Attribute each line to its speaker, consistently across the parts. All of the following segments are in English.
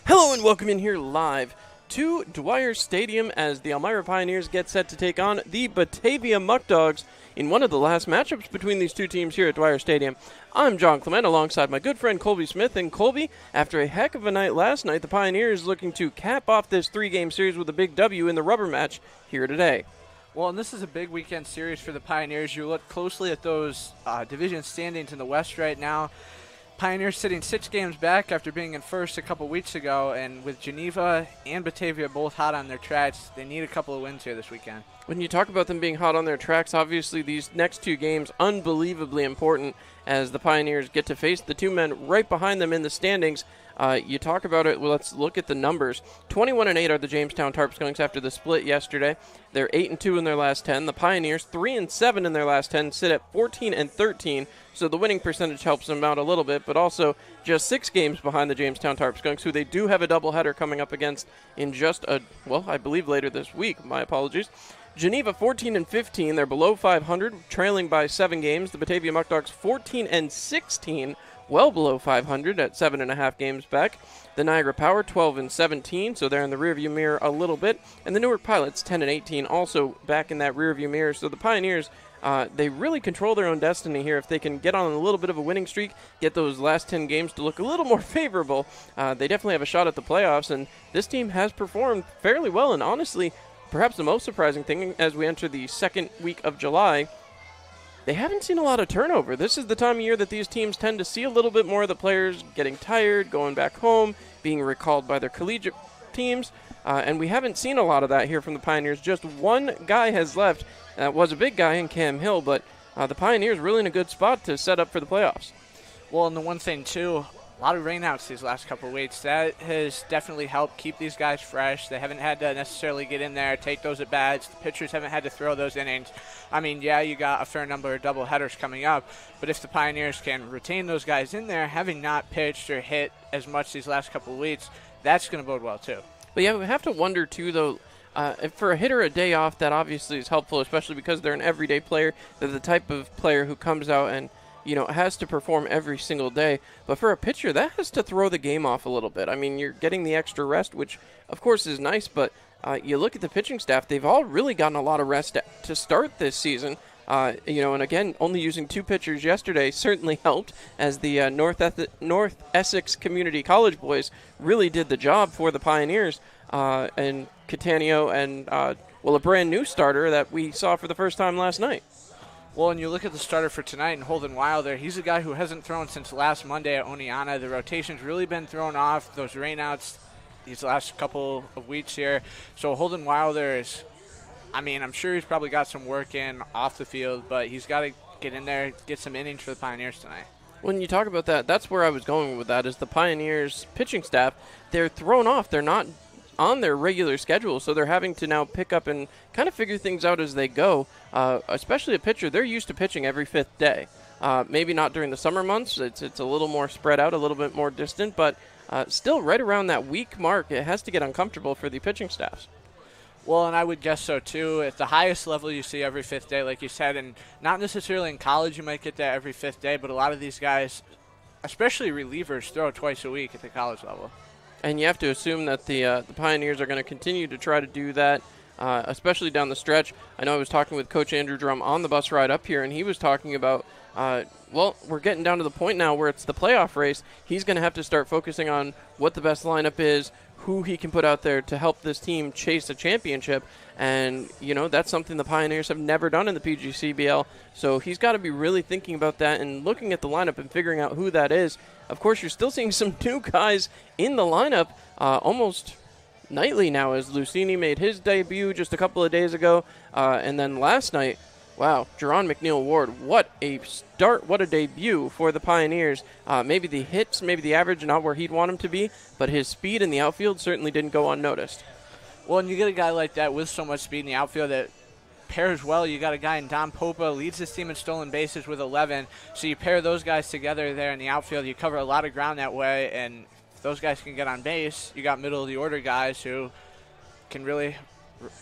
Speaker 1: Hello and welcome in here live to Dwyer Stadium as the Elmira Pioneers get set to take on the Batavia Muck Dogs in one of the last matchups between these two teams here at Dwyer Stadium. I'm John Clement alongside my good friend Colby Smith. And Colby, after a heck of a night last night, the Pioneers looking to cap off this three-game series with a big W in the rubber match here today.
Speaker 2: Well, and this is a big weekend series for the Pioneers. You look closely at those division standings in the West right now. Pioneers sitting 6 games back after being in first a couple weeks ago, and with Geneva and Batavia both hot on their tracks, they need a couple of wins here this weekend.
Speaker 1: When you talk about them being hot on their tracks, obviously these next two games unbelievably important as the Pioneers get to face the two men right behind them in the standings. You talk about it, well, let's look at the numbers. 21-8 are the Jamestown Tarpskunks after the split yesterday. They're 8-2 in their last 10. The Pioneers 3-7 in their last 10, sit at 14-13. So the winning percentage helps them out a little bit, but also just 6 games behind the Jamestown Tarpskunks, who they do have a doubleheader coming up against in just I believe later this week. My apologies. Geneva 14-15, they're below 500, trailing by 7 games. The Batavia Muck Dogs 14-16, well below 500 at 7.5 games back. The Niagara Power 12-17, so they're in the rearview mirror a little bit. And the Newark Pilots 10-18, also back in that rearview mirror. So the Pioneers, they really control their own destiny here. If they can get on a little bit of a winning streak, get those last 10 games to look a little more favorable, they definitely have a shot at the playoffs. And this team has performed fairly well, and honestly, perhaps the most surprising thing as we enter the second week of July, they haven't seen a lot of turnover. This is the time of year that these teams tend to see a little bit more of the players getting tired, going back home, being recalled by their collegiate teams, and we haven't seen a lot of that here from the Pioneers. Just one guy has left. Was a big guy in Cam Hill, but the Pioneers really in a good spot to set up for the playoffs.
Speaker 2: Well, and the one thing, too, a lot of rainouts these last couple of weeks. That has definitely helped keep these guys fresh. They haven't had to necessarily get in there, take those at-bats. The pitchers haven't had to throw those innings. I mean, yeah, you got a fair number of doubleheaders coming up, but if the Pioneers can retain those guys in there, having not pitched or hit as much these last couple of weeks, that's going to bode well, too.
Speaker 1: But yeah, we have to wonder, too, though, for a hitter, a day off, that obviously is helpful, especially because they're an everyday player. They're the type of player who comes out and has to perform every single day. But for a pitcher, that has to throw the game off a little bit. I mean, you're getting the extra rest, which, of course, is nice. But you look at the pitching staff, they've all really gotten a lot of rest to start this season. And again, only using 2 pitchers yesterday certainly helped, as the North Essex Community College boys really did the job for the Pioneers. And Catania and, a brand new starter that we saw for the first time last night.
Speaker 2: Well, and you look at the starter for tonight, and Holden Wilder, he's a guy who hasn't thrown since last Monday at Oneonta. The rotation's really been thrown off, those rainouts these last couple of weeks here. So Holden Wilder is, I'm sure he's probably got some work in off the field, but he's got to get in there, get some innings for the Pioneers tonight.
Speaker 1: When you talk about that, that's where I was going with that, is the Pioneers pitching staff, they're thrown off. They're not on their regular schedule, so they're having to now pick up and kind of figure things out as they go. Especially a pitcher, they're used to pitching every 5th day. Maybe not during the summer months. It's a little more spread out, a little bit more distant, but still right around that week mark, it has to get uncomfortable for the pitching staffs.
Speaker 2: Well, and I would guess so, too. At the highest level, you see every 5th day, like you said, and not necessarily in college you might get that every 5th day, but a lot of these guys, especially relievers, throw twice a week at the college level.
Speaker 1: And you have to assume that the Pioneers are going to continue to try to do that, especially down the stretch. I know I was talking with Coach Andrew Drum on the bus ride up here, and he was talking about, we're getting down to the point now where it's the playoff race. He's going to have to start focusing on what the best lineup is, who he can put out there to help this team chase a championship. And, that's something the Pioneers have never done in the PGCBL. So he's got to be really thinking about that and looking at the lineup and figuring out who that is. Of course, you're still seeing some new guys in the lineup almost nightly now, as Lucini made his debut just a couple of days ago. And then last night, wow, Jerron McNeil-Ward, what a start, what a debut for the Pioneers. Maybe the hits, maybe the average, not where he'd want him to be, but his speed in the outfield certainly didn't go unnoticed.
Speaker 2: Well, and you get a guy like that with so much speed in the outfield that pairs well. You got a guy in Don Popa, leads his team in stolen bases with 11. So you pair those guys together there in the outfield. You cover a lot of ground that way, and if those guys can get on base, you got middle-of-the-order guys who can really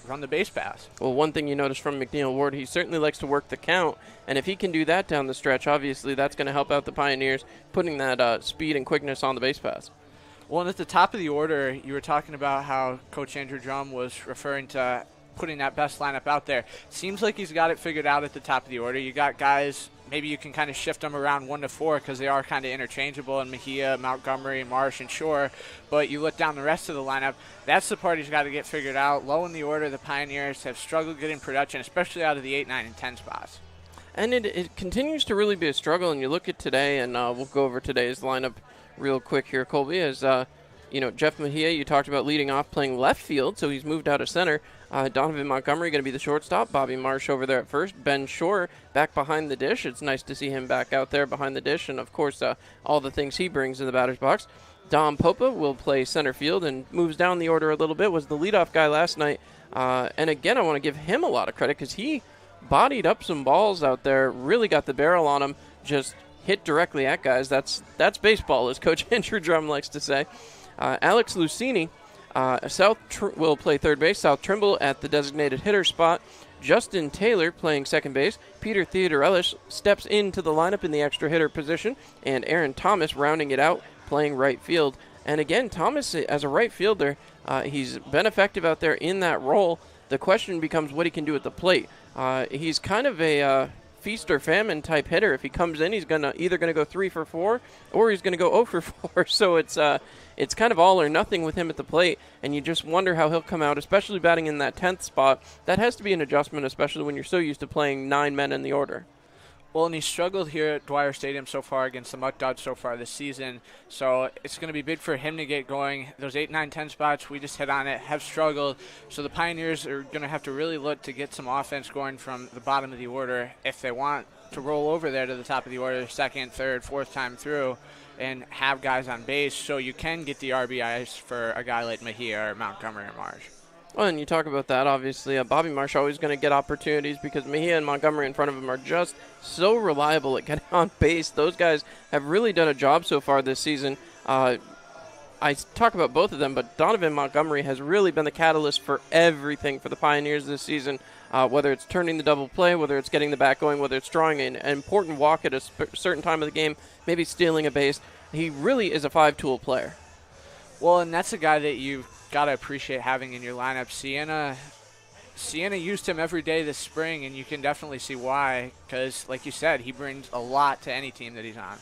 Speaker 2: run the base pass.
Speaker 1: Well, one thing you notice from McNeil-Ward, he certainly likes to work the count, and if he can do that down the stretch, obviously that's going to help out the Pioneers, putting that speed and quickness on the base pass.
Speaker 2: Well, and at the top of the order, you were talking about how Coach Andrew Drum was referring to putting that best lineup out there. Seems like he's got it figured out at the top of the order. You got guys, maybe you can kind of shift them around 1 to 4 because they are kind of interchangeable in Mejia, Montgomery, Marsh, and Shore. But you look down the rest of the lineup, that's the part he's got to get figured out. Low in the order, the Pioneers have struggled getting production, especially out of the 8, 9, and 10 spots.
Speaker 1: And it continues to really be a struggle. And you look at today, and we'll go over today's lineup real quick here, Colby, as Jeff Mejia, you talked about leading off playing left field, so he's moved out of center. Donovan Montgomery going to be the shortstop. Bobby Marsh over there at first. Ben Shore back behind the dish. It's nice to see him back out there behind the dish, and of course all the things he brings in the batter's box. Dom Popa will play center field and moves down the order a little bit. Was the leadoff guy last night, and again I want to give him a lot of credit because he bodied up some balls out there. Really got the barrel on him. Just hit directly at guys. That's baseball, as Coach Andrew Drum likes to say. Alex Lucini will play third base. South Trimble at the designated hitter spot. Justin Taylor playing second base. Peter Theodorellis steps into the lineup in the extra hitter position. And Aaron Thomas rounding it out, playing right field. And again, Thomas, as a right fielder, he's been effective out there in that role. The question becomes what he can do at the plate. He's kind of a feast or famine type hitter. If he comes in, he's either gonna go 3 for 4 or he's gonna go 0 for 4. So it's kind of all or nothing with him at the plate, and you just wonder how he'll come out, especially batting in that 10th spot. That has to be an adjustment, especially when you're so used to playing 9 men in the order.
Speaker 2: Well, and he struggled here at Dwyer Stadium so far against the Muck Dogs so far this season. So it's going to be big for him to get going. Those 8, 9, 10 spots, we just hit on it, have struggled. So the Pioneers are going to have to really look to get some offense going from the bottom of the order if they want to roll over there to the top of the order, second, third, fourth time through, and have guys on base so you can get the RBIs for a guy like Mejia or Montgomery or Marsh.
Speaker 1: Well, and you talk about that, obviously. Bobby Marsh always going to get opportunities because Mejia and Montgomery in front of him are just so reliable at getting on base. Those guys have really done a job so far this season. I talk about both of them, but Donovan Montgomery has really been the catalyst for everything for the Pioneers this season, whether it's turning the double play, whether it's getting the bat going, whether it's drawing an important walk at a certain time of the game, maybe stealing a base. He really is a 5-tool player.
Speaker 2: Well, and that's a guy that you've got to appreciate having in your lineup. Siena used him every day this spring, and you can definitely see why, because, like you said, he brings a lot to any team that he's on.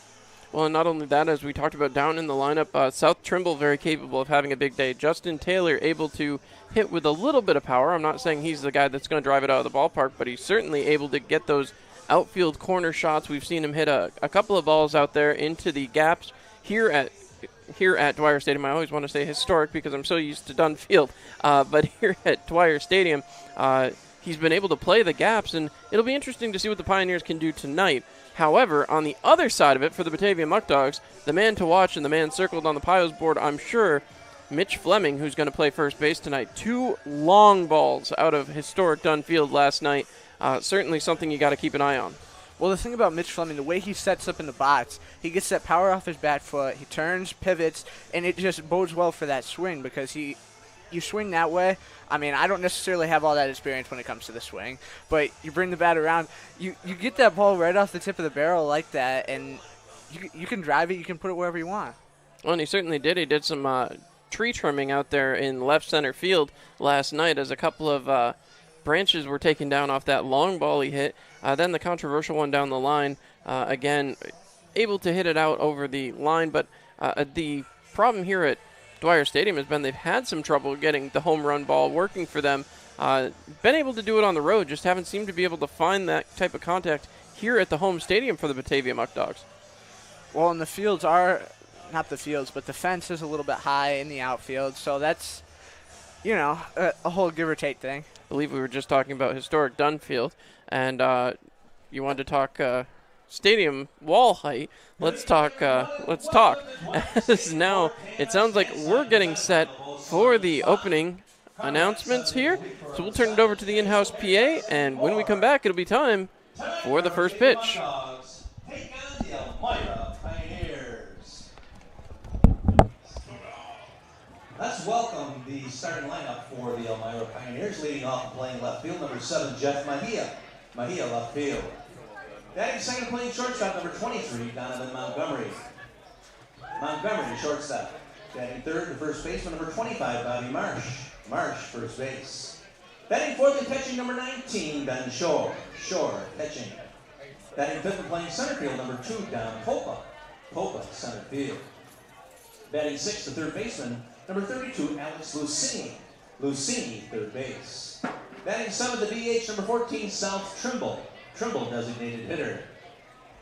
Speaker 1: Well, and not only that, as we talked about down in the lineup, South Trimble very capable of having a big day. Justin Taylor able to hit with a little bit of power. I'm not saying he's the guy that's going to drive it out of the ballpark, but he's certainly able to get those outfield corner shots. We've seen him hit a couple of balls out there into the gaps here at Dwyer Stadium. I always want to say historic because I'm so used to Dunn Field, but here at Dwyer Stadium, he's been able to play the gaps, and it'll be interesting to see what the Pioneers can do tonight. However, on the other side of it, for the Batavia Muck Dogs, the man to watch and the man circled on the Pios board, I'm sure, Mitch Fleming, who's going to play first base tonight. 2 long balls out of historic Dunn Field last night. Certainly something you got to keep an eye on.
Speaker 2: Well, the thing about Mitch Fleming, the way he sets up in the box, he gets that power off his bat foot, he turns, pivots, and it just bodes well for that swing because you swing that way. I mean, I don't necessarily have all that experience when it comes to the swing, but you bring the bat around, you get that ball right off the tip of the barrel like that, and you can drive it, you can put it wherever you want.
Speaker 1: Well, and he certainly did. He did some tree trimming out there in left center field last night as a couple of branches were taken down off that long ball he hit. Then the controversial one down the line, again, able to hit it out over the line, but the problem here at Dwyer Stadium has been they've had some trouble getting the home run ball working for them. Been able to do it on the road, just haven't seemed to be able to find that type of contact here at the home stadium for the Batavia Muck Dogs.
Speaker 2: Well, and the fields are, not the fields, but the fence is a little bit high in the outfield, so that's, a whole give or take thing.
Speaker 1: I believe we were just talking about historic Dunn Field, and you wanted to talk stadium wall height. Let's talk. As now it sounds like we're getting set for the opening announcements here. So we'll turn it over to the in-house PA, and when we come back, it'll be time for the first pitch.
Speaker 3: Let's welcome the starting lineup for the Elmira Pioneers. Leading off and playing left field, number 7, Jeff Mejia. Mejia, left field. Batting second, playing shortstop, number 23, Donovan Montgomery. Montgomery, shortstop. Batting third, the first baseman, number 25, Bobby Marsh. Marsh, first base. Batting fourth and catching, number 19, Ben Shore. Shore, catching. Batting fifth and playing center field, number 2, Don Popa. Popa, center field. Batting sixth, the third baseman, number 32, Alex Lucini. Lucini, third base. Batting seventh, the DH, number 14, South Trimble. Trimble, designated hitter.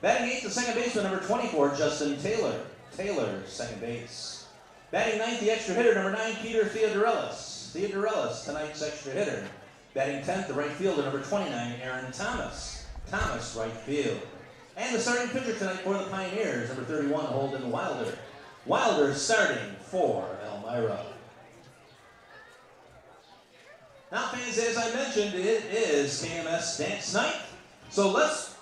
Speaker 3: Batting eighth, the second baseman, number 24, Justin Taylor. Taylor, second base. Batting ninth, the extra hitter, number 9, Peter Theodorelis. Theodorelis, tonight's extra hitter. Batting 10th, the right fielder, number 29, Aaron Thomas. Thomas, right field. And the starting pitcher tonight for the Pioneers, number 31, Holden Wilder. Wilder starting for Elmira. Now, fans, as I mentioned, it is KMS Dance Night. So let's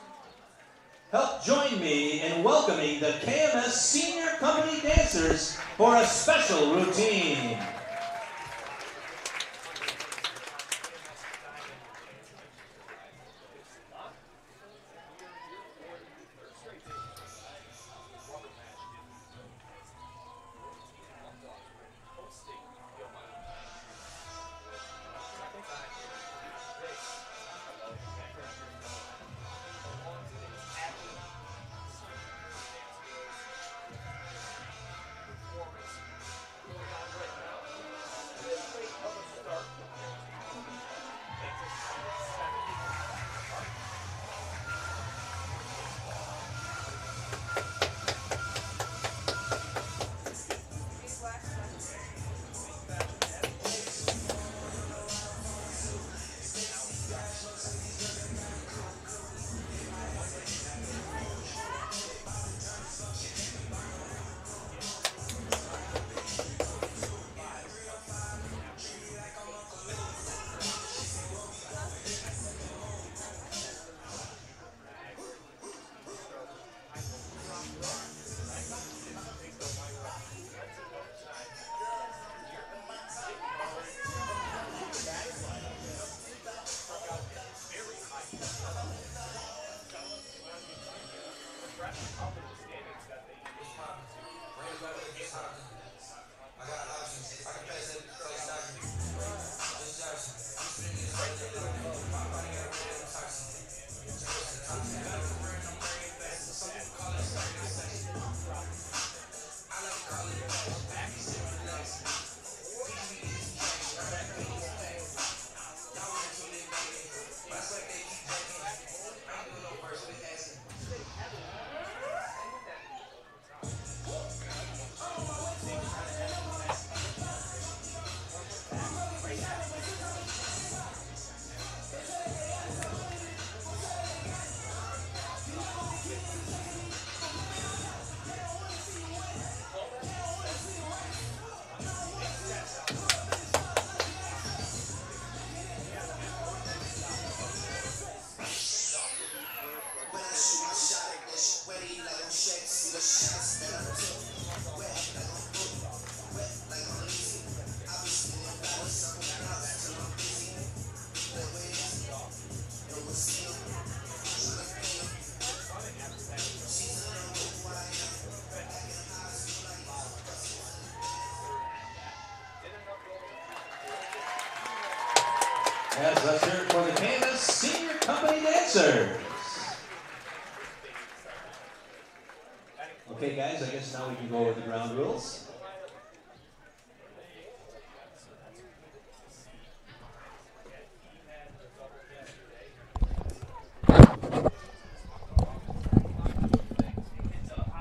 Speaker 3: help join me in welcoming the KMS Senior Company Dancers for a special routine. Yes, let's hear it for the KMS Senior Company Dancers. Okay, guys, I guess now we can go over the ground rules.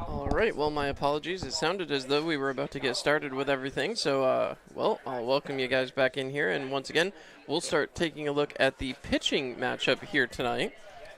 Speaker 1: All right, well, my apologies. It sounded as though we were about to get started with everything. So, well, I'll welcome you guys back in here. And once again, we'll start taking a look at the pitching matchup here tonight.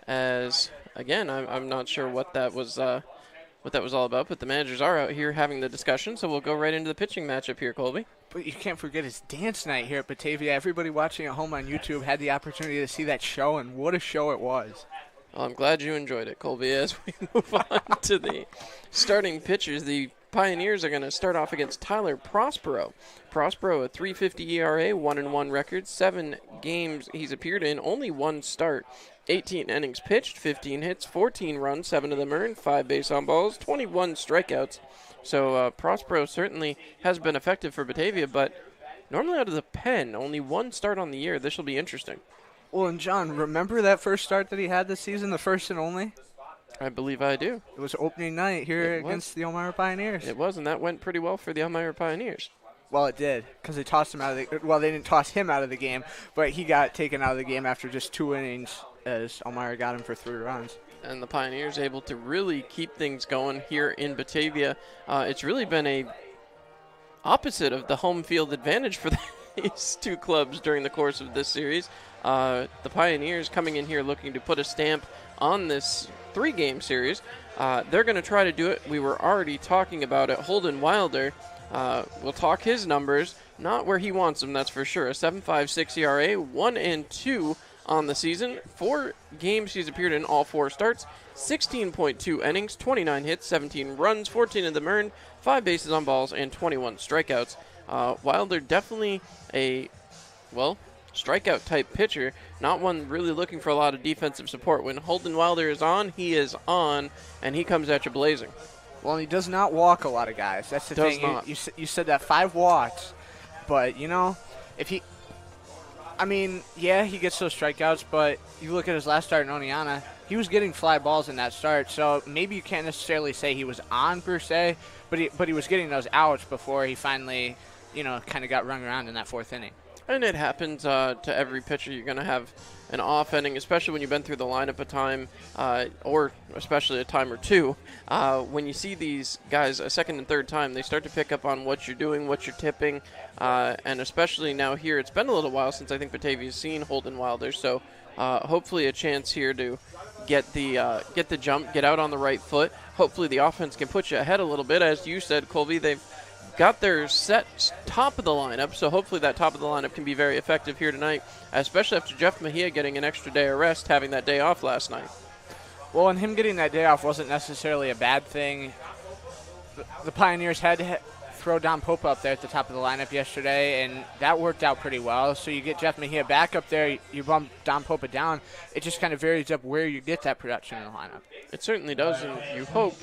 Speaker 1: As, again, I'm not sure what that was all about, but the managers are out here having the discussion. So we'll go right into the pitching matchup here, Colby.
Speaker 2: But you can't forget it's dance night here at Batavia. Everybody watching at home on YouTube had the opportunity to see that show, and what a show it was.
Speaker 1: Well, I'm glad you enjoyed it, Colby. As we move on to the starting pitchers, the Pioneers are going to start off against Tyler Prospero. Prospero, a 3.50 ERA, 1-1 record, 7 games he's appeared in, only 1 start, 18 innings pitched, 15 hits, 14 runs, 7 of them earned, 5 base on balls, 21 strikeouts, So Prospero certainly has been effective for Batavia, but normally out of the pen, only one start on the year. This will be interesting.
Speaker 2: Well, and John, remember that first start that he had this season, the first and only?
Speaker 1: I believe I do.
Speaker 2: It was opening night here against the Elmira Pioneers.
Speaker 1: It was, and that went pretty well for the Elmira Pioneers.
Speaker 2: Well, it did, because they tossed him out of the – well, they didn't toss him out of the game, but he got taken out of the game after just 2 innings as Elmira got him for 3 runs.
Speaker 1: And the Pioneers able to really keep things going here in Batavia. It's really been a opposite of the home field advantage for these two clubs during the course of this series. The Pioneers coming in here looking to put a stamp on this 3-game series. They're going to try to do it. We were already talking about it. Holden Wilder will talk his numbers, not where he wants them, that's for sure. A 7.56 ERA, 1-2 on the season. 4 games he's appeared in, all 4 starts. 16.2 innings, 29 hits, 17 runs, 14 of them earned, 5 bases on balls, and 21 strikeouts. Wilder definitely a, strikeout type pitcher, not one really looking for a lot of defensive support. When Holden Wilder is on, he is on, and he comes at you blazing.
Speaker 2: Well, he does not walk a lot of guys. That's the thing. You said that 5 walks, but, if he – I mean, yeah, he gets those strikeouts, but you look at his last start in Oneonta, he was getting fly balls in that start, so maybe you can't necessarily say he was on per se, but he was getting those outs before he finally, kind of got rung around in that 4th inning.
Speaker 1: And it happens to every pitcher. You're going to have an off inning, especially when you've been through the lineup a time, or especially a time or two. When you see these guys a second and third time, they start to pick up on what you're doing, what you're tipping, and especially now here, it's been a little while since I think Batavia's seen Holden Wilder, so hopefully a chance here to get the jump, get out on the right foot. Hopefully the offense can put you ahead a little bit. As you said, Colby, they've got their set top of the lineup, so hopefully that top of the lineup can be very effective here tonight, especially after Jeff Mejia getting an extra day of rest, having that day off last night.
Speaker 2: Well, and him getting that day off wasn't necessarily a bad thing. The Pioneers had to throw Don Pope up there at the top of the lineup yesterday, and that worked out pretty well. So you get Jeff Mejia back up there, you bump Don Pope down. It just kind of varies up where you get that production in the lineup.
Speaker 1: It certainly does, and you hope.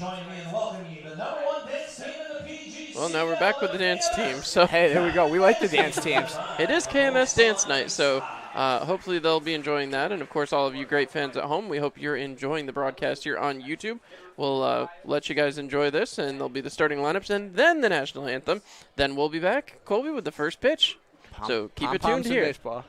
Speaker 1: Well, now we're back with the dance team. So
Speaker 2: hey, there we go. We like the dance teams.
Speaker 1: It is KMS Dance Night, so hopefully they'll be enjoying that. And, of course, all of you great fans at home, we hope you're enjoying the broadcast here on YouTube. We'll let you guys enjoy this, and there'll be the starting lineups and then the national anthem. Then we'll be back, Colby, with the first pitch. So keep it tuned here.
Speaker 2: Baseball.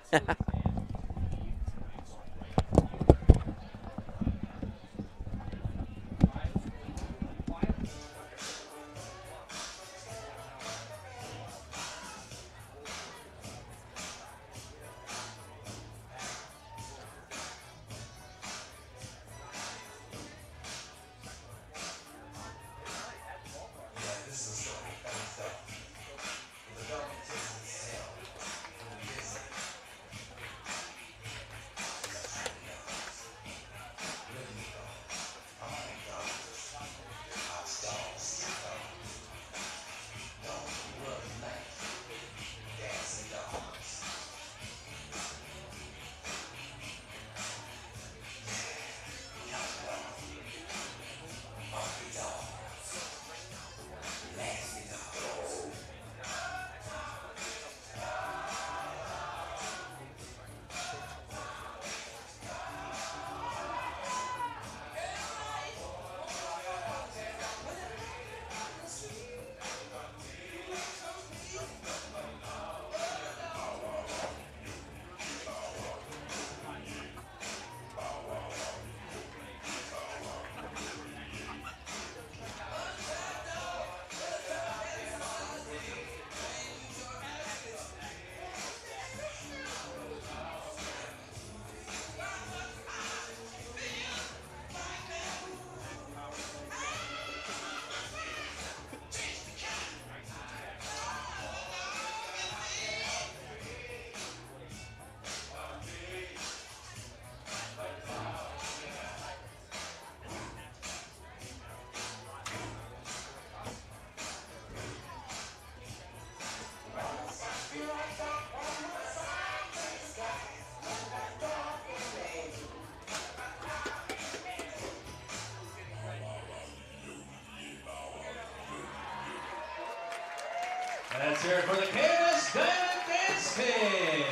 Speaker 3: hear it for the KMS Diamond Dance Team.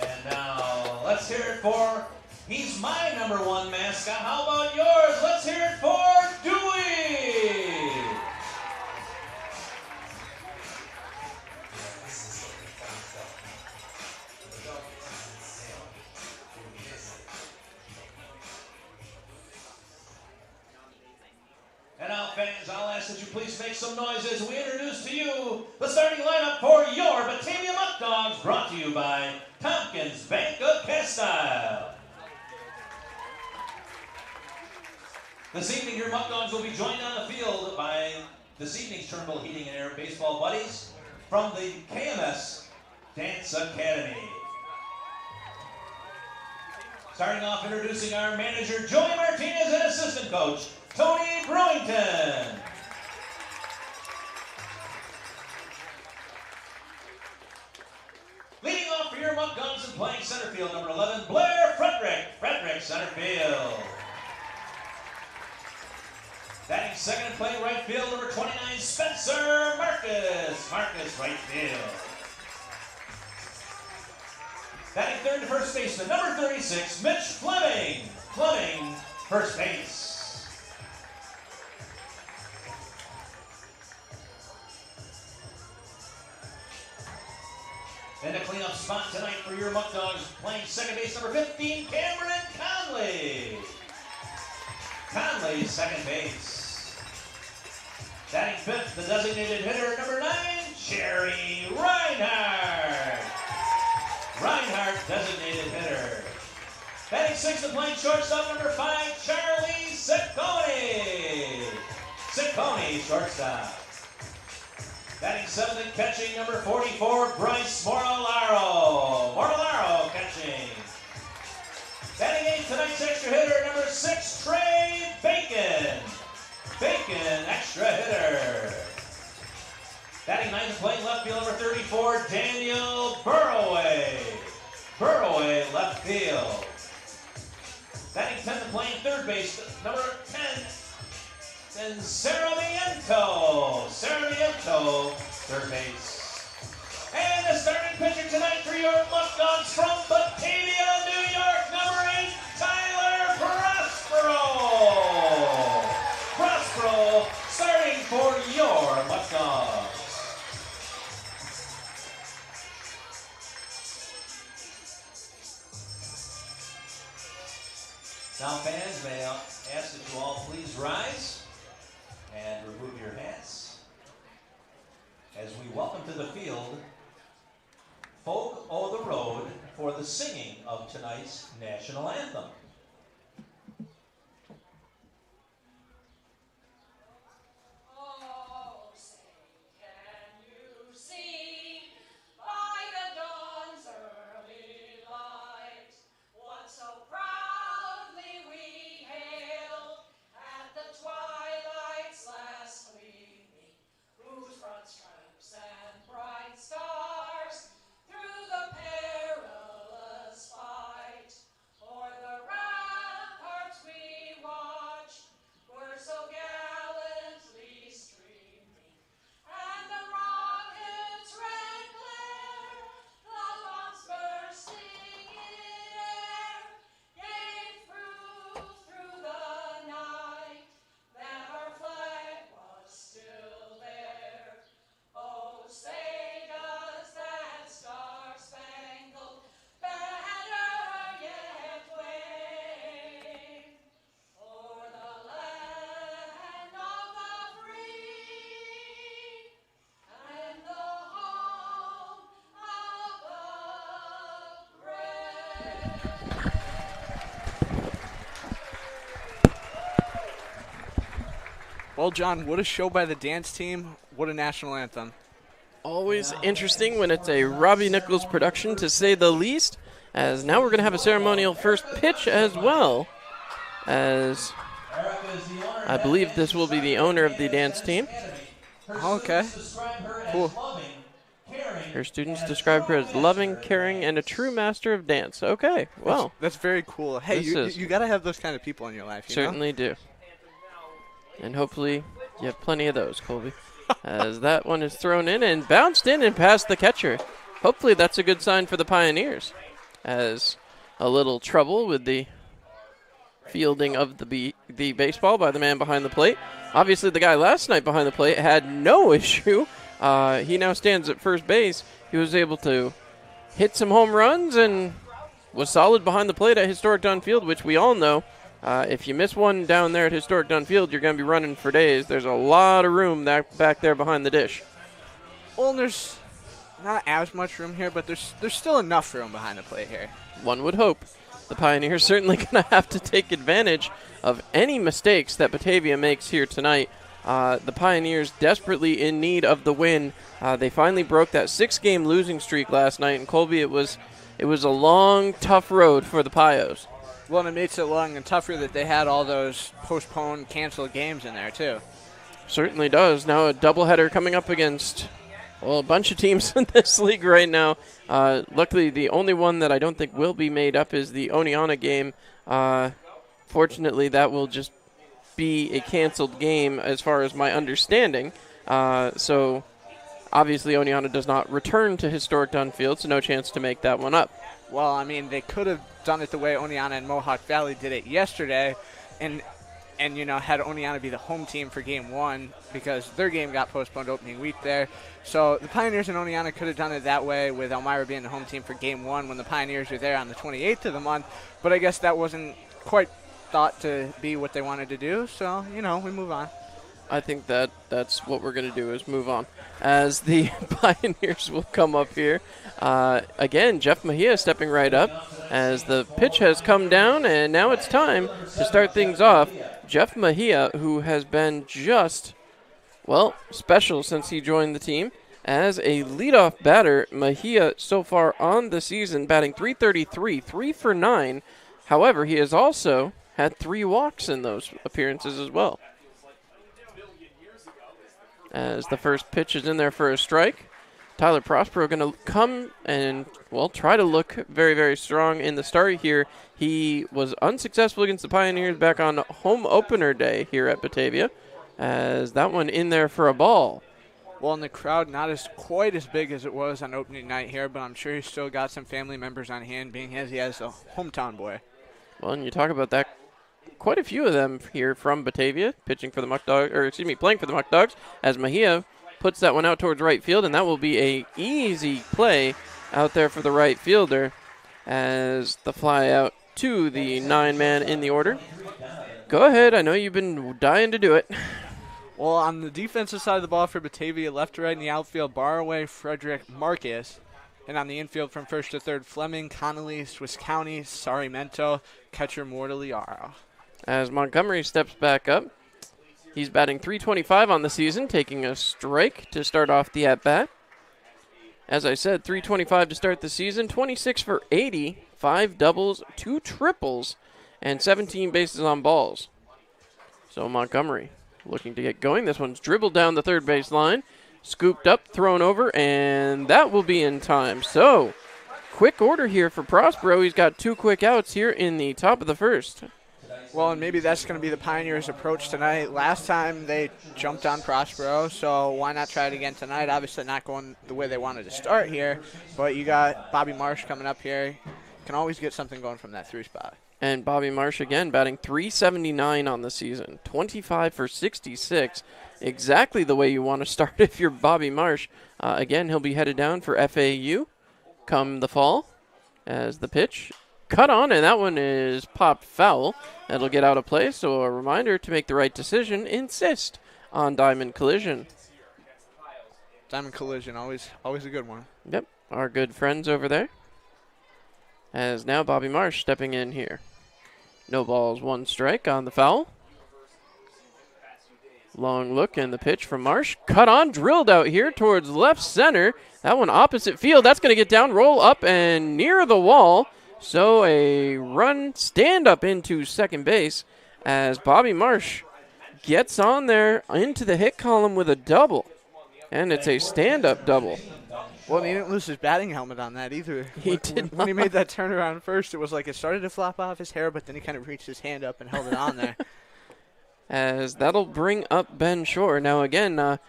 Speaker 3: And now, let's hear it for, he's my #1 mascot. How about yours? Let's hear it for Dewey. And now, fans, I'll ask that you please make some noise as we introduce to you the starting lineup for your Batavia Muck Dogs, brought to you by Tompkins Bank of Castile. This evening, your Muck Dogs will be joined on the field by this evening's Turnbull Heating and Air baseball buddies from the KMS Dance Academy. Starting off, introducing our manager, Joey Martinez, and assistant coach, Tony Brewington. Leading off for your Muck Dogs and playing center field, number 11, Blair Frederick, center field. Batting second and playing right field, number 29, Spencer Marcus, right field. Batting third to first baseman, number 36, Mitch Fleming, first base. And a cleanup spot tonight for your Muck Dogs, playing second base, number 15, Cameron Conley. Second base. Batting fifth, the designated hitter, number 9, Jerry Reinhardt. Designated hitter. Batting sixth and playing shortstop, number 5, Charlie Ciccone, shortstop. Batting seventh and catching, number 44, Bryce Morillaro, catching. Batting eighth, tonight's extra hitter, number 6, Trey Bacon, extra hitter. Batting ninth and playing left field, number 34, Daniel Burroway, left field. Batting 10th and playing third base, number 10, and Sarmiento, third base. And the starting pitcher tonight for your Muck Dogs from Batavia, New York, number 8, Tyler Prospero, starting for your Muck Dogs. Now, fans, may I ask that you all please rise and remove your hats as we welcome to the field Folk O' the Road for the singing of tonight's national anthem.
Speaker 2: Well, John, what a show by the dance team. What a national anthem.
Speaker 1: Always interesting when it's a Robbie Nichols production, to say the least, as now we're going to have a ceremonial first pitch as well, as I believe this will be the owner of the dance team.
Speaker 2: Okay. Cool.
Speaker 1: Her students describe her as loving, caring, and a true master of dance. Okay, well.
Speaker 2: That's very cool. Hey, you got to have those kind of people in your life, you
Speaker 1: certainly
Speaker 2: know?
Speaker 1: do. And hopefully you have plenty of those, Colby. As that one is thrown in and bounced in and past the catcher. Hopefully that's a good sign for the Pioneers. As a little trouble with the fielding of the baseball by the man behind the plate. Obviously the guy last night behind the plate had no issue. He now stands at first base. He was able to hit some home runs and was solid behind the plate at Historic Dunn Field, which we all know. If you miss one down there at Historic Dunn Field, you're going to be running for days. There's a lot of room back there behind the dish.
Speaker 2: Well, there's not as much room here, but there's still enough room behind the plate here.
Speaker 1: One would hope. The Pioneers certainly going to have to take advantage of any mistakes that Batavia makes here tonight. The Pioneers desperately in need of the win. They finally broke that 6-game losing streak last night, and Colby, it was a long, tough road for the Pios.
Speaker 2: Well, and it makes it long and tougher that they had all those postponed, canceled games in there, too.
Speaker 1: Certainly does. Now a doubleheader coming up against, well, a bunch of teams in this league right now. Luckily, the only one that I don't think will be made up is the Oneonta game. Fortunately, that will just be a canceled game as far as my understanding. So obviously Oneonta does not return to Historic Dunn Field, so no chance to make that one up.
Speaker 2: Well, I mean, they could have done it the way Oneonta and Mohawk Valley did it yesterday and you know, had Oneonta be the home team for game 1 because their game got postponed opening week there. So the Pioneers and Oneonta could have done it that way with Elmira being the home team for game 1 when the Pioneers are there on the 28th of the month. But I guess that wasn't quite thought to be what they wanted to do. So, you know, we move on.
Speaker 1: I think that's what we're going to do is move on. As the Pioneers will come up here. Again, Jeff Mejia stepping right up as the pitch has come down, and now it's time to start things off. Jeff Mejia, who has been just, well, special since he joined the team. As a leadoff batter, Mejia so far on the season batting .333, 3 for 9. However, he has also had 3 walks in those appearances as well. As the first pitch is in there for a strike. Tyler Prospero going to come and, well, try to look very, very strong in the start here. He was unsuccessful against the Pioneers back on home opener day here at Batavia, as that one in there for a ball.
Speaker 2: Well, in the crowd, not as quite as big as it was on opening night here, but I'm sure he's still got some family members on hand, being as he has a hometown boy.
Speaker 1: Well, and you talk about that. Quite a few of them here from Batavia, playing for the Muck Dogs, as Mejia puts that one out towards right field, and that will be a easy play out there for the right fielder as the fly out to the 9-man in the order. Go ahead. I know you've been dying to do it.
Speaker 2: Well, on the defensive side of the ball for Batavia, left to right in the outfield, Barway, Frederick, Marcus. And on the infield from first to third, Fleming, Connolly, Swiss County, Sarimento, catcher Mortaliaro. As
Speaker 1: Montgomery steps back up, he's batting .325 on the season, taking a strike to start off the at-bat. As I said, .325 to start the season, 26 for 80, 5 doubles, 2 triples, and 17 bases on balls. So Montgomery looking to get going. This one's dribbled down the third base line, scooped up, thrown over, and that will be in time. So quick order here for Prospero. He's got 2 quick outs here in the top of the first.
Speaker 2: Well, and maybe that's going to be the Pioneers' approach tonight. Last time they jumped on Prospero, so why not try it again tonight? Obviously not going the way they wanted to start here, but you got Bobby Marsh coming up here. Can always get something going from that 3 spot.
Speaker 1: And Bobby Marsh again batting .379 on the season, 25 for 66. Exactly the way you want to start if you're Bobby Marsh. Again, he'll be headed down for FAU come the fall as the pitch cut on, and that one is popped foul. That'll get out of play, so a reminder to make the right decision. Insist on Diamond Collision.
Speaker 2: Diamond Collision, always a good one.
Speaker 1: Yep, our good friends over there. As now Bobby Marsh stepping in here. No balls, 1 strike on the foul. Long look and the pitch from Marsh. Cut on, drilled out here towards left center. That one opposite field. That's going to get down, roll up, and near the wall. So a run stand up into second base as Bobby Marsh gets on there into the hit column with a double. And it's a stand-up double.
Speaker 2: Well, he didn't lose his batting helmet on that either.
Speaker 1: He did
Speaker 2: When he made that turnaround first, it was like it started to flop off his hair, but then he kind of reached his hand up and held it on there.
Speaker 1: as that'll bring up Ben Shore. Now again,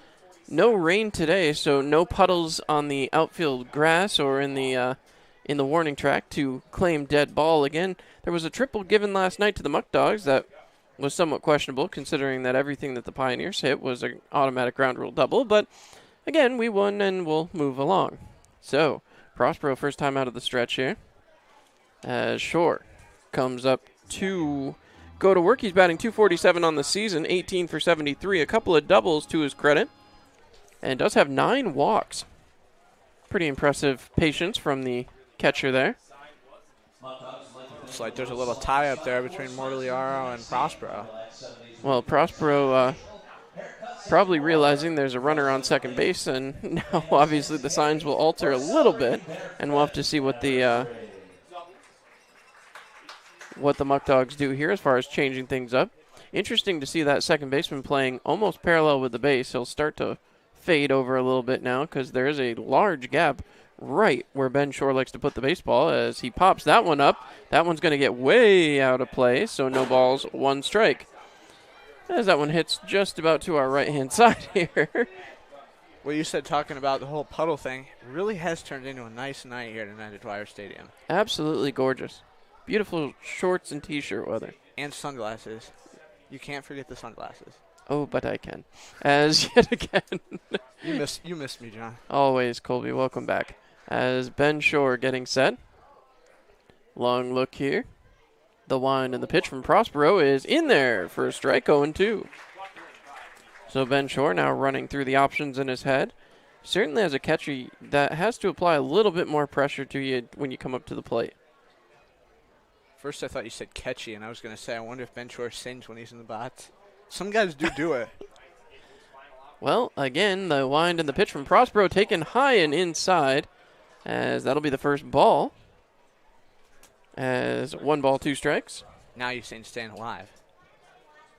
Speaker 1: no rain today, so no puddles on the outfield grass or in the warning track to claim dead ball. Again, there was a triple given last night to the Muck Dogs that was somewhat questionable, considering that everything that the Pioneers hit was an automatic ground rule double. But again, we won and we'll move along. So, Prospero first time out of the stretch here, as Shore comes up to go to work. He's batting .247 on the season, 18 for 73, a couple of doubles to his credit, and does have 9 walks. Pretty impressive patience from the catcher there.
Speaker 2: It's like there's a little tie up there between Mortaliaro and Prospero.
Speaker 1: Well, Prospero probably realizing there's a runner on second base, and now obviously the signs will alter a little bit, and we'll have to see what the Muck Dogs do here as far as changing things up. Interesting to see that second baseman playing almost parallel with the base. He'll start to fade over a little bit now because there is a large gap right where Ben Shore likes to put the baseball as he pops that one up. That one's going to get way out of play, so no balls, 1 strike. As that one hits just about to our right-hand side here.
Speaker 2: Well, you said talking about the whole puddle thing really has turned into a nice night here tonight at Dwyer Stadium.
Speaker 1: Absolutely gorgeous. Beautiful shorts and T-shirt weather.
Speaker 2: And sunglasses. You can't forget the sunglasses.
Speaker 1: Oh, but I can. As yet again.
Speaker 2: You missed me, John.
Speaker 1: Always, Colby. Welcome back. As Ben Shore getting set. Long look here. The wind and the pitch from Prospero is in there for a strike, 0-2. So Ben Shore now running through the options in his head. Certainly as a catcher, that has to apply a little bit more pressure to you when you come up to the plate.
Speaker 2: First I thought you said catchy, and I was going to say, I wonder if Ben Shore sings when he's in the box. Some guys do it.
Speaker 1: Well, again, the wind and the pitch from Prospero taken high and inside, as that'll be the first ball. As 1 ball, 2 strikes.
Speaker 2: Now you're saying staying alive.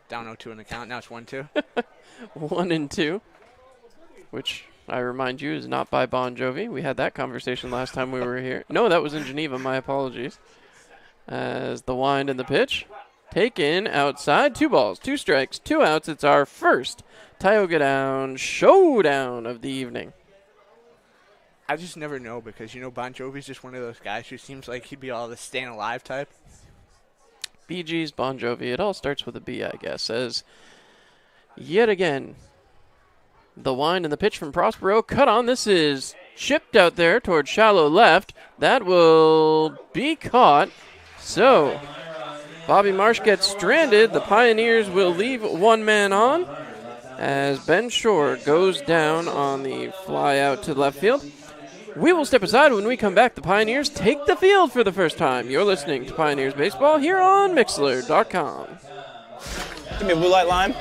Speaker 2: Down 0-2 in the count. Now it's 1-2.
Speaker 1: 1-2, which I remind you is not by Bon Jovi. We had that conversation last time we were here. No, that was in Geneva. My apologies. As the wind and the pitch taken outside. 2 balls, 2 strikes, 2 outs. It's our first Tioga Down showdown of the evening.
Speaker 2: I just never know because, Bon Jovi's just one of those guys who seems like he'd be all the staying alive type.
Speaker 1: Bee Gees, Bon Jovi. It all starts with a B, I guess. As yet again, the wind and the pitch from Prospero cut on. This is chipped out there towards shallow left. That will be caught. So Bobby Marsh gets stranded. The Pioneers will leave 1 man on as Ben Shore goes down on the fly out to left field. We will step aside. When we come back, the Pioneers take the field for the first time. You're listening to Pioneers Baseball here on Mixlr.com.
Speaker 4: Give me a blue light lime.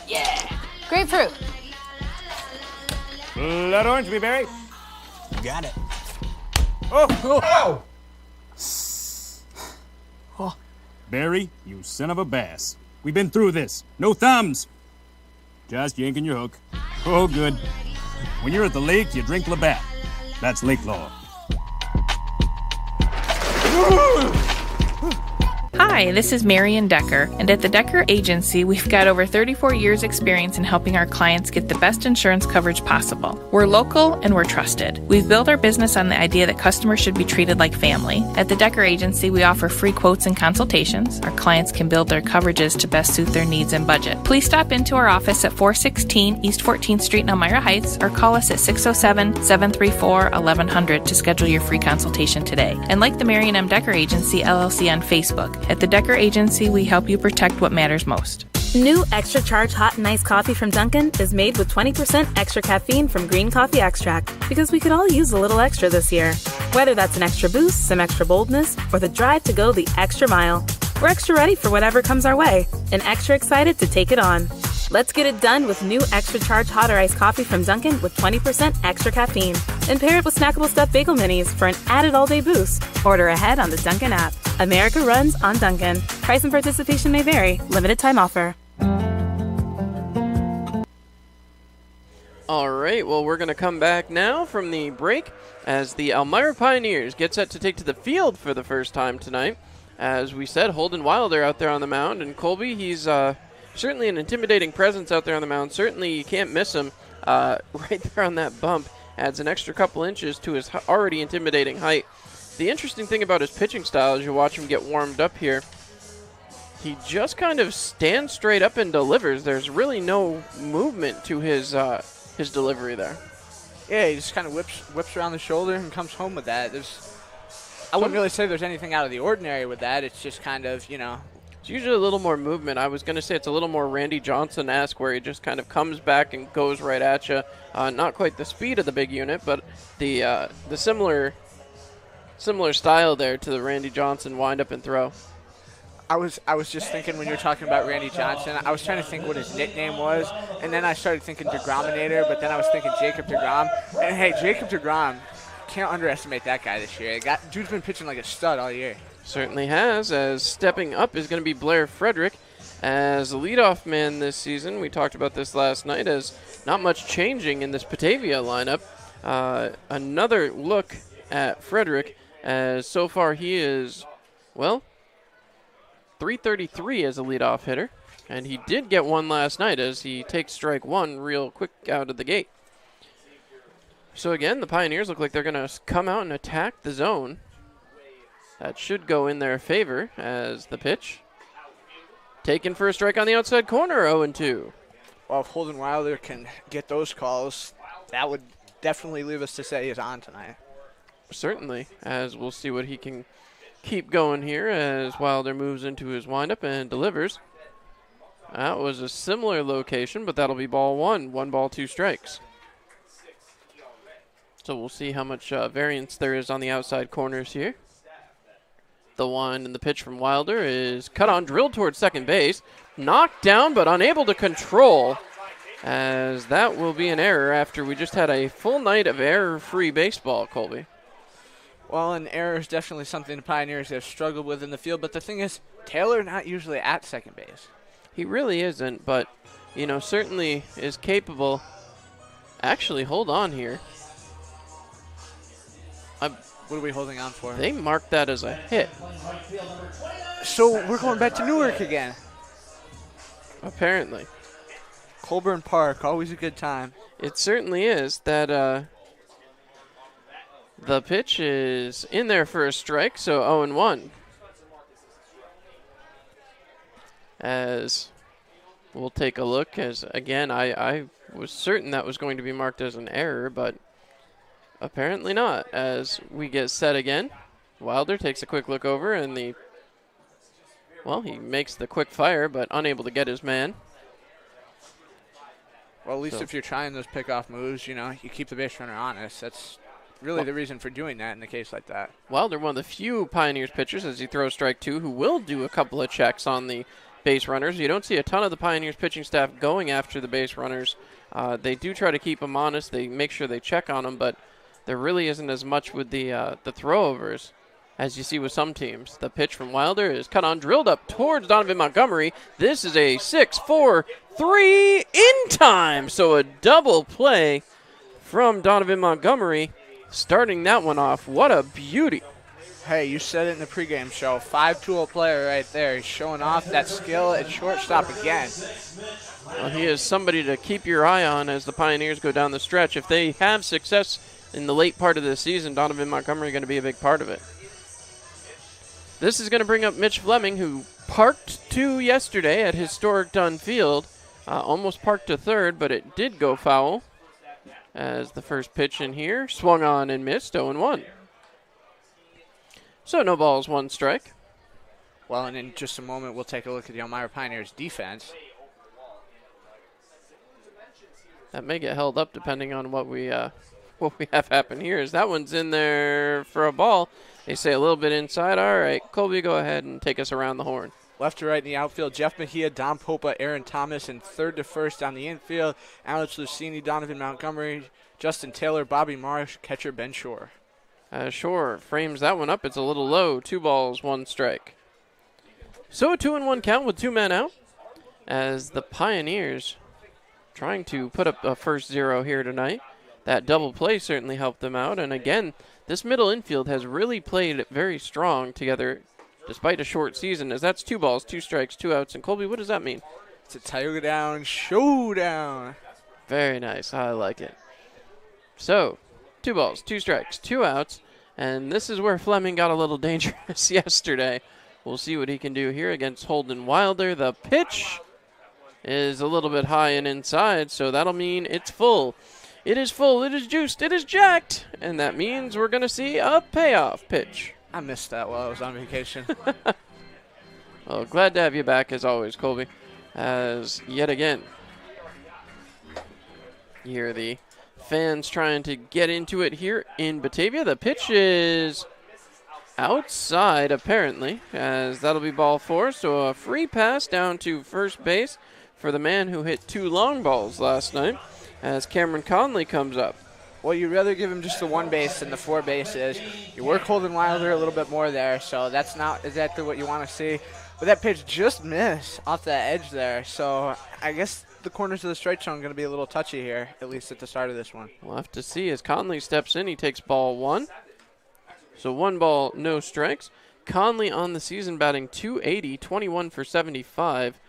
Speaker 5: Yeah! Grapefruit.
Speaker 4: Blood orange, blueberry.
Speaker 6: Got it.
Speaker 4: Oh! Barry, you son of a bass. We've been through this. No thumbs. Just yanking your hook. Oh, good. When you're at the lake, you drink Labatt. That's lake law.
Speaker 7: Hi, this is Marian Decker, and at the Decker Agency, we've got over 34 years' experience in helping our clients get the best insurance coverage possible. We're local and we're trusted. We've built our business on the idea that customers should be treated like family. At the Decker Agency, we offer free quotes and consultations. Our clients can build their coverages to best suit their needs and budget. Please stop into our office at 416 East 14th Street in Elmira Heights or call us at 607-734-1100 to schedule your free consultation today. And like the Marian M. Decker Agency, LLC on Facebook. At the Decker Agency, we help you protect what matters most.
Speaker 8: New Extra Charge Hot and Iced Coffee from Dunkin' is made with 20% extra caffeine from green coffee extract because we could all use a little extra this year. Whether that's an extra boost, some extra boldness, or the drive to go the extra mile, we're extra ready for whatever comes our way and extra excited to take it on. Let's get it done with new Extra Charge Hot or Iced Coffee from Dunkin' with 20% extra caffeine. And pair it with snackable stuffed bagel minis for an added all-day boost. Order ahead on the Dunkin' app. America runs on Dunkin'. Price and participation may vary. Limited time offer.
Speaker 1: All right, well, we're going to come back now from the break as the Elmira Pioneers get set to take to the field for the first time tonight As we said, Holden Wilder out there on the mound, and Colby, he's certainly an intimidating presence out there on the mound. Certainly you can't miss him right there on that bump. Adds an extra couple inches to his already intimidating height. The interesting thing about his pitching style as you watch him get warmed up here, he just kind of stands straight up and delivers. There's really no movement to his delivery there.
Speaker 2: Yeah, he just kind of whips around the shoulder and comes home with that. I wouldn't really say there's anything out of the ordinary with that. It's just kind of,
Speaker 1: It's usually a little more movement. I was going to say it's a little more Randy Johnson-esque, where he just kind of comes back and goes right at you. Not quite the speed of the big unit, but the similar style there to the Randy Johnson wind-up and throw.
Speaker 2: I was just thinking when you were talking about Randy Johnson, I was trying to think what his nickname was, and then I started thinking DeGrominator, but then I was thinking Jacob DeGrom. And, hey, Jacob DeGrom, can't underestimate that guy this year. Dude's been pitching like a stud all year.
Speaker 1: Certainly has, as stepping up is going to be Blair Frederick as the leadoff man this season. We talked about this last night, as not much changing in this Batavia lineup. Another look at Frederick, as so far he is, well, 333 as a leadoff hitter, and he did get one last night as he takes strike one real quick out of the gate. So again, the Pioneers look like they're going to come out and attack the zone. That should go in their favor as the pitch. Taken for a strike on the outside corner, 0-2.
Speaker 2: Well, if Holden Wilder can get those calls, that would definitely leave us to say he's on tonight.
Speaker 1: Certainly, as we'll see what he can keep going here as Wilder moves into his windup and delivers. That was a similar location, but that'll be ball one. 1 ball, 2 strikes. So we'll see how much variance there is on the outside corners here. The one and the pitch from Wilder is cut on, drilled towards second base. Knocked down, but unable to control, as that will be an error after we just had a full night of error-free baseball, Colby.
Speaker 2: Well, an error is definitely something the Pioneers have struggled with in the field, but the thing is, Taylor not usually at second base.
Speaker 1: He really isn't, but, certainly is capable. Actually, hold on here.
Speaker 2: What are we holding on for?
Speaker 1: They marked that as a hit.
Speaker 2: So we're going back to Newark again.
Speaker 1: Apparently.
Speaker 2: Colburn Park, always a good time.
Speaker 1: It certainly is. That the pitch is in there for a strike, so 0-1. As we'll take a look, as again, I was certain that was going to be marked as an error, but apparently not. As we get set again, Wilder takes a quick look over, and he makes the quick fire, but unable to get his man.
Speaker 2: Well, at least if you're trying those pickoff moves, you keep the base runner honest. That's really the reason for doing that in a case like that.
Speaker 1: Wilder, one of the few Pioneers pitchers as he throws strike two, who will do a couple of checks on the base runners. You don't see a ton of the Pioneers pitching staff going after the base runners. They do try to keep them honest. They make sure they check on them, but there really isn't as much with the throwovers as you see with some teams. The pitch from Wilder is cut on, drilled up towards Donovan Montgomery. This is a 6-4-3 in time. So a double play from Donovan Montgomery, starting that one off. What a beauty.
Speaker 2: Hey, you said it in the pregame show. 5-tool player right there. He's showing off that skill at shortstop again.
Speaker 1: Well, he is somebody to keep your eye on as the Pioneers go down the stretch. If they have success in the late part of the season, Donovan Montgomery is going to be a big part of it. This is going to bring up Mitch Fleming, who parked to yesterday at historic Dunn Field. Almost parked to third, but it did go foul. As the first pitch in here swung on and missed, 0-1. So no balls, 1 strike.
Speaker 2: Well, and in just a moment, we'll take a look at the Elmira Pioneers defense.
Speaker 1: That may get held up depending on what we have happen here. Is that one's in there for a ball. They say a little bit inside. All right, Colby, go ahead and take us around the horn.
Speaker 2: Left to right in the outfield, Jeff Mejia, Don Popa, Aaron Thomas, and third to first on the infield, Alex Lucini, Donovan Montgomery, Justin Taylor, Bobby Marsh, catcher Ben Shore.
Speaker 1: Shore frames that one up. It's a little low. 2 balls, 1 strike. So a 2-1 count with 2 men out as the Pioneers trying to put up a first 0 here tonight. That double play certainly helped them out. And again, this middle infield has really played very strong together despite a short season, as that's 2 balls, 2 strikes, 2 outs. And Colby, what does that mean?
Speaker 2: It's a Tioga Down showdown.
Speaker 1: Very nice. I like it. So, 2 balls, 2 strikes, 2 outs. And this is where Fleming got a little dangerous yesterday. We'll see what he can do here against Holden Wilder. The pitch is a little bit high and inside, so that'll mean it's full. It is full, it is juiced, it is jacked. And that means we're going to see a payoff pitch.
Speaker 2: I missed that while I was on vacation.
Speaker 1: Well, glad to have you back as always, Colby. As yet again, you hear the fans trying to get into it here in Batavia. The pitch is outside, apparently, as that'll be ball 4. So a free pass down to first base for the man who hit 2 long balls last night, as Cameron Conley comes up.
Speaker 2: Well, you'd rather give him just the 1 base than the 4 bases. You work Holden Wilder a little bit more there, so that's not exactly what you want to see. But that pitch just missed off that edge there, so I guess the corners of the strike zone are going to be a little touchy here, at least at the start of this one.
Speaker 1: We'll have to see as Conley steps in. He takes ball 1. So 1 ball, no strikes. Conley on the season batting .280, 21 for 75.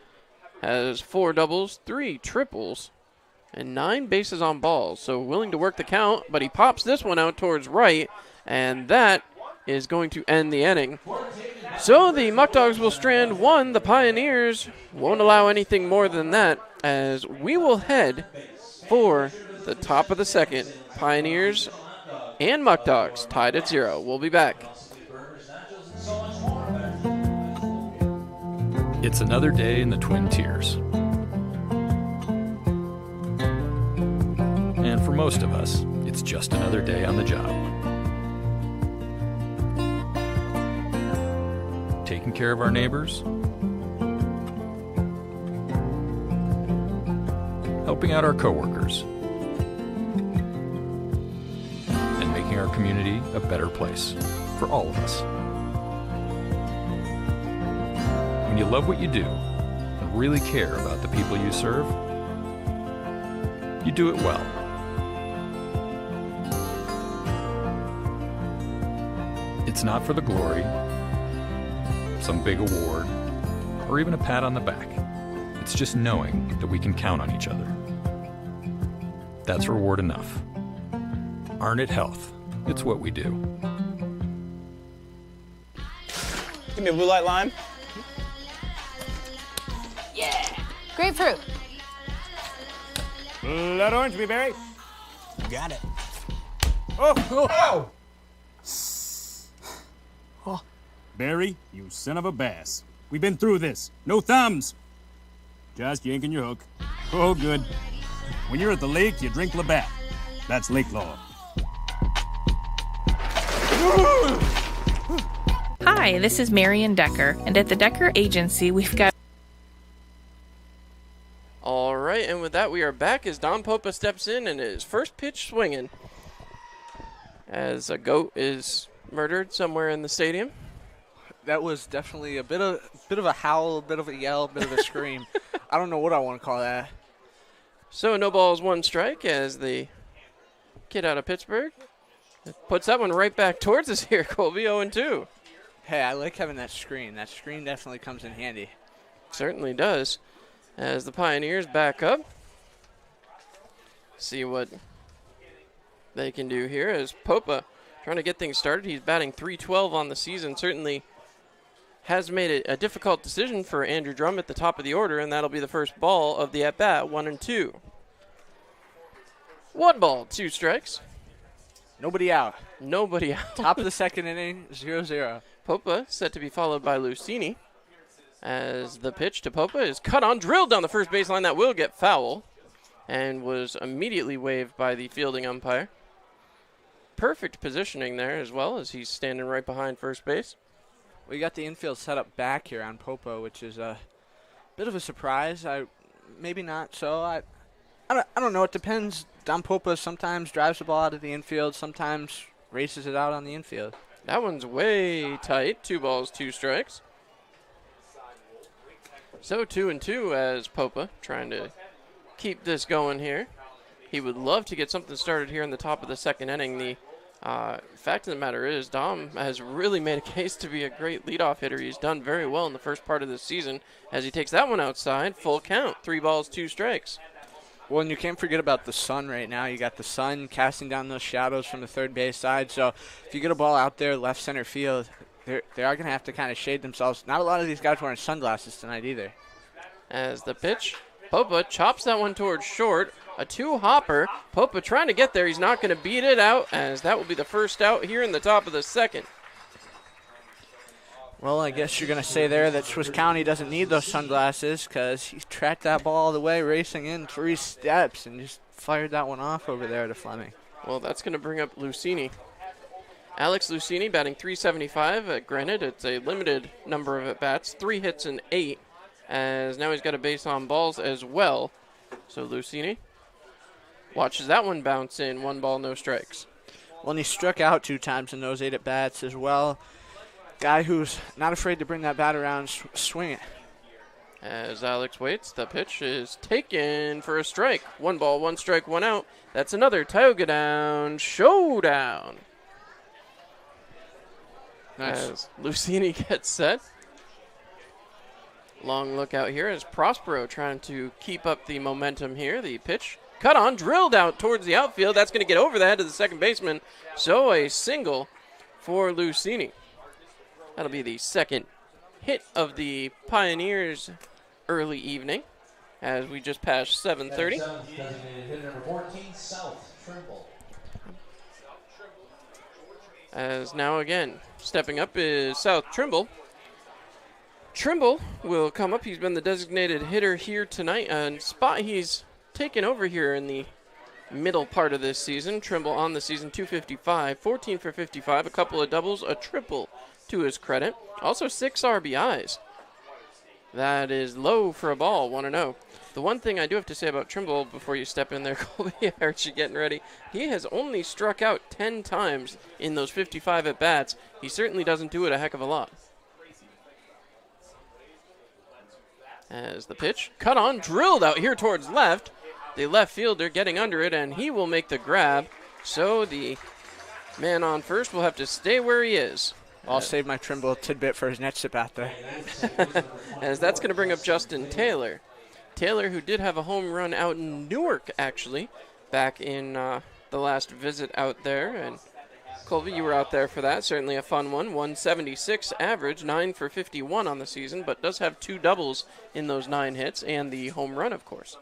Speaker 1: Has 4 doubles, 3 triples, and 9 bases on balls. So willing to work the count, but he pops this one out towards right, and that is going to end the inning. So the Muck Dogs will strand 1. The Pioneers won't allow anything more than that, as we will head for the top of the second. Pioneers and Muck Dogs tied at 0. We'll be back.
Speaker 6: It's another day in the Twin Tiers. And for most of us, it's just another day on the job. Taking care of our neighbors, helping out our coworkers, and making our community a better place for all of us. When you love what you do and really care about the people you serve, you do it well. It's not for the glory, some big award, or even a pat on the back. It's just knowing that we can count on each other. That's reward enough. Arnett Health. It's what we do.
Speaker 9: Give me a blue light lime.
Speaker 5: Grapefruit.
Speaker 4: Blood orange, me berry.
Speaker 9: You got it.
Speaker 4: Oh! Barry, you son of a bass. We've been through this. No thumbs. Just yanking your hook. Oh, good. When you're at the lake, you drink Labatt. That's lake law.
Speaker 7: Hi, this is Marion Decker, and at the Decker Agency, we've got
Speaker 1: All right, and with that, we are back as Don Popa steps in and his first pitch swinging. As a goat is murdered somewhere in the stadium.
Speaker 2: That was definitely a bit of a howl, a bit of a yell, a bit of a scream. I don't know what I want to call that.
Speaker 1: So no balls, 1 strike as the kid out of Pittsburgh puts that one right back towards us here, Colby, 0-2.
Speaker 2: Hey, I like having that screen. That screen definitely comes in handy.
Speaker 1: Certainly does. As the Pioneers back up. See what they can do here as Popa trying to get things started. He's batting .312 on the season. Certainly has made it a difficult decision for Andrew Drum at the top of the order, and that'll be the first ball of the at-bat, 1-2. 1 ball, 2 strikes.
Speaker 2: Nobody out.
Speaker 1: Nobody out.
Speaker 2: Top of the second inning, 0-0.
Speaker 1: Popa set to be followed by Lucini. As the pitch to Popa is cut on, drilled down the first baseline. That will get foul and was immediately waved by the fielding umpire. Perfect positioning there as well as he's standing right behind first base.
Speaker 2: We got the infield set up back here on Popa, which is a bit of a surprise. Maybe not so. I don't know. It depends. Don Popa sometimes drives the ball out of the infield, sometimes races it out on the infield.
Speaker 1: That one's way tight. 2 balls, 2 strikes. So 2-2 as Popa trying to keep this going here. He would love to get something started here in the top of the second inning. The Fact of the matter is, Dom has really made a case to be a great leadoff hitter. He's done very well in the first part of the season as he takes that one outside. Full count, 3 balls, 2 strikes.
Speaker 2: Well, and you can't forget about the sun right now. You got the sun casting down those shadows from the third base side. So if you get a ball out there left center field, they are going to have to kind of shade themselves. Not a lot of these guys wearing sunglasses tonight either.
Speaker 1: As the pitch, Popa chops that one towards short. A 2-hopper. Popa trying to get there. He's not going to beat it out, as that will be the first out here in the top of the second.
Speaker 2: Well, I guess you're going to say there that Swiss County doesn't need those sunglasses because he tracked that ball all the way, racing in 3 steps, and just fired that one off over there to Fleming.
Speaker 1: Well, that's going to bring up Lucini. Alex Lucini batting .375. Granted, it's a limited number of at-bats, 3 hits and 8, as now he's got a base on balls as well. So Lucini watches that one bounce in. 1 ball, no strikes.
Speaker 2: Well, and he struck out 2 times in those 8 at-bats as well. Guy who's not afraid to bring that bat around, swing it.
Speaker 1: As Alex waits, the pitch is taken for a strike. 1 ball, 1 strike, 1 out. That's another Tioga Down showdown.
Speaker 2: Nice.
Speaker 1: As Lucini gets set. Long look out here as Prospero trying to keep up the momentum here. The pitch cut on, drilled out towards the outfield. That's going to get over the head of the second baseman. So a single for Lucini. That'll be the second hit of the Pioneers early evening as we just passed 7:30.
Speaker 3: Hitter number 14, South Trimble.
Speaker 1: As now again, stepping up is South Trimble. Trimble will come up. He's been the designated hitter here tonight. And spot he's taken over here in the middle part of this season. Trimble on the season, 255, 14 for 55, a couple of doubles, a triple to his credit. Also 6 RBIs. That is low for a ball, 1-0. The one thing I do have to say about Trimble before you step in there, Colby, I heard you getting ready. He has only struck out 10 times in those 55 at-bats. He certainly doesn't do it a heck of a lot. As the pitch, cut on, drilled out here towards left. The left fielder getting under it, and he will make the grab. So the man on first will have to stay where he is.
Speaker 2: I'll save my Trimble tidbit for his next at bat there.
Speaker 1: As that's going to bring up Justin Taylor. Taylor, who did have a home run out in Newark, actually, back in the last visit out there. And Colby, you were out there for that. Certainly a fun one. 176 average, 9 for 51 on the season, but does have 2 doubles in those 9 hits and the home run, of course.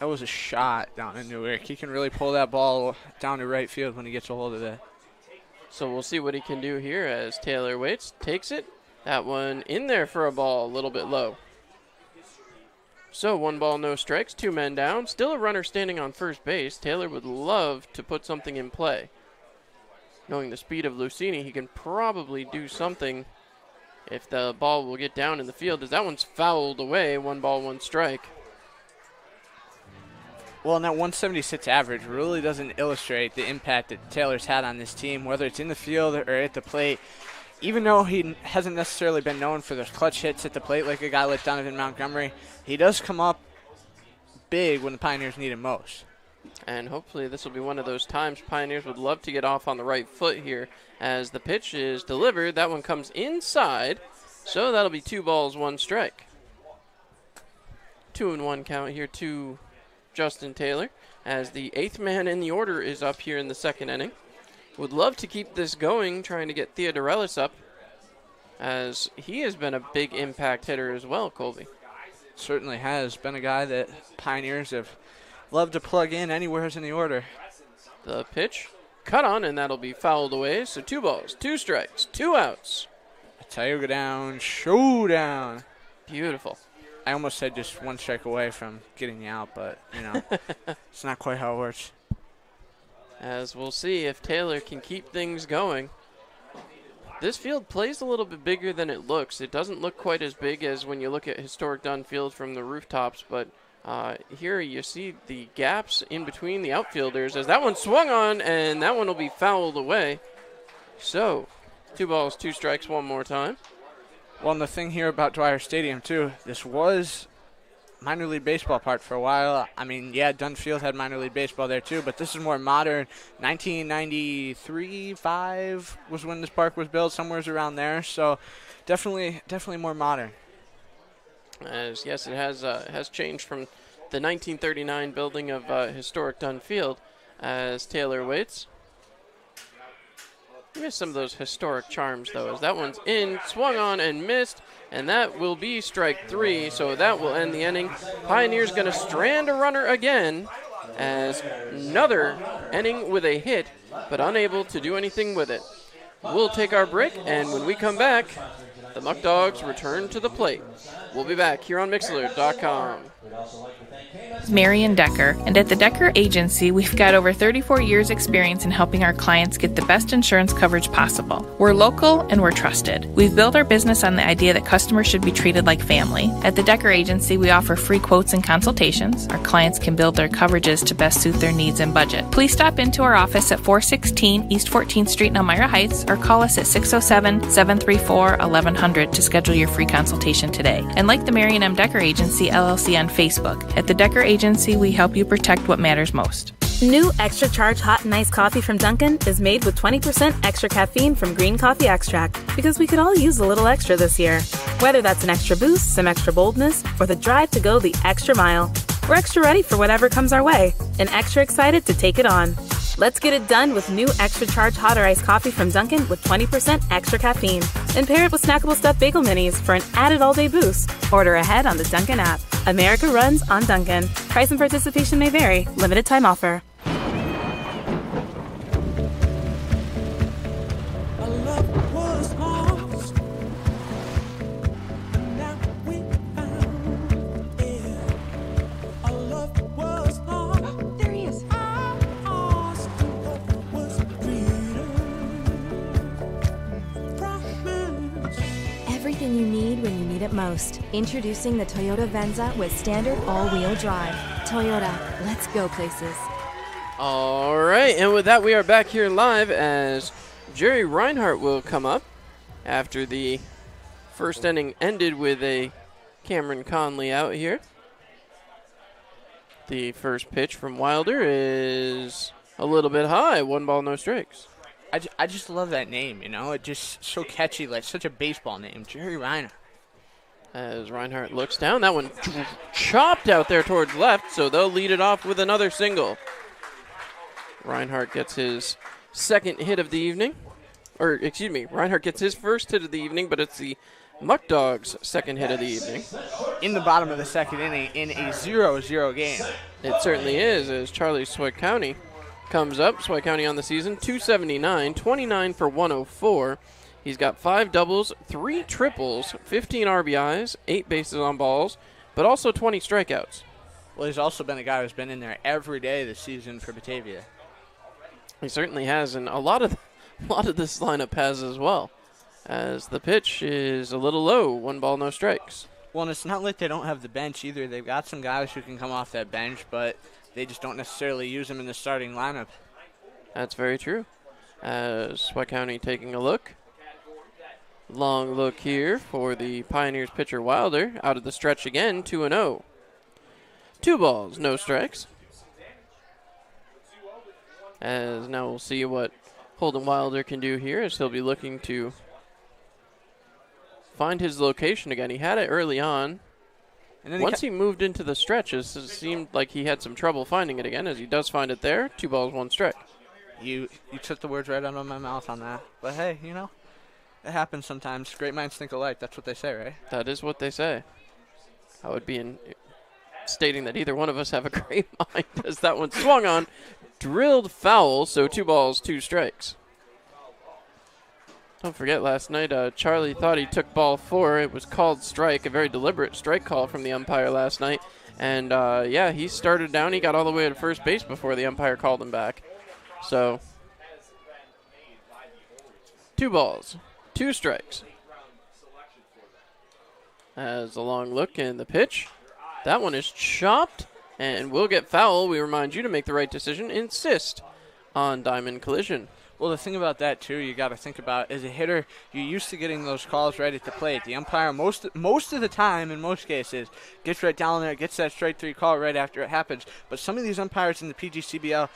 Speaker 2: That was a shot down in Newark. He can really pull that ball down to right field when he gets a hold of it.
Speaker 1: So we'll see what he can do here as Taylor waits, takes it. That one in there for a ball, a little bit low. So 1 ball, no strikes, 2 men down. Still a runner standing on first base. Taylor would love to put something in play. Knowing the speed of Lucini, he can probably do something if the ball will get down in the field, as that one's fouled away. 1 ball, 1 strike.
Speaker 2: Well, and that 176 average really doesn't illustrate the impact that Taylor's had on this team, whether it's in the field or at the plate. Even though he hasn't necessarily been known for those clutch hits at the plate like a guy like Donovan Montgomery, he does come up big when the Pioneers need him most.
Speaker 1: And hopefully this will be one of those times Pioneers would love to get off on the right foot here as the pitch is delivered. That one comes inside, so that'll be 2 balls, 1 strike. 2-1 count here to Justin Taylor as the 8th man in the order is up here in the second inning. Would love to keep this going, trying to get Theodorelis up, as he has been a big impact hitter as well, Colby.
Speaker 2: Certainly has been a guy that Pioneers have loved to plug in anywhere in the order.
Speaker 1: The pitch, cut on, and that'll be fouled away. So 2 balls, 2 strikes, 2 outs.
Speaker 2: A Tioga Down showdown.
Speaker 1: Beautiful.
Speaker 2: I almost said just 1 strike away from getting the out, but, you know, it's not quite how it works.
Speaker 1: As we'll see if Taylor can keep things going. This field plays a little bit bigger than it looks. It doesn't look quite as big as when you look at historic Dunn Field from the rooftops, but here you see the gaps in between the outfielders as that one swung on, and that one will be fouled away. So 2 balls, 2 strikes one more time.
Speaker 2: Well, and the thing here about Dwyer Stadium, too, this was minor league baseball park for a while. I mean, yeah, Dunn Field had minor league baseball there too, but this is more modern. 1993-5 was when this park was built, somewhere around there. So definitely more modern.
Speaker 1: Yes, it has changed from the 1939 building of historic Dunn Field. As Taylor waits. Missed some of those historic charms, though, as that one's in, swung on and missed, and that will be strike 3, so that will end the inning. Pioneers going to strand a runner again, as another inning with a hit, but unable to do anything with it. We'll take our break, and when we come back, the Muck Dogs return to the plate. We'll be back here on Mixlr.com.
Speaker 7: Marion Decker, and at the Decker Agency, we've got over 34 years experience in helping our clients get the best insurance coverage possible. We're local and we're trusted. We've built our business on the idea that customers should be treated like family. At the Decker Agency, we offer free quotes and consultations. Our clients can build their coverages to best suit their needs and budget. Please stop into our office at 416 East 14th Street in Elmira Heights or call us at 607-734-1100 to schedule your free consultation today. And like the Marion M. Decker Agency LLC on Facebook, at the Decker Agency, we help you protect what matters most.
Speaker 8: New Extra Charge Hot and Iced Coffee from Dunkin' is made with 20% extra caffeine from green coffee extract, because we could all use a little extra this year. Whether that's an extra boost, some extra boldness, or the drive to go the extra mile, we're extra ready for whatever comes our way and extra excited to take it on. Let's get it done with new Extra Charge Hot or Iced Coffee from Dunkin' with 20% extra caffeine. And pair it with snackable stuffed bagel minis for an added all-day boost. Order ahead on the Dunkin' app. America runs on Dunkin'. Price and participation may vary. Limited time offer.
Speaker 10: Everything you need when you need it most. Introducing the Toyota Venza with standard all-wheel drive. Toyota, let's go places.
Speaker 1: All right, and with that, we are back here live as Jerry Reinhardt will come up after the first inning ended with a Cameron Conley out here. The first pitch from Wilder is a little bit high, 1 ball, no strikes.
Speaker 2: I just love that name, you know? It's just so catchy, like such a baseball name, Jerry Reinhardt.
Speaker 1: As Reinhardt looks down, that one chopped out there towards left, so they'll lead it off with another single. Reinhardt gets his second hit of the evening. Or, excuse me, Reinhardt gets his first hit of the evening, but it's the Muck Dogs' second hit of the evening.
Speaker 2: In the bottom of the second inning in a 0-0 game.
Speaker 1: It certainly is, as Charlie Swick comes up. Swick County on the season, 279, 29 for 104. He's got 5 doubles, 3 triples, 15 RBIs, 8 bases on balls, but also 20 strikeouts.
Speaker 2: Well, he's also been a guy who's been in there every day this season for Batavia.
Speaker 1: He certainly has, and a lot of this lineup has as well, as the pitch is a little low, 1 ball, no strikes.
Speaker 2: Well, and it's not like they don't have the bench either. They've got some guys who can come off that bench, but they just don't necessarily use them in the starting lineup.
Speaker 1: That's very true. As Swick County taking a look. Long look here for the Pioneers pitcher Wilder. Out of the stretch again, 2-0. 2 balls, no strikes. As now we'll see what Holden Wilder can do here, as he'll be looking to find his location again. He had it early on. And then once he moved into the stretches, it seemed like he had some trouble finding it again, as he does find it there. 2 balls, 1 strike.
Speaker 2: You took the words right out of my mouth on that. But hey, you know, it happens sometimes. Great minds think alike. That's what they say, right?
Speaker 1: That is what they say. I would be stating that either one of us have a great mind, as that one swung on, drilled foul, so 2 balls, 2 strikes. Don't forget, last night Charlie thought he took ball 4. It was called strike, a very deliberate strike call from the umpire last night. And, yeah, he started down. He got all the way to first base before the umpire called him back. So, 2 balls, 2 strikes. As a long look in the pitch. That one is chopped and will get foul. We remind you to make the right decision. Insist on diamond collision.
Speaker 2: Well, the thing about that, too, you got to think about, as a hitter, you're used to getting those calls right at the plate. The umpire, most of the time, in most cases, gets right down there, gets that strike three call right after it happens. But some of these umpires in the PGCBL,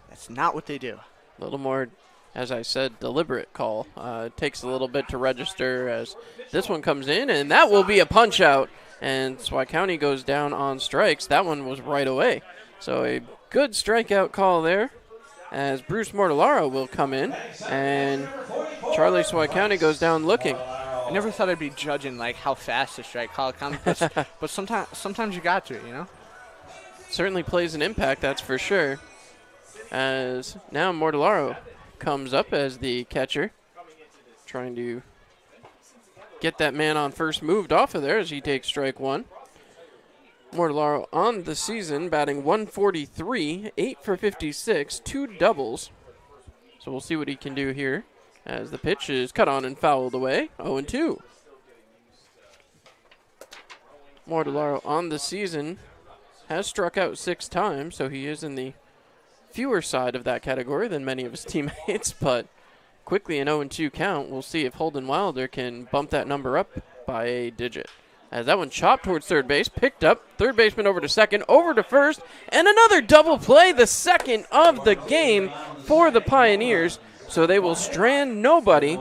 Speaker 2: that's not what they do.
Speaker 1: A little more, as I said, deliberate call. It takes a little bit to register as this one comes in, and that will be a punch-out. And Swy County goes down on strikes. That one was right away. So a good strikeout call there, as Bruce Mortellaro will come in, and Charlie Swy County goes down looking.
Speaker 2: I never thought I'd be judging like how fast the strike call comes, but sometimes you got to, you know.
Speaker 1: Certainly plays an impact, that's for sure. As now Mortellaro comes up as the catcher, trying to get that man on first moved off of there as he takes strike one. Mortellaro on the season, batting 143, 8 for 56, 2 doubles. So we'll see what he can do here as the pitch is cut on and fouled away, 0-2. Mortellaro on the season has struck out 6 times, so he is in the fewer side of that category than many of his teammates, but quickly an 0-2 count. We'll see if Holden Wilder can bump that number up by a digit. As that one chopped towards third base, picked up, third baseman over to second, over to first, and another double play, the second of the game for the Pioneers. So they will strand nobody,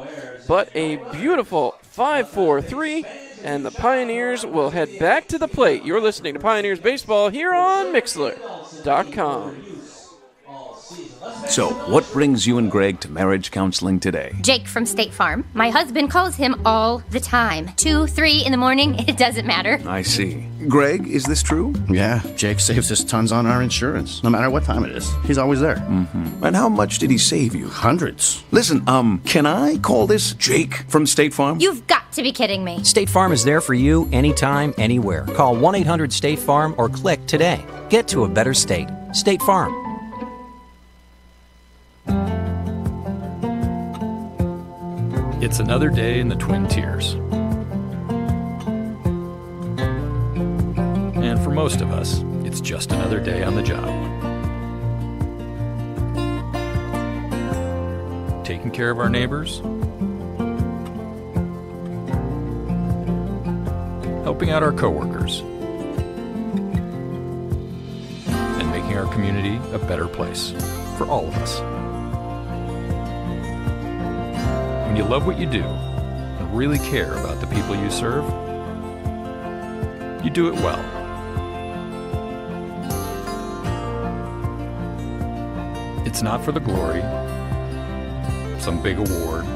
Speaker 1: but a beautiful 5-4-3, and the Pioneers will head back to the plate. You're listening to Pioneers Baseball here on Mixlr.com.
Speaker 11: So, what brings you and Greg to marriage counseling today?
Speaker 5: Jake from State Farm. My husband calls him all the time. 2, 3 in the morning, it doesn't matter.
Speaker 11: I see. Greg, is this true?
Speaker 12: Yeah, Jake saves us tons on our insurance. No matter what time it is, he's always there.
Speaker 11: Mm-hmm. And how much did he save you?
Speaker 12: Hundreds.
Speaker 11: Listen, can I call this Jake from State Farm?
Speaker 5: You've got to be kidding me.
Speaker 13: State Farm is there for you anytime, anywhere. Call 1-800-STATE-FARM or click today. Get to a better state. State Farm.
Speaker 6: It's another day in the Twin Tiers. And for most of us, it's just another day on the job. Taking care of our neighbors, helping out our coworkers, and making our community a better place for all of us. When you love what you do and really care about the people you serve, you do it well. It's not for the glory, some big award,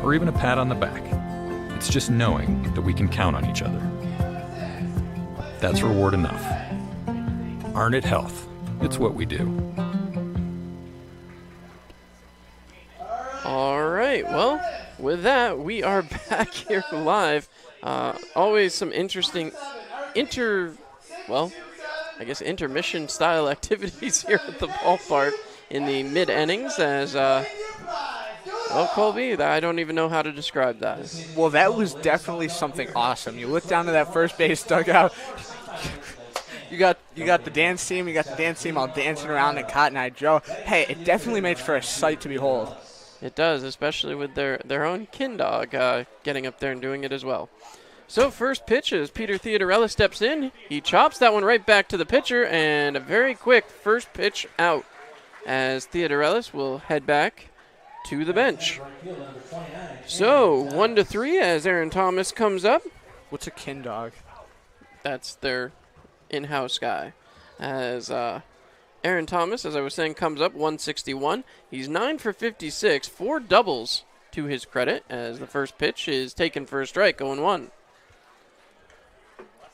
Speaker 6: or even a pat on the back. It's just knowing that we can count on each other. That's reward enough. Arn It Health. It's what we do.
Speaker 1: All right, well, with that, we are back here live. Always some interesting intermission style activities here at the ballpark in the mid-innings as, Colby, I don't even know how to describe that.
Speaker 2: Well, that was definitely something awesome. You look down to that first base dugout. You got the dance team. You got the dance team all dancing around at Cotton Eye Joe. Hey, it definitely makes for a sight to behold.
Speaker 1: It does, especially with their own kin dog getting up there and doing it as well. So first pitch as Peter Theodorella steps in. He chops that one right back to the pitcher, and a very quick first pitch out as Theodorellis will head back to the bench. So 1-3 as Aaron Thomas comes up.
Speaker 2: What's a kin dog?
Speaker 1: That's their in-house guy. As Aaron Thomas, as I was saying, comes up 161. He's 9 for 56, 4 doubles to his credit, as the first pitch is taken for a strike, 0-1.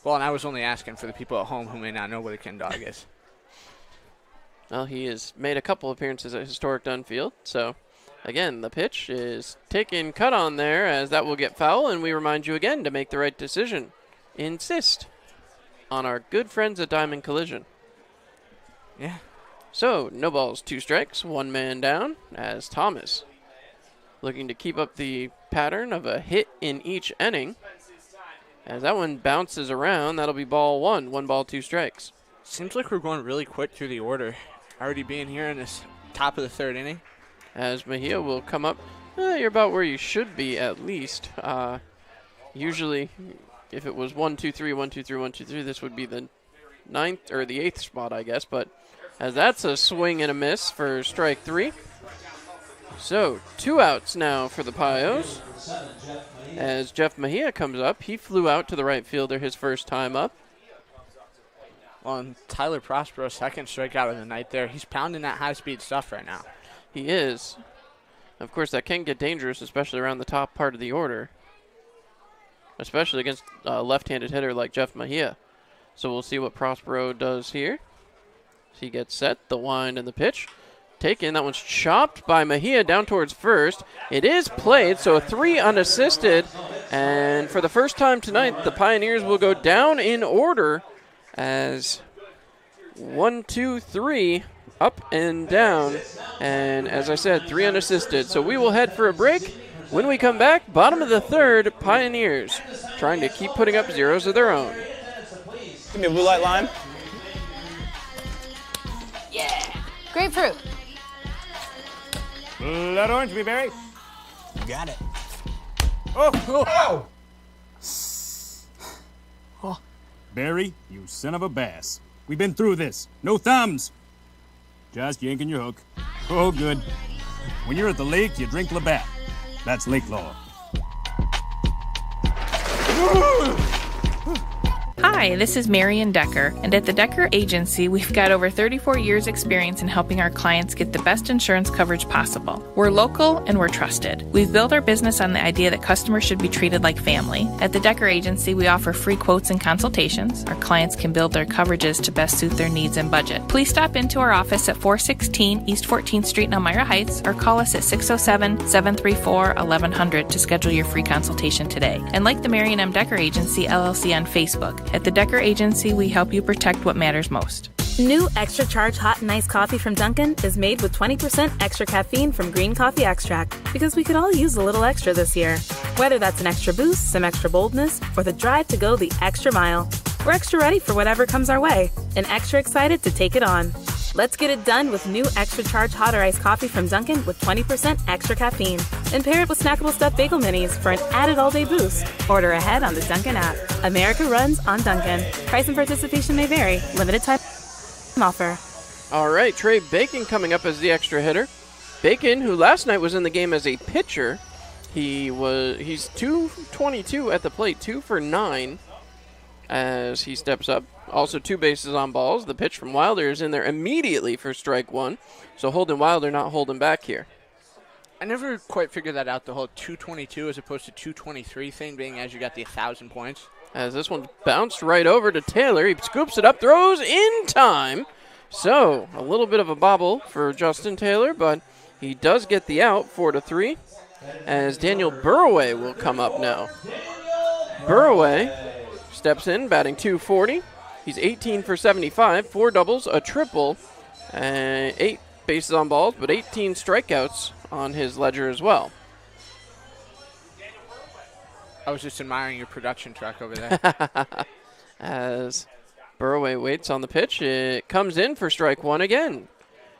Speaker 2: Well, and I was only asking for the people at home who may not know what a kin dog is.
Speaker 1: Well, he has made a couple appearances at Historic Dunfield, so again, the pitch is taken cut on there, as that will get foul, and we remind you again to make the right decision. Insist on our good friends at Diamond Collision.
Speaker 2: Yeah.
Speaker 1: So, no balls, 2 strikes, 1 man down, as Thomas looking to keep up the pattern of a hit in each inning. As that one bounces around, that'll be ball 1, 1 ball, 2 strikes.
Speaker 2: Seems like we're going really quick through the order. Already being here in this top of the third inning.
Speaker 1: as Mejia will come up. You're about where you should be at least. Usually, if it was 1, 2, 3, 1, 2, 3, 1, 2, 3, this would be the 9th or the 8th spot, I guess. But as that's a swing and a miss for strike 3. So 2 outs now for the Pios. As Jeff Mejia comes up, he flew out to the right fielder his first time up.
Speaker 2: Well, and Tyler Prospero, second strikeout of the night there. He's pounding that high-speed stuff right now.
Speaker 1: He is. Of course, that can get dangerous, especially around the top part of the order, especially against a left-handed hitter like Jeff Mejia. So we'll see what Prospero does here. He gets set, the wind and the pitch. Taken, that one's chopped by Mejia down towards first. It is played, so a 3 unassisted. And for the first time tonight, the Pioneers will go down in order as 1, 2, 3, up and down. And as I said, 3 unassisted. So we will head for a break. When we come back, bottom of the 3rd, Pioneers trying to keep putting up zeros of their own.
Speaker 9: Give me a blue light lime.
Speaker 5: Grapefruit.
Speaker 4: Blood orange, Barry.
Speaker 9: You got it.
Speaker 4: Oh! Barry, you son of a bass. We've been through this. No thumbs. Just yanking your hook. Oh, good. When you're at the lake, you drink Labatt. That's lake law.
Speaker 7: Hi, this is Marion Decker, and at the Decker Agency, we've got over 34 years' experience in helping our clients get the best insurance coverage possible. We're local and we're trusted. We've built our business on the idea that customers should be treated like family. At the Decker Agency, we offer free quotes and consultations. Our clients can build their coverages to best suit their needs and budget. Please stop into our office at 416 East 14th Street in Elmira Heights or call us at 607-734-1100 to schedule your free consultation today. And like the Marion M. Decker Agency, LLC on Facebook. At the Decker Agency, we help you protect what matters most.
Speaker 8: New Extra Charge Hot and Iced Coffee from Dunkin' is made with 20% extra caffeine from green coffee extract, because we could all use a little extra this year. Whether that's an extra boost, some extra boldness, or the drive to go the extra mile, we're extra ready for whatever comes our way and extra excited to take it on. Let's get it done with new Extra Charge Hot or Iced Coffee from Dunkin' with 20% extra caffeine. And pair it with snackable stuffed bagel minis for an added all-day boost. Order ahead on the Dunkin' app. America runs on Dunkin'. Price and participation may vary. Limited time offer.
Speaker 1: All right, Trey Bacon coming up as the extra hitter. Bacon, who last night was in the game as a pitcher, he's 222 at the plate, 2 for 9 as he steps up. Also 2 bases on balls. The pitch from Wilder is in there immediately for strike 1. So Holden Wilder not holding back here.
Speaker 2: I never quite figured that out, the whole 222 as opposed to 223 thing, being as you got the 1,000 points.
Speaker 1: As this one bounced right over to Taylor. He scoops it up, throws in time. So a little bit of a bobble for Justin Taylor, but he does get the out, 4-3, as Daniel Burraway will come up now. Burraway steps in, batting .240. He's 18 for 75, 4 doubles, a triple, and 8 bases on balls, but 18 strikeouts on his ledger as well.
Speaker 2: I was just admiring your production truck over there.
Speaker 1: As Burraway waits on the pitch, it comes in for strike 1 again.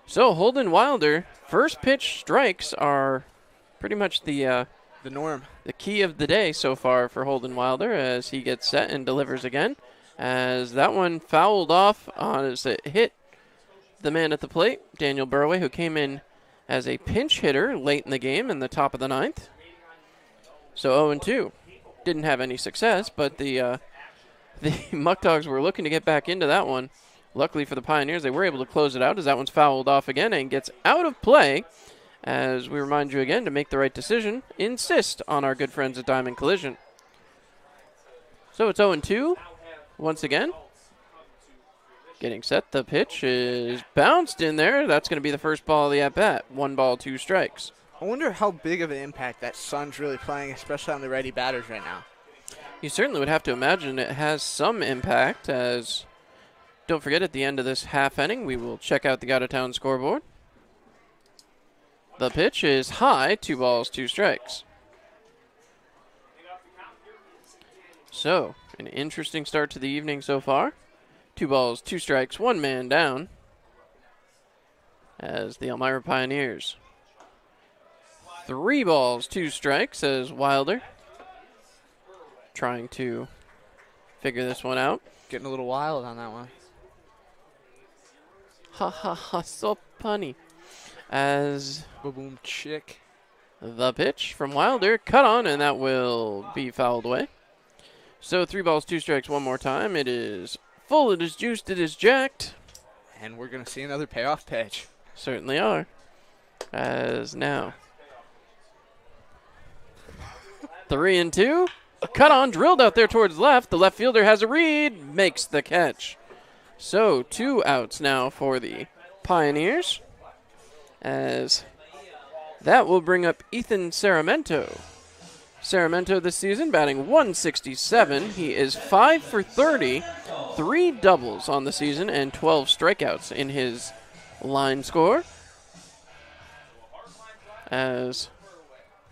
Speaker 1: So Holden Wilder, first pitch strikes are pretty much the
Speaker 2: norm.
Speaker 1: The key of the day so far for Holden Wilder as he gets set and delivers again. As that one fouled off as it hit the man at the plate, Daniel Burraway, who came in as a pinch hitter late in the game in the top of the 9th. So 0-2. Didn't have any success, but the Muck Dogs were looking to get back into that one. Luckily for the Pioneers, they were able to close it out as that one's fouled off again and gets out of play. As we remind you again, to make the right decision, insist on our good friends at Diamond Collision. So it's 0-2 once again. Getting set, the pitch is bounced in there. That's going to be the first ball of the at-bat. 1 ball, 2 strikes.
Speaker 2: I wonder how big of an impact that sun's really playing, especially on the righty batters right now.
Speaker 1: You certainly would have to imagine it has some impact, as don't forget at the end of this half inning, we will check out the out-of-town scoreboard. The pitch is high, 2 balls, 2 strikes. So, an interesting start to the evening so far. 2 balls, 2 strikes, 1 man down as the Elmira Pioneers 3 balls, 2 strikes as Wilder trying to figure this one out.
Speaker 2: Getting a little wild on that one.
Speaker 1: Ha ha ha, so punny. As
Speaker 2: Boom chick.
Speaker 1: the pitch from Wilder, cut on, and that will be fouled away. So 3 balls, 2 strikes one more time. It is full, it is juiced, it is jacked.
Speaker 2: And we're going to see another payoff pitch.
Speaker 1: Certainly are. As now 3-2. Cut on, drilled out there towards left. The left fielder has a read, makes the catch. So 2 outs now for the Pioneers. As that will bring up Ethan Saramento. Saramento this season batting .167. He is 5 for 30, 3 doubles on the season, and 12 strikeouts in his line score. As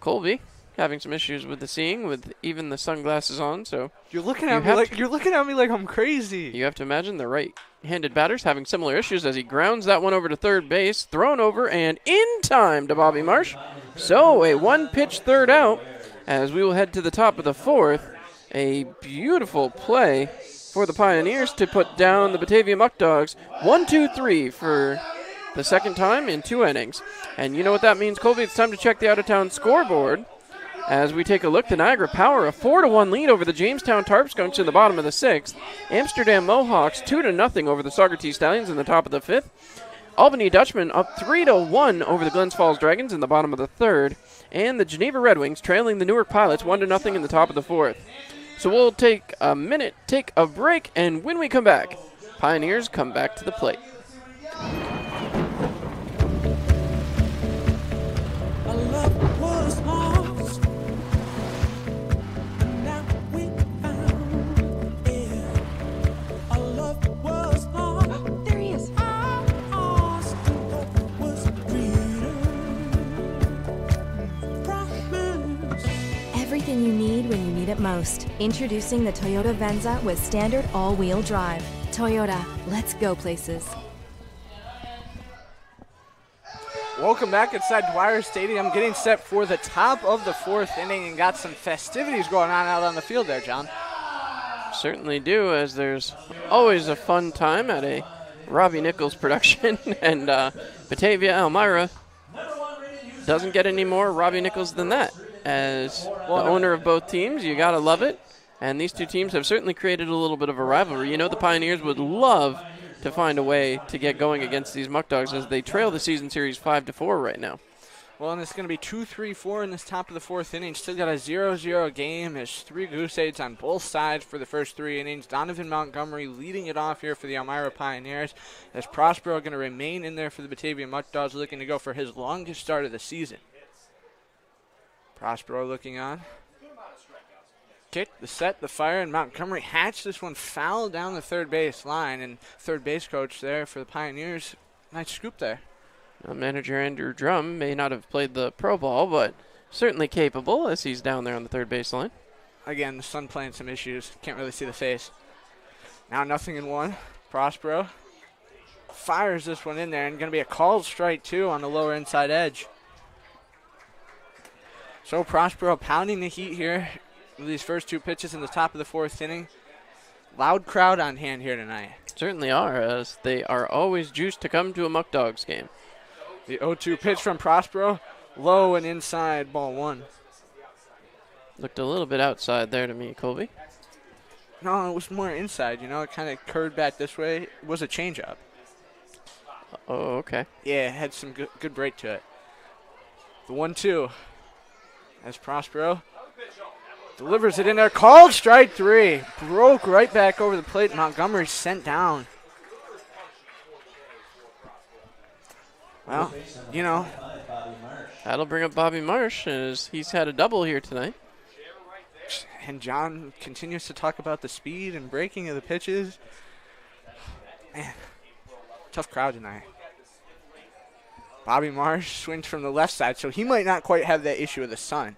Speaker 1: Colby having some issues with the seeing, with even the sunglasses on. So
Speaker 2: you're looking at me like I'm crazy.
Speaker 1: You have to imagine the right-handed batters having similar issues as he grounds that one over to third base, thrown over and in time to Bobby Marsh. So a 1-pitch third out as we will head to the top of the 4th. A beautiful play for the Pioneers to put down the Batavia Muck Dogs. 1-2-3 for the second time in 2 innings. And you know what that means, Colby? It's time to check the out-of-town scoreboard. As we take a look, the Niagara Power, a 4-1 lead over the Jamestown Tarpskunks in the bottom of the 6th. Amsterdam Mohawks, 2-0 over the Saugerties Stallions in the top of the 5th. Albany Dutchmen up 3-1 over the Glens Falls Dragons in the bottom of the 3rd. And the Geneva Red Wings trailing the Newark Pilots 1-0 in the top of the 4th. So we'll take a minute, take a break, and when we come back, Pioneers come back to the plate.
Speaker 10: Everything you need when you need it most. Introducing the Toyota Venza with standard all-wheel drive. Toyota, let's go places.
Speaker 2: Welcome back inside Dwyer Stadium, getting set for the top of the 4th inning, and got some festivities going on out on the field there, John.
Speaker 1: Certainly do, as there's always a fun time at a Robbie Nichols production, and Batavia Elmira doesn't get any more Robbie Nichols than that. As the owner of both teams, you gotta love it, and these 2 teams have certainly created a little bit of a rivalry. You know, the Pioneers would love to find a way to get going against these Muck Dogs as they trail the season series 5-4 right now.
Speaker 2: Well, and it's going to be 2-3-4 in this top of the 4th inning. Still got a 0-0 game. There's 3 goose eggs on both sides for the first 3 innings. Donovan Montgomery leading it off here for the Elmira Pioneers, as Prospero going to remain in there for the Batavia Muck Dogs, looking to go for his longest start of the season. Prospero looking on. Kick, the set, the fire, and Montgomery hatched this one foul down the third base line, and third base coach there for the Pioneers. Nice scoop there.
Speaker 1: Manager Andrew Drum may not have played the pro ball, but certainly capable as he's down there on the third base line.
Speaker 2: Again, the sun playing some issues. Can't really see the face. Now 0-1. Prospero fires this one in there, and going to be a called strike, too, on the lower inside edge. So Prospero pounding the heat here with these first 2 pitches in the top of the 4th inning. Loud crowd on hand here tonight.
Speaker 1: Certainly are, as they are always juiced to come to a Muck Dogs game.
Speaker 2: The 0-2 pitch from Prospero, low and inside, ball 1.
Speaker 1: Looked a little bit outside there to me, Colby.
Speaker 2: No, it was more inside, you know. It kind of curved back this way. It was a changeup.
Speaker 1: Oh, okay.
Speaker 2: Yeah, it had some good break to it. The 1-2. As Prospero delivers it in there. Called strike 3. Broke right back over the plate. Montgomery sent down. Well, you know.
Speaker 1: That'll bring up Bobby Marsh, as he's had a double here tonight.
Speaker 2: And John continues to talk about the speed and breaking of the pitches. Man, tough crowd tonight. Bobby Marsh swings from the left side, so he might not quite have that issue with the sun.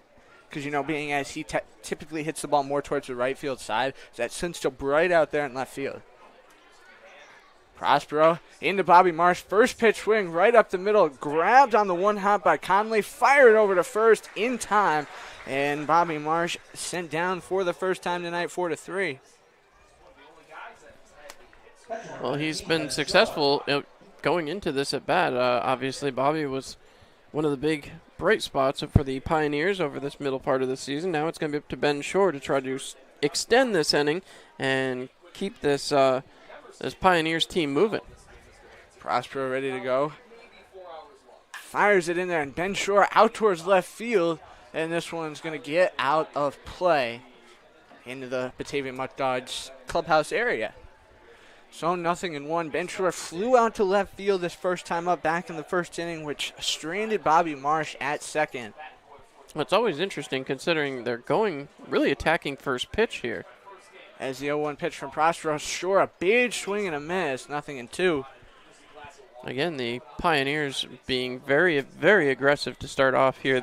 Speaker 2: Because, you know, being as he typically hits the ball more towards the right field side, that sun's still bright out there in left field. Prospero into Bobby Marsh. First pitch swing right up the middle. Grabbed on the one hop by Conley. Fired over to first in time. And Bobby Marsh sent down for the first time tonight, 4-3.
Speaker 1: Well, he's been successful going into this at bat. Obviously, Bobby was one of the big bright spots for the Pioneers over this middle part of the season. Now it's going to be up to Ben Shore to try to extend this inning and keep this this Pioneers team moving.
Speaker 2: Prospero ready to go. Fires it in there, and Ben Shore out towards left field. And this one's going to get out of play into the Batavia Mutt Dogs clubhouse area. So 0-1. Ben Shore flew out to left field this first time up back in the first inning, which stranded Bobby Marsh at second.
Speaker 1: Well, it's always interesting considering they're going really attacking first pitch here.
Speaker 2: As the 0-1 pitch from Prospero, Shore a big swing and a miss, 0-2.
Speaker 1: Again, the Pioneers being very, very aggressive to start off here.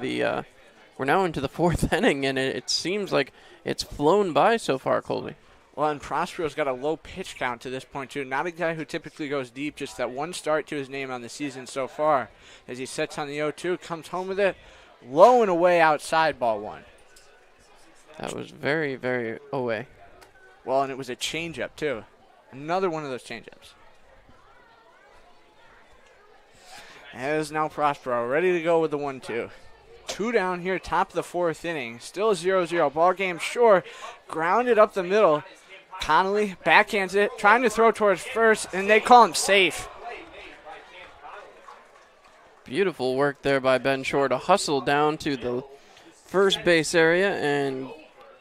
Speaker 1: We're now into the fourth inning, and it seems like it's flown by so far, Colby.
Speaker 2: Well, and Prospero's got a low pitch count to this point, too. Not a guy who typically goes deep, just that one start to his name on the season so far. As he sets on the 0-2, comes home with it, low and away outside, ball one.
Speaker 1: That was very, very away.
Speaker 2: Well, and it was a changeup, too. Another one of those changeups. As now Prospero ready to go with the 1-2. 2 down here, top of the fourth inning. Still 0-0. Ball game Shore grounded up the middle. Connolly backhands it, trying to throw towards first, and they call him safe.
Speaker 1: Beautiful work there by Ben Shore to hustle down to the first base area and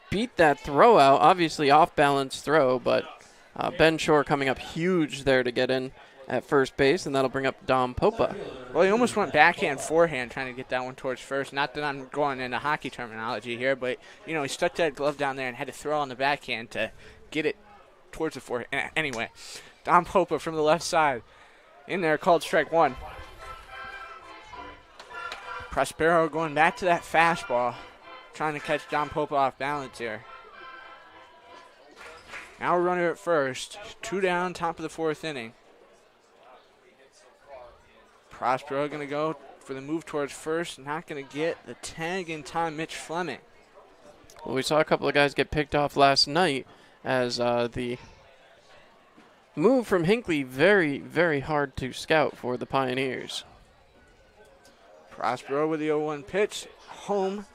Speaker 1: beat that throw out. Obviously off-balance throw, but Ben Shore coming up huge there to get in at first base, and that'll bring up Dom Popa.
Speaker 2: Well, he almost went backhand, forehand, trying to get that one towards first. Not that I'm going into hockey terminology here, but, you know, he stuck that glove down there and had to throw on the backhand to get it towards the forehand. Anyway, Dom Popa from the left side. In there, called strike one. Prospero going back to that fastball, trying to catch Dom Popa off balance here. Now a runner at first. 2 down, top of the fourth inning. Prospero going to go for the move towards first. Not going to get the tag in time, Mitch Fleming.
Speaker 1: Well, we saw a couple of guys get picked off last night as the move from Hinckley very, very hard to scout for the Pioneers.
Speaker 2: Prospero with the 0-1 pitch, home.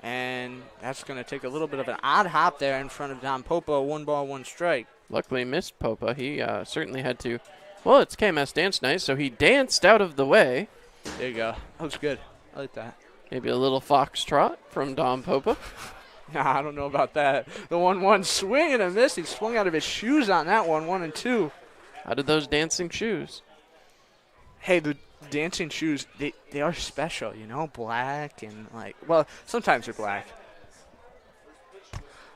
Speaker 2: And that's going to take a little bit of an odd hop there in front of Dom Popa, 1 ball, 1 strike.
Speaker 1: Luckily missed Popa. He certainly had to. Well, it's KMS dance night, so he danced out of the way.
Speaker 2: There you go. That was good. I like that.
Speaker 1: Maybe a little foxtrot from Dom Popa.
Speaker 2: Nah, I don't know about that. The 1-1 swing and a miss. He swung out of his shoes on that one, 1-2.
Speaker 1: How did those dancing shoes?
Speaker 2: Hey, the dancing shoes, they are special, you know, black and like, well, sometimes they're black.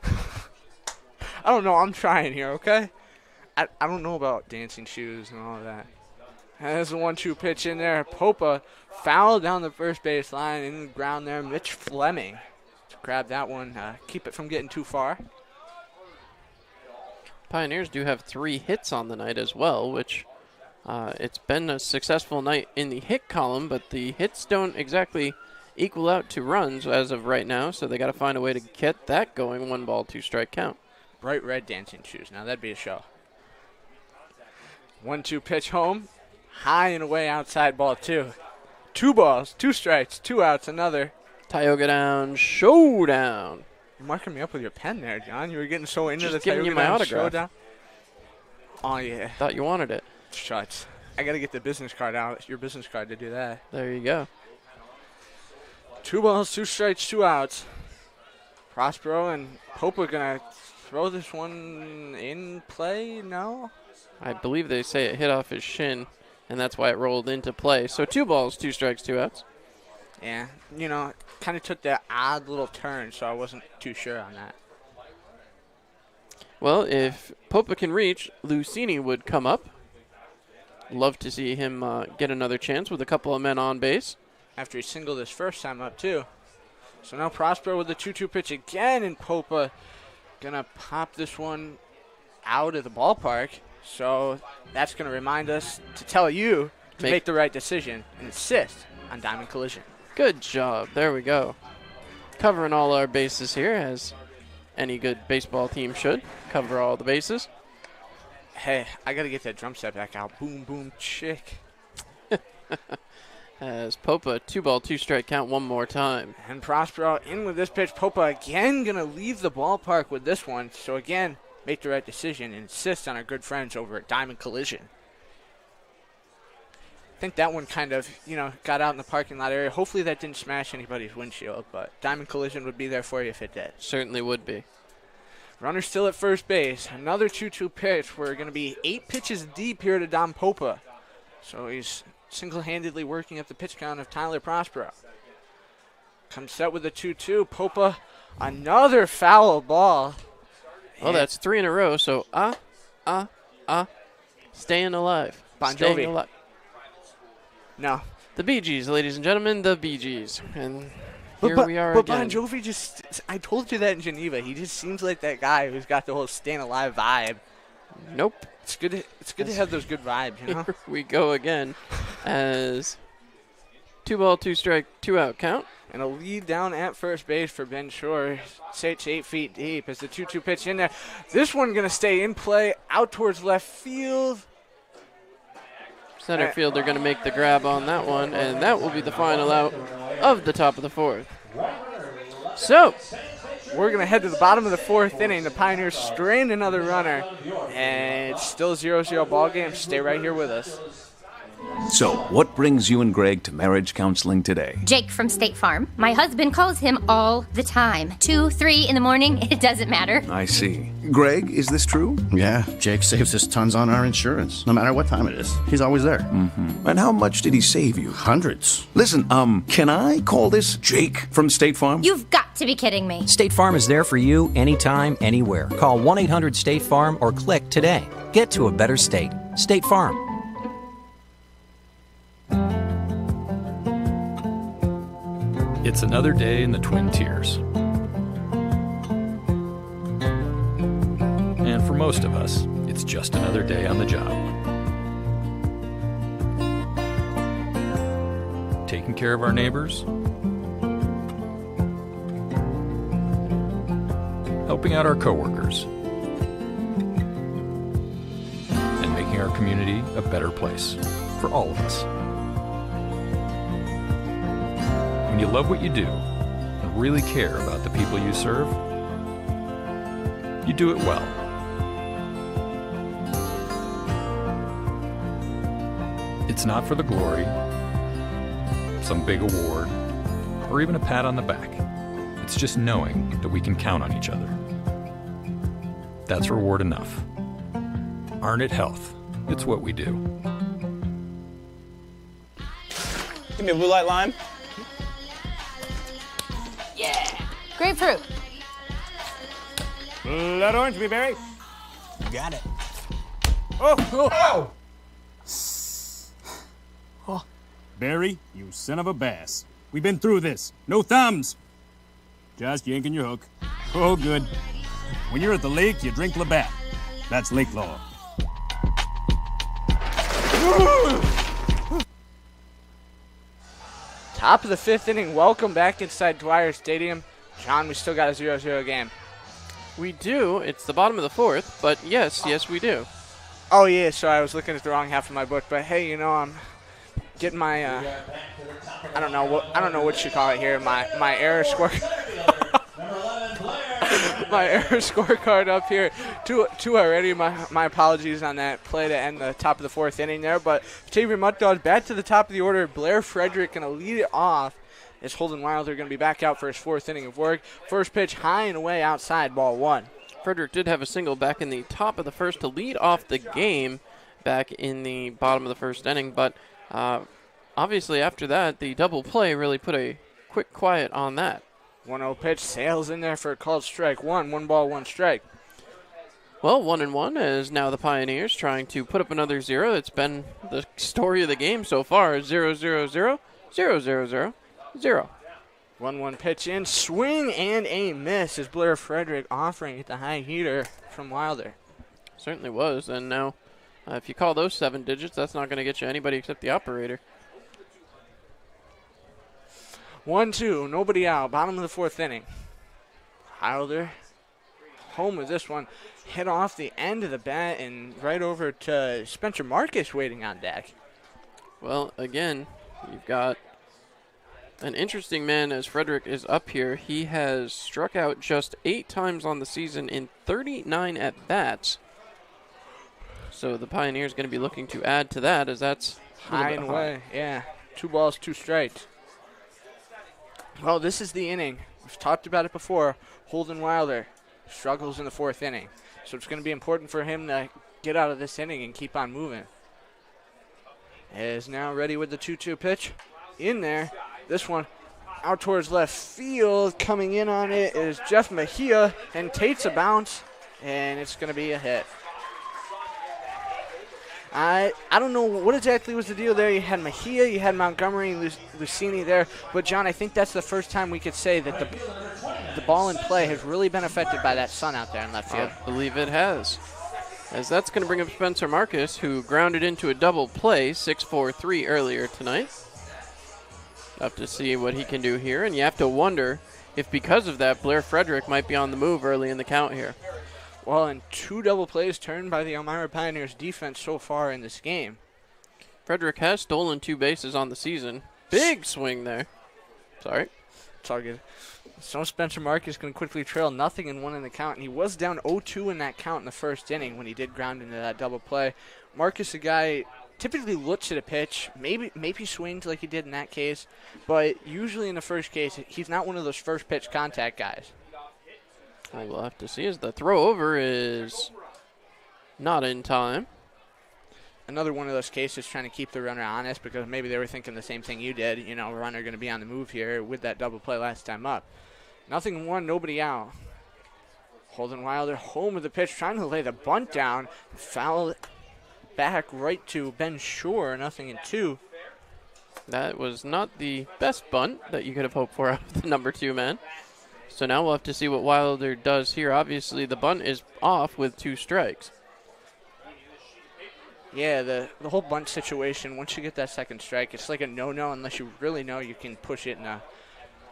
Speaker 2: I don't know. I'm trying here, okay? I don't know about dancing shoes and all of that. And there's a 1-2 pitch in there. Popa fouled down the first base line in the ground there. Mitch Fleming to grab that one, keep it from getting too far.
Speaker 1: Pioneers do have 3 hits on the night as well, which it's been a successful night in the hit column, but the hits don't exactly equal out to runs as of right now, so they got to find a way to get that going. 1 ball, 2 strike count.
Speaker 2: Bright red dancing shoes. Now that'd be a show. 1-2 pitch home. High and away outside, ball 2. 2 balls, 2 strikes, 2 outs, another.
Speaker 1: Tioga down, showdown.
Speaker 2: You're marking me up with your pen there, John. You were getting so into
Speaker 1: Just
Speaker 2: the
Speaker 1: giving
Speaker 2: Tioga
Speaker 1: you my
Speaker 2: down
Speaker 1: autograph.
Speaker 2: showdown. Oh, yeah.
Speaker 1: Thought you wanted it.
Speaker 2: Shucks. I got to get the business card out. It's your business card to do that.
Speaker 1: There you go.
Speaker 2: 2 balls, 2 strikes, 2 outs. Prospero and Popa going to throw this one in play? No?
Speaker 1: I believe they say it hit off his shin, and that's why it rolled into play. So 2 balls, 2 strikes, 2 outs.
Speaker 2: Yeah, you know, kind of took that odd little turn, so I wasn't too sure on that.
Speaker 1: Well, if Popa can reach, Lucini would come up. Love to see him get another chance with a couple of men on base.
Speaker 2: After he singled his first time up, too. So now Prospero with the 2-2 pitch again, and Popa going to pop this one out of the ballpark. So that's going to remind us to tell you to make the right decision and insist on Diamond Collision.
Speaker 1: Good job. There we go. Covering all our bases here, as any good baseball team should. Cover all the bases.
Speaker 2: Hey, I got to get that drum set back out. Boom, boom, chick.
Speaker 1: As Popa, 2-ball, 2-strike count one more time.
Speaker 2: And Prospero in with this pitch. Popa again going to leave the ballpark with this one. So again, make the right decision and insist on our good friends over at Diamond Collision. I think that one kind of, got out in the parking lot area. Hopefully that didn't smash anybody's windshield, but Diamond Collision would be there for you if it did.
Speaker 1: Certainly would be.
Speaker 2: Runner still at first base. Another 2-2 pitch. We're going to be 8 pitches deep here to Dom Popa. So he's single-handedly working up the pitch count of Tyler Prospero. Comes set with a 2-2. Popa, another foul ball.
Speaker 1: Well, that's 3 in a row, so staying alive.
Speaker 2: Bon Jovi.
Speaker 1: Staying alive.
Speaker 2: No.
Speaker 1: The Bee Gees, ladies and gentlemen, the Bee Gees. And here we are
Speaker 2: but
Speaker 1: again.
Speaker 2: Bon Jovi I told you that in Geneva. He just seems like that guy who's got the whole staying alive vibe.
Speaker 1: Nope.
Speaker 2: It's good to have those good vibes,
Speaker 1: Here we go again as 2-ball, 2-strike, 2-out count.
Speaker 2: And a lead down at first base for Ben Shore. It's 8 feet deep as the 2-2 pitch in there. This one going to stay in play out towards left field.
Speaker 1: Center field, they're going to make the grab on that one, and that will be the final out of the top of the 4th. So,
Speaker 2: we're going to head to the bottom of the 4th inning. The Pioneers strain another runner, and it's still a 0-0 ball game. Stay right here with us.
Speaker 11: So, what brings you and Greg to marriage counseling today?
Speaker 5: Jake from State Farm. My husband calls him all the time. 2, 3 in the morning, it doesn't matter.
Speaker 11: I see. Greg, is this true?
Speaker 12: Yeah, Jake saves us tons on our insurance. No matter what time it is, he's always there.
Speaker 11: Mm-hmm. And how much did he save you?
Speaker 12: Hundreds.
Speaker 11: Listen, can I call this Jake from State Farm?
Speaker 5: You've got to be kidding me.
Speaker 13: State Farm is there for you anytime, anywhere. Call 1-800-STATE-FARM or click today. Get to a better state. State Farm.
Speaker 6: It's another day in the Twin Tiers. And for most of us, it's just another day on the job. Taking care of our neighbors, helping out our coworkers, and making our community a better place for all of us. When you love what you do and really care about the people you serve, you do it well. It's not for the glory, some big award, or even a pat on the back. It's just knowing that we can count on each other. That's reward enough. Arnett Health. It's what we do.
Speaker 9: Give me a blue light lime.
Speaker 5: Grapefruit.
Speaker 4: Blood orange, me berry.
Speaker 9: Got it.
Speaker 4: Oh! Barry, you son of a bass. We've been through this. No thumbs. Just yanking your hook. Oh, good. When you're at the lake, you drink Labatt. That's lake law.
Speaker 2: Top of the 5th inning. Welcome back inside Dwyer Stadium. John, we still got a 0-0 game.
Speaker 1: We do. It's the bottom of the 4th, but yes, we do.
Speaker 2: Oh, yeah, so I was looking at the wrong half of my book, but hey, I'm getting my, I don't know what you call it here, my error score. My error scorecard up here. Two already. My apologies on that play to end the top of the 4th inning there. But Xavier Muddogs back to the top of the order. Blair Frederick going to lead it off. Is Holden Wilder going to be back out for his 4th inning of work. First pitch high and away outside, ball 1.
Speaker 1: Frederick did have a single back in the top of the 1st to lead off the game back in the bottom of the 1st inning. But obviously after that, the double play really put a quick quiet on that.
Speaker 2: 1-0 pitch, sails in there for a called strike. 1 ball, 1 strike.
Speaker 1: Well, 1-1 is now the Pioneers trying to put up another 0. It's been the story of the game so far. 0-0-0, 0-0-0. 0.
Speaker 2: 1-1 pitch in, swing and a miss as Blair Frederick offering it the high heater from Wilder.
Speaker 1: Certainly was, and now If you call those 7 digits, that's not going to get you anybody except the operator.
Speaker 2: 1-2, nobody out. Bottom of the 4th inning. Wilder, home with this one. Hit off the end of the bat and right over to Spencer Marcus waiting on deck.
Speaker 1: Well, again, you've got an interesting man as Frederick is up here. He has struck out just 8 times on the season in 39 at-bats. So the Pioneers going to be looking to add to that, as that's
Speaker 2: high and away. Yeah, 2 balls, 2 strikes. Well, this is the inning. We've talked about it before. Holden Wilder struggles in the 4th inning. So it's going to be important for him to get out of this inning and keep on moving. Is now ready with the 2-2 pitch. In there. This one out towards left field. Coming in on it is Jeff Mejia, and Tate's a bounce, and it's going to be a hit. I don't know what exactly was the deal there. You had Mejia, you had Montgomery, Lucini there. But, John, I think that's the first time we could say that the ball in play has really been affected by that sun out there in left field.
Speaker 1: I believe it has. As that's going to bring up Spencer Marcus, who grounded into a double play, 6-4-3 earlier tonight. Have to see what he can do here. And you have to wonder if because of that, Blair Frederick might be on the move early in the count here.
Speaker 2: Well, and 2 double plays turned by the Elmira Pioneers defense so far in this game.
Speaker 1: Frederick has stolen 2 bases on the season. Big swing there. Sorry.
Speaker 2: It's all good. So Spencer Marcus going to quickly trail 0-1 in the count, and he was down 0-2 in that count in the 1st inning when he did ground into that double play. Marcus, a guy, typically looks at a pitch, maybe swings like he did in that case, but usually in the first case, he's not one of those first pitch contact guys.
Speaker 1: Well, we'll have to see as the throw over is not in time.
Speaker 2: Another one of those cases trying to keep the runner honest because maybe they were thinking the same thing you did. You know, runner going to be on the move here with that double play last time up. 0-1, nobody out. Holden Wilder home with the pitch, trying to lay the bunt down. Foul back right to Ben Shore, 0-2.
Speaker 1: That was not the best bunt that you could have hoped for out of the number 2 man. So now we'll have to see what Wilder does here. Obviously, the bunt is off with 2 strikes.
Speaker 2: Yeah, the whole bunt situation, once you get that second strike, it's like a no-no unless you really know you can push it in a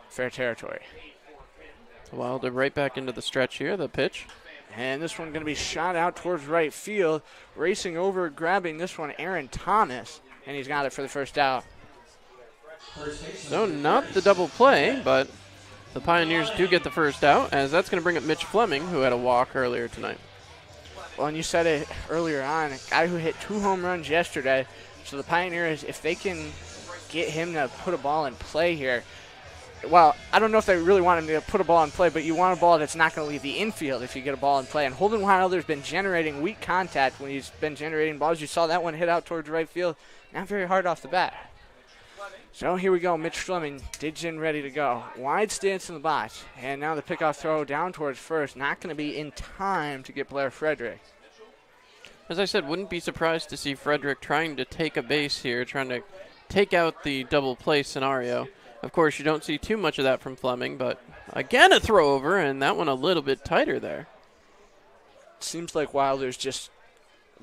Speaker 2: fair territory.
Speaker 1: So Wilder right back into the stretch here, the pitch.
Speaker 2: And this one going to be shot out towards right field. Racing over, grabbing this one, Aaron Thomas. And he's got it for the first out.
Speaker 1: So not the double play, but the Pioneers do get the first out, as that's going to bring up Mitch Fleming, who had a walk earlier tonight.
Speaker 2: Well, and you said it earlier on, a guy who hit 2 home runs yesterday. So the Pioneers, if they can get him to put a ball in play here, well, I don't know if they really want him to put a ball in play, but you want a ball that's not going to leave the infield if you get a ball in play. And Holden Wilder's been generating weak contact when he's been generating balls. You saw that one hit out towards right field. Not very hard off the bat. So here we go. Mitch Fleming, digs in, ready to go. Wide stance in the box. And now the pickoff throw down towards first. Not going to be in time to get Blair Frederick.
Speaker 1: As I said, wouldn't be surprised to see Frederick trying to take a base here, trying to take out the double play scenario. Of course, you don't see too much of that from Fleming, but again a throw over, and that one a little bit tighter there.
Speaker 2: Seems like Wilder's just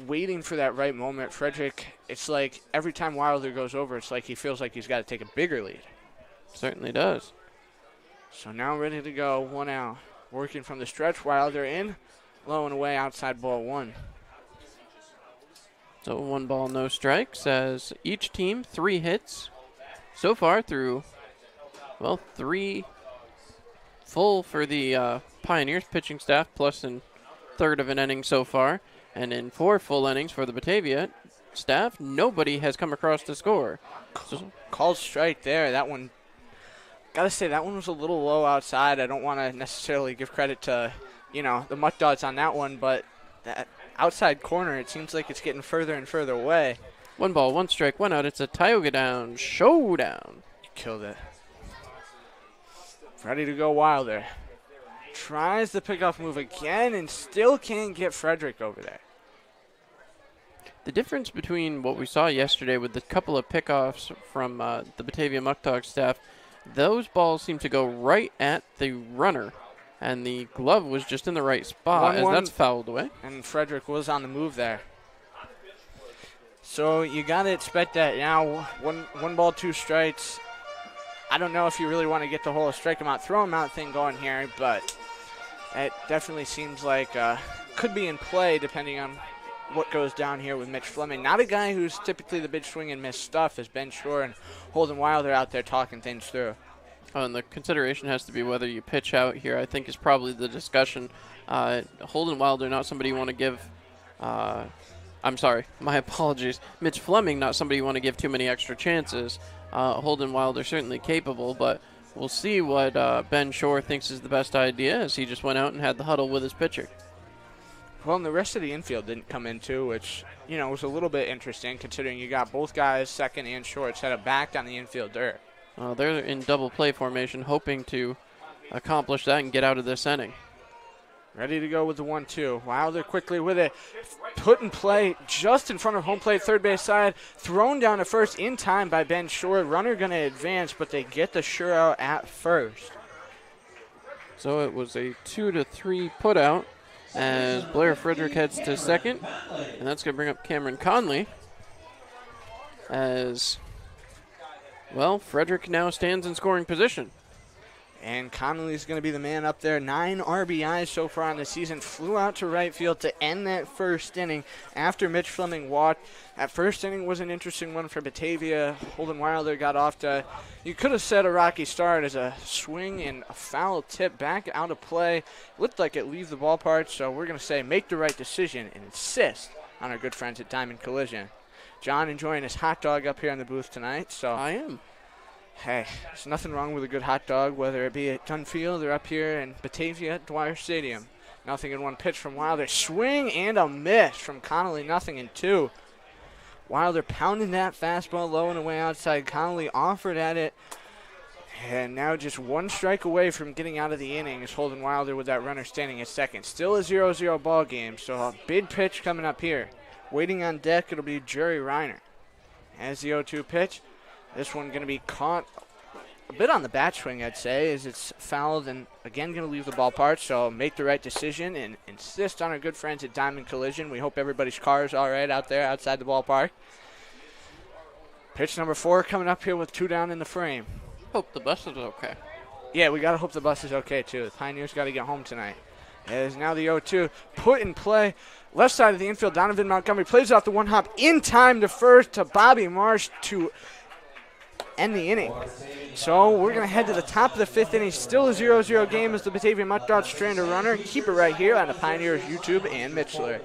Speaker 2: waiting for that right moment. Frederick, it's like every time Wilder goes over, it's like he feels like he's got to take a bigger lead.
Speaker 1: Certainly does.
Speaker 2: So now ready to go, 1 out. Working from the stretch, Wilder in, low and away, outside ball 1.
Speaker 1: So 1 ball, no strikes, as each team 3 hits so far through, well, 3 full for the Pioneers pitching staff, plus in third of an inning so far. And in 4 full innings for the Batavia staff, nobody has come across to score.
Speaker 2: Called strike there. That one, gotta say, that one was a little low outside. I don't want to necessarily give credit to, the Mutt Dogs on that one, but that outside corner, it seems like it's getting further and further away.
Speaker 1: 1 ball, 1 strike, 1 out. It's a Tioga Down showdown.
Speaker 2: You killed it. Ready to go Wilder. Tries the pickoff move again and still can't get Frederick over there.
Speaker 1: The difference between what we saw yesterday with the couple of pickoffs from the Batavia Muckdog staff, those balls seem to go right at the runner, and the glove was just in the right spot as that's fouled away.
Speaker 2: And Frederick was on the move there. So you got to expect that now. One ball, 2 strikes. I don't know if you really want to get the whole strike them out, throw them out thing going here, but it definitely seems like could be in play depending on what goes down here with Mitch Fleming. Not a guy who's typically the big swing and miss stuff, as Ben Shore and Holden Wilder out there talking things through.
Speaker 1: Oh, and the consideration has to be whether you pitch out here, I think, is probably the discussion. Holden Wilder, not somebody you want to give I'm sorry, my apologies. Mitch Fleming, not somebody you want to give too many extra chances. Holden Wilder certainly capable, but we'll see what Ben Shore thinks is the best idea, as he just went out and had the huddle with his pitcher.
Speaker 2: Well, and the rest of the infield didn't come in too, which, was a little bit interesting considering you got both guys, second and short, set up back on the infield dirt.
Speaker 1: They're in double play formation, hoping to accomplish that and get out of this inning.
Speaker 2: Ready to go with the 1-2. Wilder quickly with it. Put in play just in front of home plate, third base side. Thrown down to first in time by Ben Shore. Runner going to advance, but they get the sure out at first.
Speaker 1: So it was a 2-3 put out as Blair Frederick heads to second. And that's going to bring up Cameron Conley as, well, Frederick now stands in scoring position.
Speaker 2: And Connolly's going to be the man up there. 9 RBIs so far on the season. Flew out to right field to end that first inning after Mitch Fleming walked. That first inning was an interesting one for Batavia. Holden Wilder got off to, you could have said a rocky start, as a swing and a foul tip back out of play. Looked like it leaves the ballpark, so we're going to say make the right decision and insist on our good friends at Diamond Collision. John enjoying his hot dog up here in the booth tonight. So
Speaker 1: I am.
Speaker 2: Hey, there's nothing wrong with a good hot dog, whether it be at Dunfield or up here in Batavia at Dwyer Stadium. Nothing in 1 pitch from Wilder. Swing and a miss from Connolly, nothing in 2. Wilder pounding that fastball low and away outside. Connolly offered at it. And now just 1 strike away from getting out of the inning is Holden Wilder with that runner standing at second. Still a 0-0 ball game, so a big pitch coming up here. Waiting on deck, it'll be Jerry Reiner. As the 0-2 pitch. This one going to be caught a bit on the bat swing, I'd say, as it's fouled and, again, going to leave the ballpark. So make the right decision and insist on our good friends at Diamond Collision. We hope everybody's car is all right out there outside the ballpark. Pitch number 4 coming up here with 2 down in the frame.
Speaker 1: Hope the bus is okay.
Speaker 2: Yeah, we got to hope the bus is okay, too. The Pioneers got to get home tonight. It is now the 0-2. Put in play. Left side of the infield, Donovan Montgomery plays off the 1-hop in time to first to Bobby Marsh to end the inning. So we're going to head to the top of the 5th inning. Still a 0-0 game as the Batavia Muckdogs strand a runner. Keep it right here on the Pioneers YouTube and Mitchler.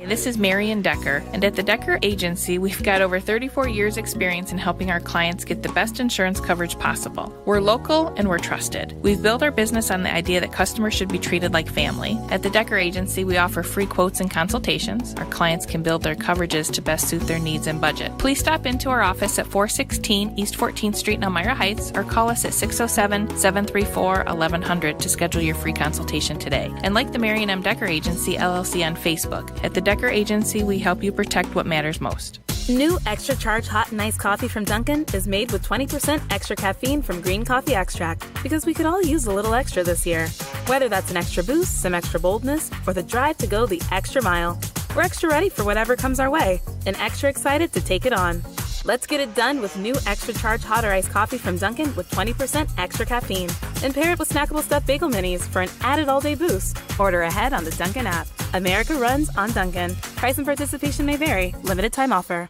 Speaker 7: This is Marion Decker, and at the Decker Agency, we've got over 34 years experience in helping our clients get the best insurance coverage possible. We're local and we're trusted. We've built our business on the idea that customers should be treated like family. At the Decker Agency, we offer free quotes and consultations. Our clients can build their coverages to best suit their needs and budget. Please stop into our office at 416 East 14th Street in Elmira Heights or call us at 607-734-1100 to schedule your free consultation today. And like the Marion M. Decker Agency, LLC on Facebook. At the Decker Agency, we help you protect what matters most.
Speaker 8: New Extra Charge Hot and Iced Coffee from Dunkin' is made with 20% extra caffeine from green coffee extract, because we could all use a little extra this year. Whether that's an extra boost, some extra boldness, or the drive to go the extra mile, we're extra ready for whatever comes our way and extra excited to take it on. Let's get it done with new Extra Charge Hot or Iced Coffee from Dunkin' with 20% extra caffeine. And pair it with snackable stuffed bagel minis for an added all-day boost. Order ahead on the Dunkin' app. America runs on Dunkin'. Price and participation may vary. Limited time offer.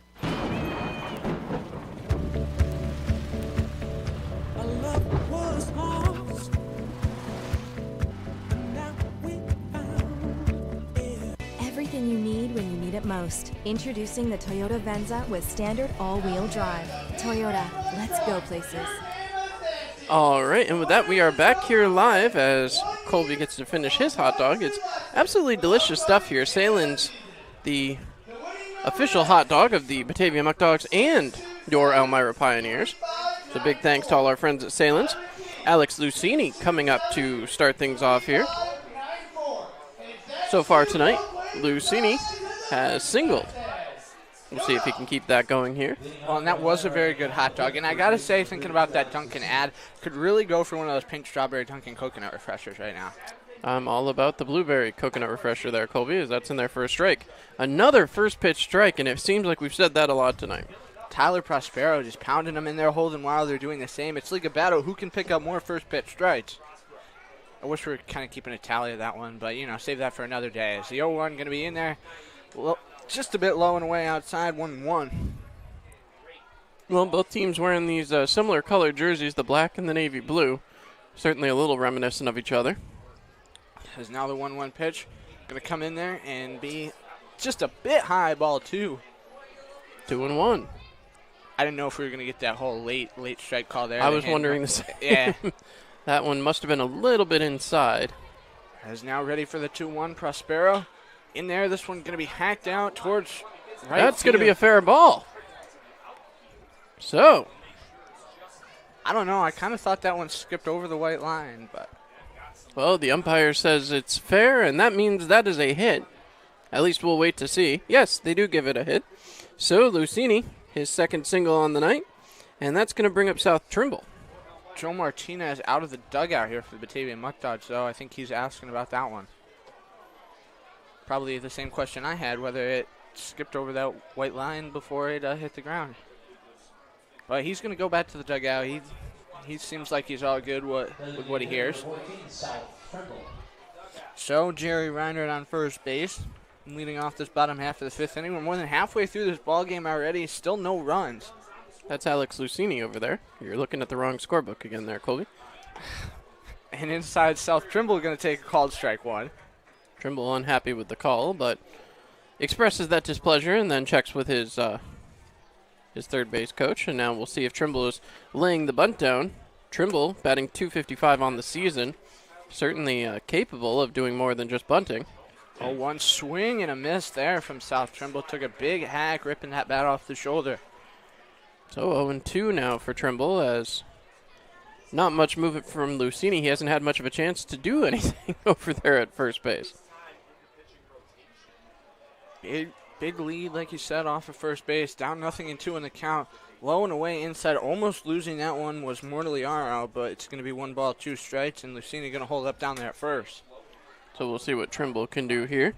Speaker 10: Everything you need when you need it most. Introducing the Toyota Venza with standard all-wheel drive. Toyota, let's go places.
Speaker 1: All right, and with that, we are back here live as Colby gets to finish his hot dog. It's absolutely delicious stuff here. Salen's the official hot dog of the Batavia Muckdogs and your Elmira Pioneers. So big thanks to all our friends at Salen's. Alex Lucini coming up to start things off here. So far tonight, Lucini has singled. We'll see if he can keep that going here.
Speaker 2: Well, and that was a very good hot dog. And I got to say, thinking about that Dunkin' ad, could really go for one of those pink strawberry Dunkin' coconut refreshers right now.
Speaker 1: I'm all about the blueberry coconut refresher there, Colby, as that's in there for a strike. Another first pitch strike, and it seems like we've said that a lot tonight.
Speaker 2: Tyler Prospero just pounding them in there, holding while they're doing the same. It's like a battle. Who can pick up more first pitch strikes? I wish we were kind of keeping a tally of that one, but, save that for another day. Is the 0-1 going to be in there? Well, just a bit low and away outside, 1-1.
Speaker 1: Well, both teams wearing these similar colored jerseys, the black and the navy blue. Certainly a little reminiscent of each other.
Speaker 2: As now the 1-1 pitch going to come in there and be just a bit high, ball 2.
Speaker 1: 2-1.
Speaker 2: I didn't know if we were going to get that whole late strike call there.
Speaker 1: I was wondering the same.
Speaker 2: Yeah.
Speaker 1: That one must have been a little bit inside.
Speaker 2: Is now ready for the 2-1. Prospero in there. This one going to be hacked out towards right.
Speaker 1: That's going to be a fair ball. So.
Speaker 2: I don't know. I kind of thought that one skipped over the white line, but.
Speaker 1: Well, the umpire says it's fair, and that means that is a hit. At least we'll wait to see. Yes, they do give it a hit. So, Lucini, his second single on the night, and that's going to bring up South Trimble.
Speaker 2: Joe Martinez out of the dugout here for the Batavia Muckdogs, though. I think he's asking about that one. Probably the same question I had, whether it skipped over that white line before it hit the ground. But he's going to go back to the dugout. He seems like he's all good with what he hears. So Jerry Reinert on first base, leading off this bottom half of the fifth inning. We're more than halfway through this ball game already. Still no runs.
Speaker 1: That's Alex Lucini over there. You're looking at the wrong scorebook again there, Colby.
Speaker 2: And inside, South Trimble going to take a called strike one.
Speaker 1: Trimble unhappy with the call, but expresses that displeasure and then checks with his third base coach. And now we'll see if Trimble is laying the bunt down. Trimble batting .255 on the season. Certainly capable of doing more than just bunting.
Speaker 2: Oh, one swing and a miss there from South Trimble. Took a big hack, ripping that bat off the shoulder.
Speaker 1: So 0-2 now for Trimble, as not much movement from Lucini. He hasn't had much of a chance to do anything over there at first base.
Speaker 2: Big lead, like you said, off of first base. Down 0-2 in the count. Low and away inside. Almost losing that one was Mortaliaro, but it's going to be 1 ball, 2 strikes, and Lucini going to hold up down there at first.
Speaker 1: So we'll see what Trimble can do here.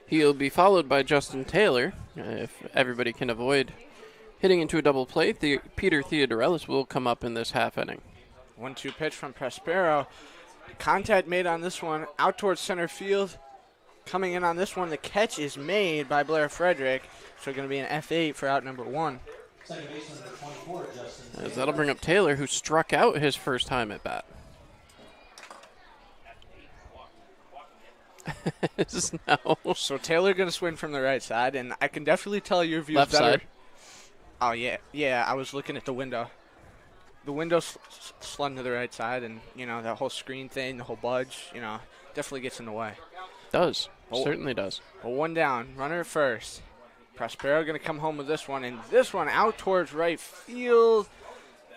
Speaker 1: He'll be followed by Justin Taylor. If everybody can avoid hitting into a double play, Peter Theodorelis will come up in this half inning.
Speaker 2: 1-2 pitch from Prospero. Contact made on this one out towards center field. Coming in on this one, the catch is made by Blair Frederick. So going to be an F8 for out number 1.
Speaker 1: As that'll bring up Taylor, who struck out his first time at bat.
Speaker 2: So Taylor going to swing from the right side, and I can definitely tell your view
Speaker 1: left
Speaker 2: better.
Speaker 1: side.
Speaker 2: Oh, yeah, I was looking at the window. The window slung to the right side, and, that whole screen thing, the whole budge, definitely gets in the way.
Speaker 1: Does. Certainly does.
Speaker 2: But 1 down, runner at first. Prospero going to come home with this one, and this one out towards right field.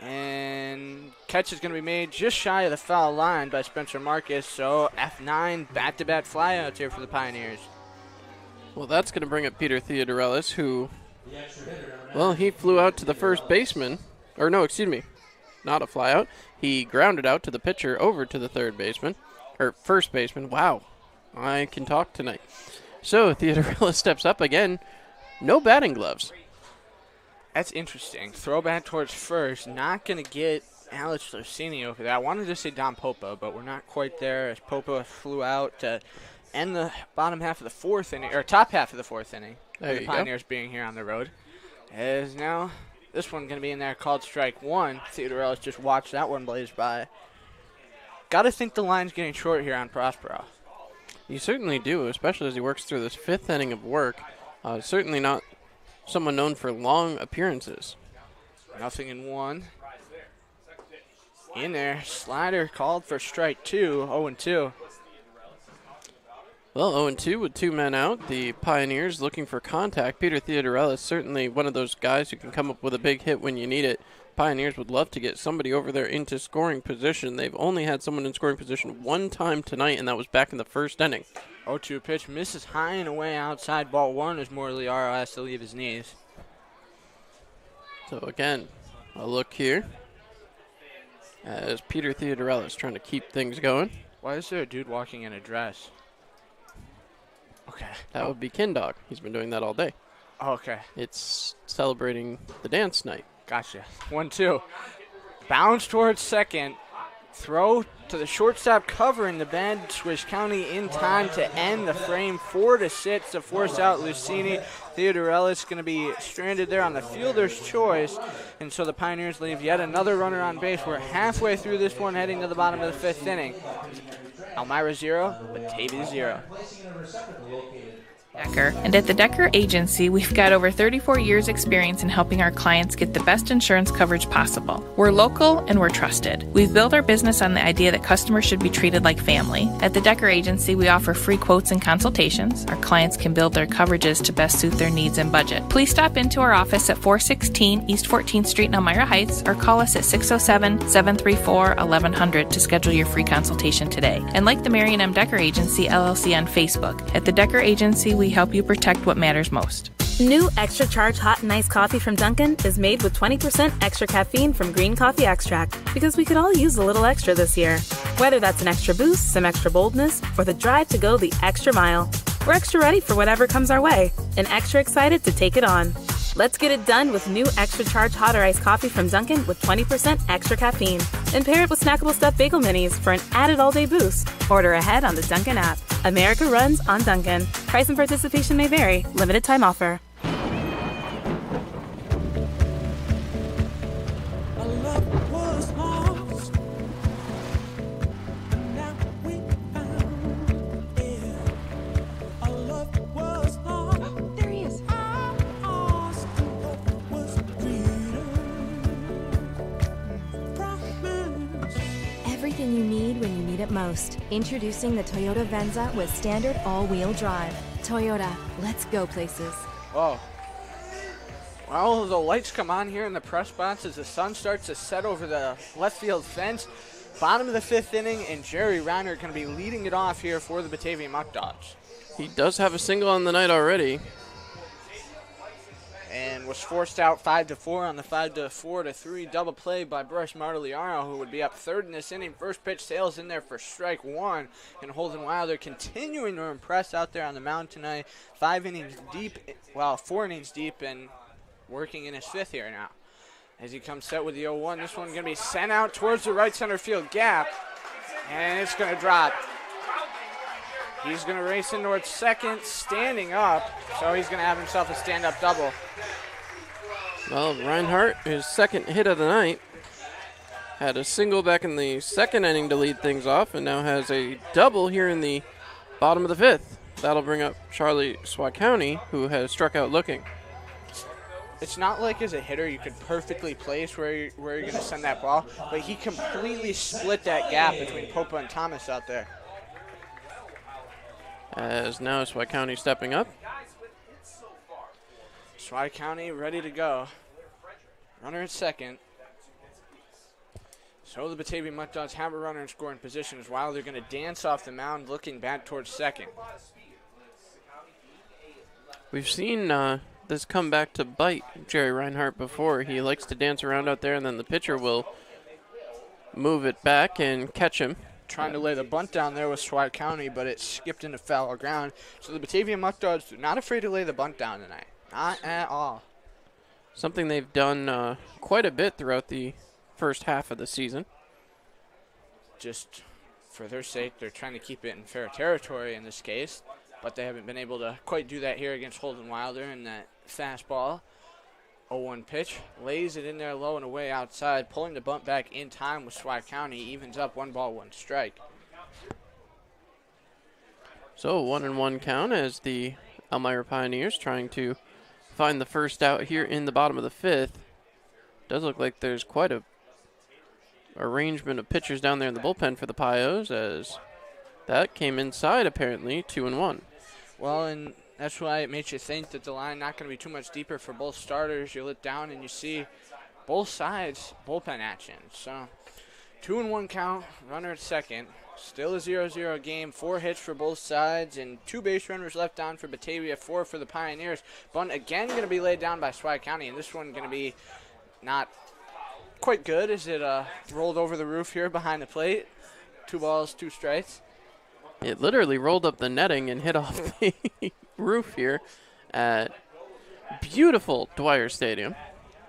Speaker 2: And catch is going to be made just shy of the foul line by Spencer Marcus. So F9 bat-to-bat flyouts here for the Pioneers.
Speaker 1: Well, that's going to bring up Peter Theodorelis, who, well, he flew out to the first baseman. Or no, excuse me, not a flyout. He grounded out to the pitcher over to the third baseman, or first baseman. Wow, I can talk tonight. So Theodorelis steps up again. No batting gloves.
Speaker 2: That's interesting. Throw back towards first. Not going to get Alex Lucini over there. I wanted to say Don Popa, but we're not quite there as Popa flew out to end the bottom half of the fourth inning, or top half of the fourth inning.
Speaker 1: There
Speaker 2: the Pioneers being here on the road. As now this one going to be in there called strike 1. Theodorelis just watched that one blaze by. Got to think the line's getting short here on Prospero.
Speaker 1: You certainly do, especially as he works through this 5th inning of work. Certainly not someone known for long appearances.
Speaker 2: 0-1. In there, slider called for strike 2, 0-2.
Speaker 1: Well, 0-2 with 2 men out. The Pioneers looking for contact. Peter Theodorelis, certainly one of those guys who can come up with a big hit when you need it. Pioneers would love to get somebody over there into scoring position. They've only had someone in scoring position 1 time tonight, and that was back in the 1st inning.
Speaker 2: 0-2 pitch misses high and away outside ball 1 as Mortaliaro has to leave his knees.
Speaker 1: So again, a look here as Peter Theodorelis trying to keep things going.
Speaker 2: Why is there a dude walking in a dress? Okay.
Speaker 1: That would be Kindog. He's been doing that all day.
Speaker 2: Oh, okay.
Speaker 1: It's celebrating the dance night.
Speaker 2: Gotcha. 1-2. Bounce towards second. Throw to the shortstop covering the bend. Swish County in time to end the frame. 4-6 to force out Lucini. Theodorellis going to be stranded there on the fielder's choice. And so the Pioneers leave yet another runner on base. We're halfway through this one, heading to the bottom of the 5th inning. Elmira 0, Batavia 0.
Speaker 7: Decker. And at the Decker Agency, we've got over 34 years experience in helping our clients get the best insurance coverage possible. We're local and we're trusted. We've built our business on the idea that customers should be treated like family. At the Decker Agency, we offer free quotes and consultations. Our clients can build their coverages to best suit their needs and budget. Please stop into our office at 416 East 14th Street in Elmira Heights or call us at 607-734-1100 to schedule your free consultation today. And like the Marion M. Decker Agency LLC on Facebook, at the Decker Agency, we help you protect what matters most.
Speaker 8: New extra charge hot and iced coffee from Dunkin' is made with 20% extra caffeine from green coffee extract, because we could all use a little extra this year. Whether that's an extra boost, some extra boldness, or the drive to go the extra mile, we're extra ready for whatever comes our way and extra excited to take it on. Let's get it done with new extra charge hot or iced coffee from Dunkin' with 20% extra caffeine. And pair it with snackable stuffed bagel minis for an added all-day boost. Order ahead on the Dunkin' app. America runs on Dunkin'. Price and participation may vary. Limited time offer.
Speaker 10: Everything you need when you need it most. Introducing the Toyota Venza with standard all-wheel drive. Toyota, let's go places.
Speaker 2: Whoa. Well, the lights come on here in the press box as the sun starts to set over the left field fence. Bottom of the 5th inning, and Jerry Reiner going to be leading it off here for the Batavia Muck Dogs.
Speaker 1: He does have a single on the night already.
Speaker 2: And was forced out 5-4 on the 5-4-3 double play by Bryce Martiliano, who would be up third in this inning. First pitch sails in there for strike one, and Holden Wilder continuing to impress out there on the mound tonight. 4 innings deep, and working in his 5th here now. As he comes set with the 0-1, this one's going to be sent out towards the right center field gap, and it's going to drop. He's going to race in towards second, standing up, so he's going to have himself a stand-up double.
Speaker 1: Well, Reinhardt, his second hit of the night, had a single back in the 2nd inning to lead things off, and now has a double here in the bottom of the 5th. That'll bring up Charlie Swakowny, who has struck out looking.
Speaker 2: It's not like as a hitter you could perfectly place where you're going to send that ball, but he completely split that gap between Popa and Thomas out there.
Speaker 1: As now Swakowny stepping up.
Speaker 2: Swakowny ready to go. Runner at second. So the Batavia Muck Dogs have a runner in scoring position as Wilder going to dance off the mound looking back towards second.
Speaker 1: We've seen this come back to bite Jerry Reinhardt before. He likes to dance around out there, and then the pitcher will move it back and catch him.
Speaker 2: Trying to lay the bunt down there with Swakowny, but it skipped into foul ground. So the Batavia Muck Dogs are not afraid to lay the bunt down tonight. Not at all.
Speaker 1: Something they've done quite a bit throughout the first half of the season.
Speaker 2: Just for their sake, they're trying to keep it in fair territory in this case, but they haven't been able to quite do that here against Holden Wilder in that fastball. 0-1 pitch, lays it in there low and away outside, pulling the bunt back in time with Swakowny, evens up 1 ball, 1 strike.
Speaker 1: So 1-1 count as the Elmira Pioneers trying to find the first out here in the bottom of the 5th. Does look like there's quite a arrangement of pitchers down there in the bullpen for the Pios, as that came inside apparently 2-1.
Speaker 2: Well, and that's why it makes you think that the line not going to be too much deeper for both starters. You look down and you see both sides bullpen action. So 2-1 count, runner at second. Still a 0-0 game, 4 hits for both sides, and 2 base runners left down for Batavia, 4 for the Pioneers. Bunt again going to be laid down by Swakowny, and this one going to be not quite good as it rolled over the roof here behind the plate. 2 balls, 2 strikes.
Speaker 1: It literally rolled up the netting and hit off the roof here at beautiful Dwyer Stadium.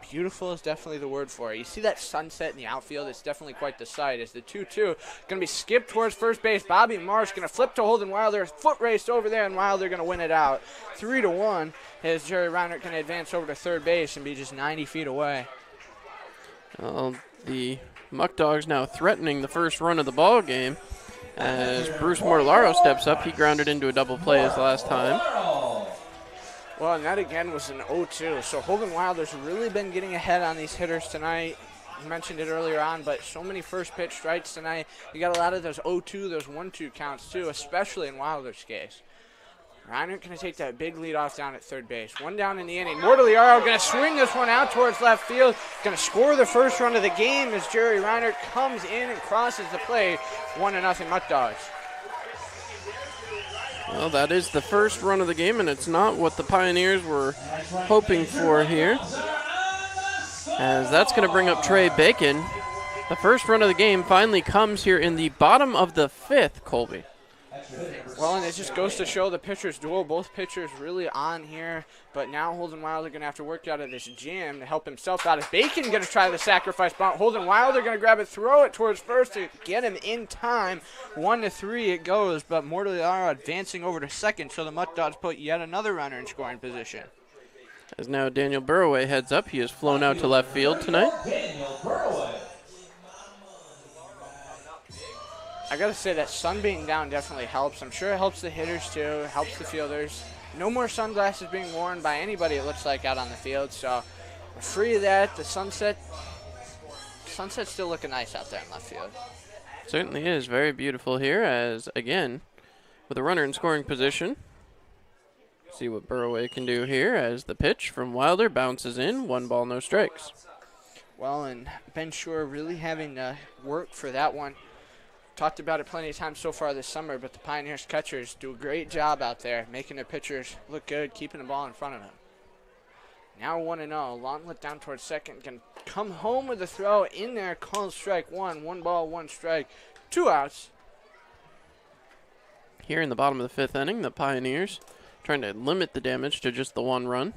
Speaker 2: Beautiful is definitely the word for it. You see that sunset in the outfield? It's definitely quite the sight. As the 2-2 going to be skipped towards first base. Bobby Marsh going to flip to Holden Wilder. Foot raced over there, and Wilder going to win it out. 3-1 as Jerry Reinert going to advance over to third base and be just 90 feet away.
Speaker 1: Well, the Muck Dogs now threatening the first run of the ball game as Bruce Mortellaro steps up. He grounded into a double play as last time.
Speaker 2: Well, and that again was an 0-2. So Holden Wilder's really been getting ahead on these hitters tonight. You mentioned it earlier on, but so many first pitch strikes tonight. You got a lot of those 0-2, those 1-2 counts too, especially in Wilder's case. Reinert going to take that big lead off down at third base. 1 down in the inning. Mortellaro going to swing this one out towards left field. Going to score the first run of the game as Jerry Reinert comes in and crosses the plate. 1-0 Muck Dogs.
Speaker 1: Well, that is the first run of the game, and it's not what the Pioneers were hoping for here. As that's going to bring up Trey Bacon. The first run of the game finally comes here in the bottom of the 5th, Colby.
Speaker 2: Well, and it just goes to show the pitchers duel. Both pitchers really on here, but now Holden Wilder going to have to work out of this jam to help himself out. Is Bacon going to try the sacrifice bunt? Holden Wilder going to grab it, throw it towards first to get him in time. 1-3 it goes, but Mortellaro advancing over to second, so the Muck Dogs put yet another runner in scoring position.
Speaker 1: As now Daniel Burroway heads up. He has flown out to left field tonight.
Speaker 2: I got to say that sun being down definitely helps. I'm sure it helps the hitters too, helps the fielders. No more sunglasses being worn by anybody, it looks like, out on the field. So we're free of that. The sunset's still looking nice out there in left field.
Speaker 1: Certainly is. Very beautiful here as, again, with a runner in scoring position. See what Burroway can do here as the pitch from Wilder bounces in. 1 ball, no strikes.
Speaker 2: Well, and Ben Shore really having to work for that one. Talked about it plenty of times so far this summer, but the Pioneers catchers do a great job out there, making their pitchers look good, keeping the ball in front of them. Now 1-0, Longlet down towards second, can come home with a throw in there, called strike 1, 1 ball, 1 strike, 2 outs.
Speaker 1: Here in the bottom of the 5th inning, the Pioneers trying to limit the damage to just the 1 run.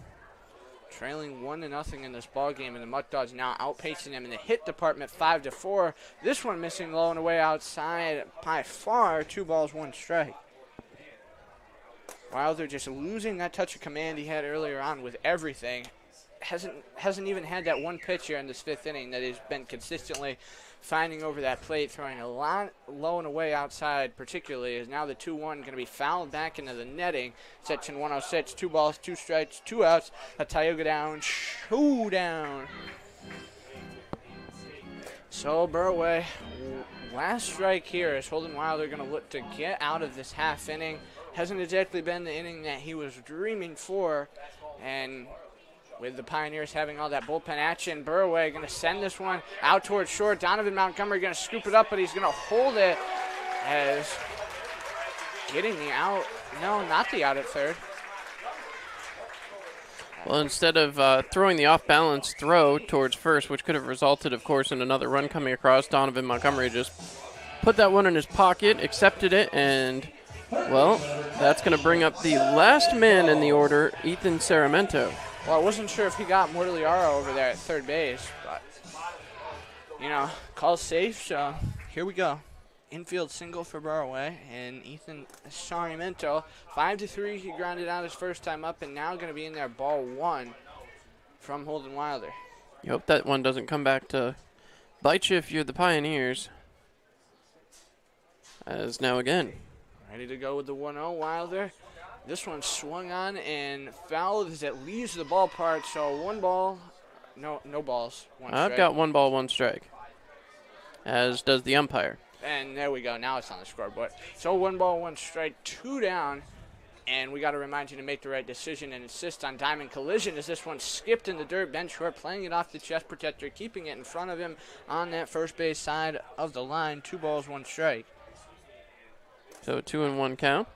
Speaker 2: Trailing 1-0 in this ball game, and the Muck Dogs now outpacing them in the hit department 5-4. This one missing low and away outside by far. 2 balls, 1 strike. Wilder just losing that touch of command he had earlier on with everything. Hasn't even had that one pitch here in this 5th inning that has been consistently finding over that plate, throwing a lot low and away outside particularly, is now the 2-1 going to be fouled back into the netting. Section 106, 2 balls, 2 strikes, 2 outs. A Tioga down, showdown. So Burroway, last strike here is Holden Wilder going to look to get out of this half inning. Hasn't exactly been the inning that he was dreaming for, and with the Pioneers having all that bullpen action, Burroway going to send this one out towards short. Donovan Montgomery going to scoop it up, but he's going to hold it as getting the out. No, not the out at third.
Speaker 1: Well, instead of throwing the off-balance throw towards first, which could have resulted, of course, in another run coming across, Donovan Montgomery just put that one in his pocket, accepted it, and, well, that's going to bring up the last man in the order, Ethan Saramento.
Speaker 2: Well, I wasn't sure if he got Mortellaro over there at third base, but, you know, call's safe, so here we go. Infield single for Burroway, and Ethan Saramento, 5-3, he grounded out his first time up, and now going to be in there, ball 1 from Holden Wilder.
Speaker 1: You hope that one doesn't come back to bite you if you're the Pioneers. As now again.
Speaker 2: Ready to go with the 1-0, Wilder. This one swung on and fouled as it leaves the ballpark, so 1 ball, no balls, 1 strike.
Speaker 1: I've got 1 ball, 1 strike, as does the umpire.
Speaker 2: And there we go, now it's on the scoreboard. So 1 ball, 1 strike, 2 down, and we got to remind you to make the right decision and insist on diamond collision as this one skipped in the dirt. Ben Short playing it off the chest protector, keeping it in front of him on that first base side of the line. 2 balls, 1 strike.
Speaker 1: So 2-1 count.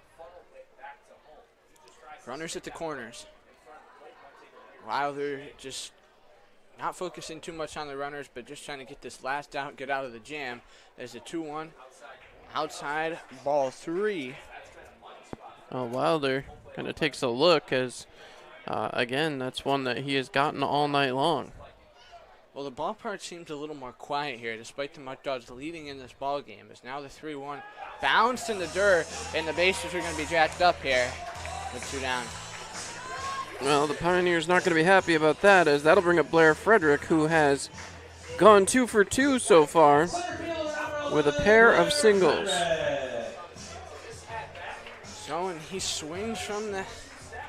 Speaker 2: Runners at the corners. Wilder just not focusing too much on the runners, but just trying to get this last out, get out of the jam. There's a 2-1. Outside, ball 3.
Speaker 1: Oh, Wilder kind of takes a look as, again, that's one that he has gotten all night long.
Speaker 2: Well, the ballpark seems a little more quiet here, despite the Mutt Dogs leading in this ball game. As now the 3-1 bounced in the dirt, and the bases are going to be jacked up here with 2 down.
Speaker 1: Well, the Pioneers not going to be happy about that, as that'll bring up Blair Frederick, who has gone 2 for 2 so far with a pair of singles.
Speaker 2: So, and he swings from the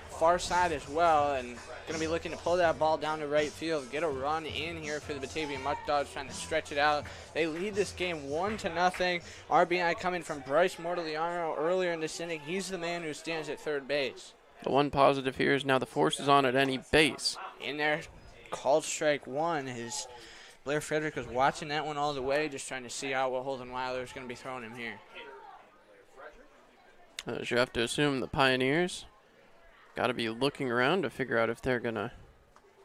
Speaker 2: far side as well, and going to be looking to pull that ball down to right field, get a run in here for the Batavia Mutt Dogs, trying to stretch it out. They lead this game 1-0. RBI coming from Bryce Mortaliano earlier in this inning. He's the man who stands at third base.
Speaker 1: The one positive here is now the force is on at any base.
Speaker 2: In there, called strike 1. His Blair Frederick was watching that one all the way, just trying to see out what Holden Wilder is going to be throwing him here.
Speaker 1: As you have to assume the Pioneers got to be looking around to figure out if they're going to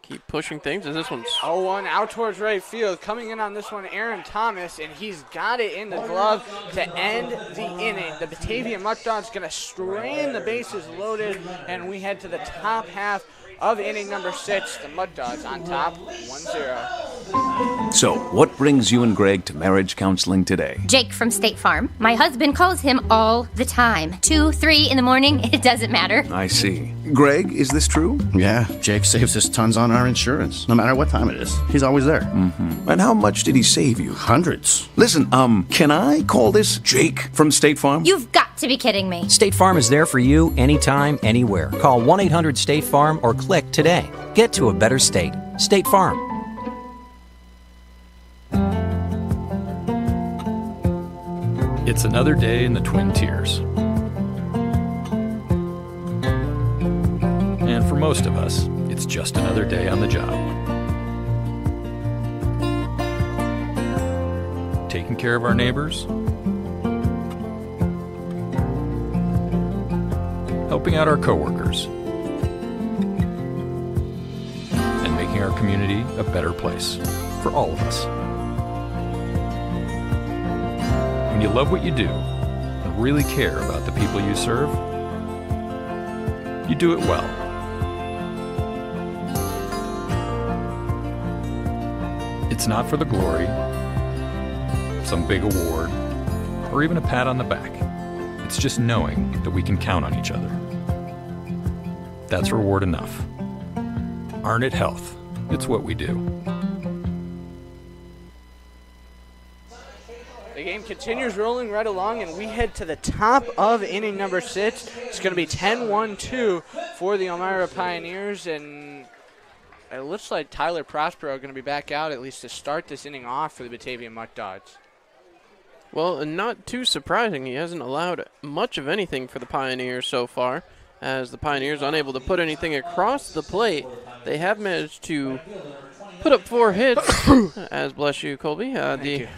Speaker 1: keep pushing things. As this one's
Speaker 2: 0-1 out towards right field. Coming in on this one, Aaron Thomas, and he's got it in the glove to end the inning. The Batavia Mutt Dogs going to strain the bases loaded, and we head to the top half of inning number 6. The Mutt Dogs on top, 1-0.
Speaker 11: So, what brings you and Greg to marriage counseling today?
Speaker 5: Jake from State Farm. My husband calls him all the time. 2, 3 in the morning, it doesn't matter.
Speaker 11: I see. Greg, is this true?
Speaker 12: Yeah, Jake saves us tons on our insurance. No matter what time it is, he's always there.
Speaker 11: Mm-hmm. And how much did he save you?
Speaker 12: Hundreds.
Speaker 11: Listen, can I call this Jake from State Farm?
Speaker 5: You've got to be kidding me.
Speaker 13: State Farm is there for you anytime, anywhere. Call 1-800-STATE-FARM or click today. Get to a better state. State Farm.
Speaker 6: It's another day in the Twin Tiers. And for most of us, it's just another day on the job. Taking care of our neighbors, helping out our coworkers, and making our community a better place for all of us. When you love what you do and really care about the people you serve, you do it well. It's not for the glory, some big award, or even a pat on the back. It's just knowing that we can count on each other. That's reward enough. Arnett Health. It's what we do.
Speaker 2: The game continues rolling right along, and we head to the top of inning number 6. It's going to be 10-1-2 for the Elmira Pioneers, and it looks like Tyler Prospero going to be back out at least to start this inning off for the Batavia Mutt Dogs.
Speaker 1: Well, and not too surprising, he hasn't allowed much of anything for the Pioneers so far, as the Pioneers unable to put anything across the plate. They have managed to put up 4 hits, as bless you, Colby.
Speaker 2: Thank you.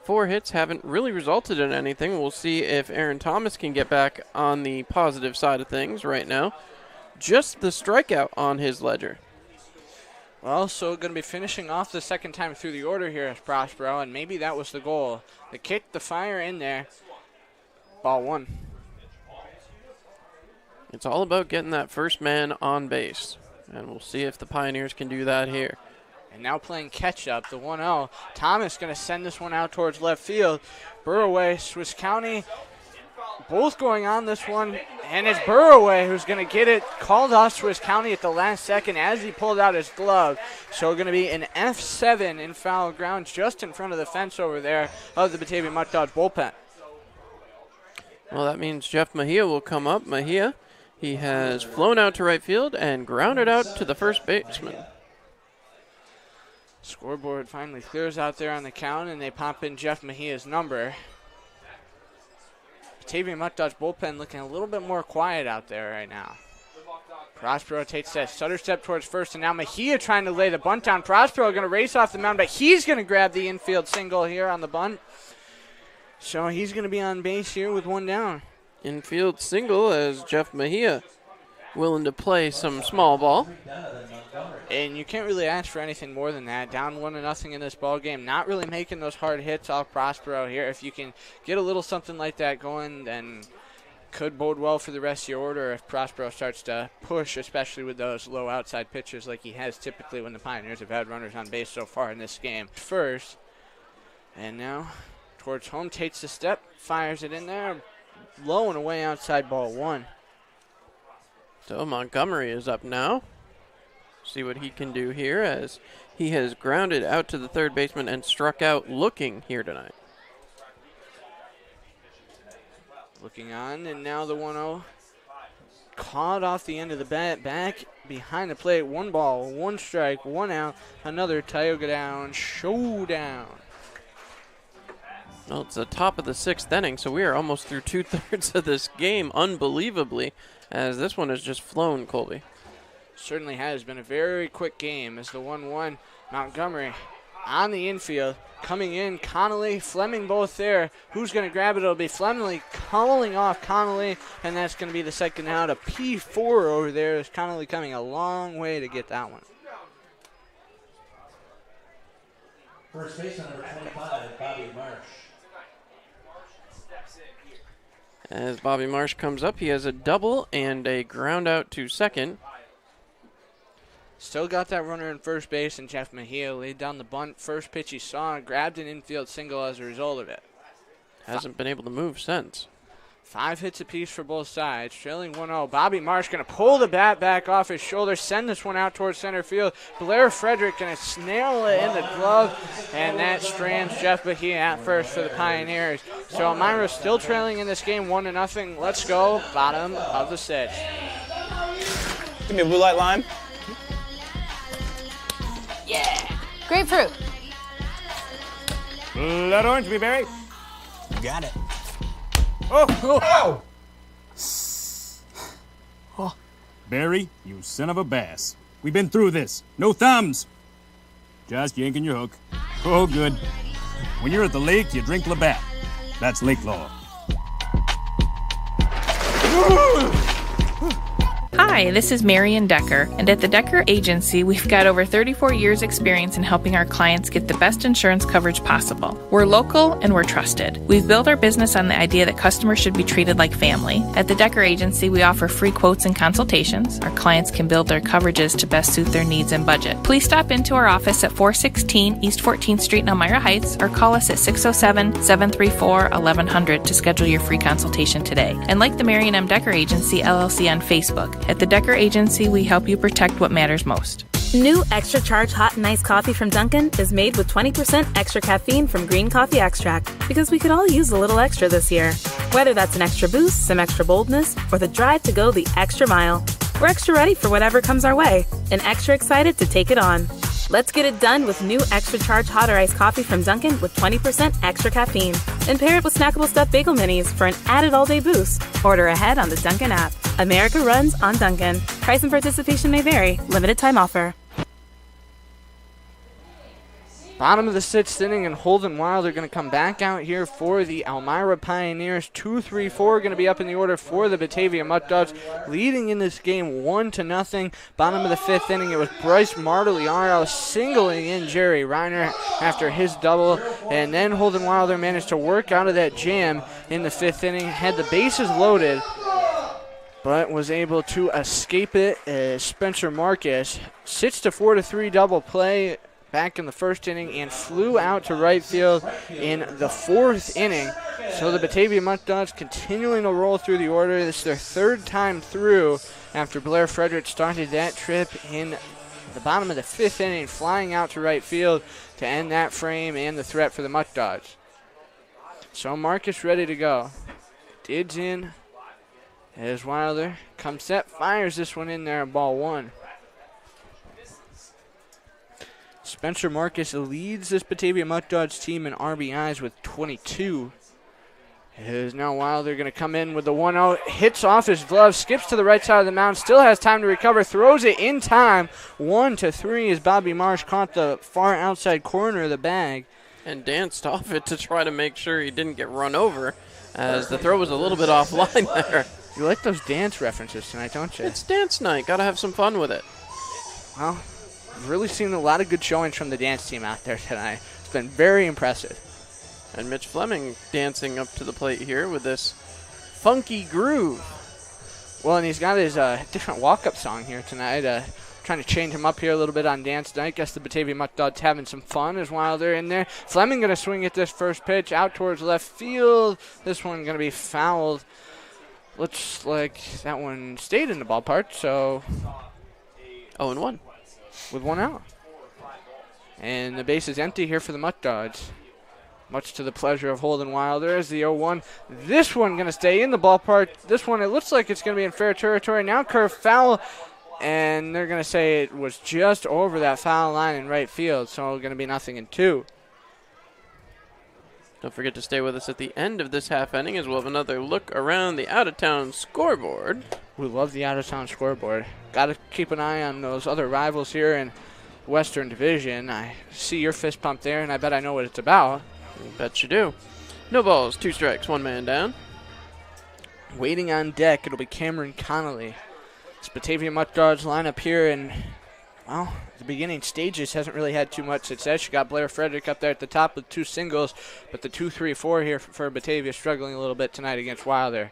Speaker 1: 4 hits haven't really resulted in anything. We'll see if Aaron Thomas can get back on the positive side of things right now. Just the strikeout on his ledger.
Speaker 2: Well, so going to be finishing off the second time through the order here as Prospero, and maybe that was the goal. The kick, the fire in there. Ball 1.
Speaker 1: It's all about getting that first man on base, and we'll see if the Pioneers can do that here.
Speaker 2: And now playing catch-up, the 1-0. Thomas going to send this one out towards left field. Burraway, Swiss County, both going on this one. And it's Burraway who's going to get it called off Swiss County at the last second as he pulled out his glove. So going to be an F7 in foul ground just in front of the fence over there of the Batavia Mutt Dogs bullpen.
Speaker 1: Well, that means Jeff Mejia will come up. Mejia, he has flown out to right field and grounded out to the first baseman.
Speaker 2: Scoreboard finally clears out there on the count, and they pop in Jeff Mejia's number. Batavia Mutt Dogs bullpen looking a little bit more quiet out there right now. Prospero takes that stutter step towards first, and now Mejia trying to lay the bunt down. Prospero going to race off the mound, but he's going to grab the infield single here on the bunt. So he's going to be on base here with 1 down.
Speaker 1: Infield single as Jeff Mejia willing to play some small ball.
Speaker 2: And you can't really ask for anything more than that. Down 1-0 in this ball game. Not really making those hard hits off Prospero here. If you can get a little something like that going, then could bode well for the rest of your order if Prospero starts to push, especially with those low outside pitches like he has typically when the Pioneers have had runners on base so far in this game. First, and now towards home, takes the step, fires it in there, low and away outside ball 1.
Speaker 1: So Montgomery is up now. See what he can do here as he has grounded out to the third baseman and struck out looking here tonight.
Speaker 2: Looking on, and now the 1-0 caught off the end of the bat, back behind the plate. 1 ball, 1 strike, 1 out, another Tioga down showdown.
Speaker 1: Well, it's the top of the 6th inning, so we are almost through 2/3 of this game, unbelievably, as this one has just flown, Colby.
Speaker 2: Certainly has been a very quick game as the 1-1 Montgomery on the infield. Coming in, Connolly, Fleming both there. Who's going to grab it? It'll be Fleming calling off Connolly, and that's going to be the second out. A P4 over there is Connolly coming a long way to get that one.
Speaker 3: First baseman number 25, Bobby Marsh.
Speaker 1: As Bobby Marsh comes up, he has a double and a ground out to second.
Speaker 2: Still got that runner in first base, and Jeff Mejia laid down the bunt. First pitch he saw, grabbed an infield single as a result of it.
Speaker 1: Hasn't been able to move since.
Speaker 2: 5 hits apiece for both sides. Trailing 1-0. Bobby Marsh going to pull the bat back off his shoulder, send this one out towards center field. Blair Frederick going to snail it in the glove, and that strands Jeff Mejia at first for the Pioneers. So Elmira still trailing in this game 1-0. Let's go, bottom of the 6th.
Speaker 9: Give me a blue light lime.
Speaker 5: Yeah! Grapefruit.
Speaker 4: Blood orange, me berry.
Speaker 9: Got it.
Speaker 4: Oh! Oh! Barry, you son of a bass. We've been through this. No thumbs. Just yanking your hook. Oh, good. When you're at the lake, you drink Labatt. That's lake law.
Speaker 7: Hi, this is Marion Decker, and at the Decker Agency, we've got over 34 years' experience in helping our clients get the best insurance coverage possible. We're local and we're trusted. We've built our business on the idea that customers should be treated like family. At the Decker Agency, we offer free quotes and consultations. Our clients can build their coverages to best suit their needs and budget. Please stop into our office at 416 East 14th Street in Elmira Heights or call us at 607-734-1100 to schedule your free consultation today. And like the Marion M. Decker Agency, LLC on Facebook. At the Decker Agency, we help you protect what matters most.
Speaker 8: New Extra Charge Hot and Iced Coffee from Dunkin' is made with 20% extra caffeine from green coffee extract, because we could all use a little extra this year. Whether that's an extra boost, some extra boldness, or the drive to go the extra mile, we're extra ready for whatever comes our way and extra excited to take it on. Let's get it done with new Extra Charge Hot or Iced Coffee from Dunkin' with 20% extra caffeine. And pair it with snackable stuffed bagel minis for an added all-day boost. Order ahead on the Dunkin' app. America runs on Dunkin'. Price and participation may vary. Limited time offer.
Speaker 2: Bottom of the 6th inning, and Holden Wilder going to come back out here for the Elmira Pioneers. 2-3-4 going to be up in the order for the Batavia Mutt Dogs, leading in this game 1-0. Bottom of the 5th inning, it was Bryce Martellaro singling in Jerry Reiner after his double, and then Holden Wilder managed to work out of that jam in the 5th inning, had the bases loaded, but was able to escape it. Spencer Marcus 6-4-3 double play back in the 1st inning and flew out to right field in the 4th inning. So the Batavia Mutt Dogs continuing to roll through the order. This is their 3rd time through after Blair Frederick started that trip in the bottom of the 5th inning, flying out to right field to end that frame and the threat for the Mutt Dogs. So Marcus ready to go. Dids in as Wilder comes set, fires this one in there, ball 1. Spencer Marcus leads this Batavia Mutt Dogs team in RBIs with 22. Is now Wilder going to come in with the 1-0, hits off his glove, skips to the right side of the mound, still has time to recover, throws it in time. 1-3 as Bobby Marsh caught the far outside corner of the bag.
Speaker 1: And danced off it to try to make sure he didn't get run over, as the throw was a little bit offline there.
Speaker 2: You like those dance references tonight, don't you?
Speaker 1: It's dance night. Got to have some fun with it.
Speaker 2: Well, I've really seen a lot of good showings from the dance team out there tonight. It's been very impressive.
Speaker 1: And Mitch Fleming dancing up to the plate here with this funky groove.
Speaker 2: Well, and he's got his different walk-up song here tonight. Trying to change him up here a little bit on dance night. Guess the Batavia Muckdogs having some fun as while they're in there. Fleming going to swing at this first pitch out towards left field. This one going to be fouled. Looks like that one stayed in the ballpark, so
Speaker 1: 0-1
Speaker 2: with one out. And the base is empty here for the Muckdogs. Much to the pleasure of Holden Wilder as the 0-1. This one going to stay in the ballpark. This one, it looks like it's going to be in fair territory. Now curve foul, and they're going to say it was just over that foul line in right field, so going to be 0-2.
Speaker 1: Don't forget to stay with us at the end of this half inning as we'll have another look around the out-of-town scoreboard.
Speaker 2: We love the out-of-town scoreboard. Got to keep an eye on those other rivals here in Western Division. I see your fist pump there, and I bet I know what it's about.
Speaker 1: Bet you do. No balls, 2 strikes, 1 man down.
Speaker 2: Waiting on deck, it'll be Cameron Connolly. This Batavia Muckdogs lineup here in, well, the beginning stages hasn't really had too much success. You got Blair Frederick up there at the top with 2 singles, but the 2-3-4 here for Batavia struggling a little bit tonight against Wilder.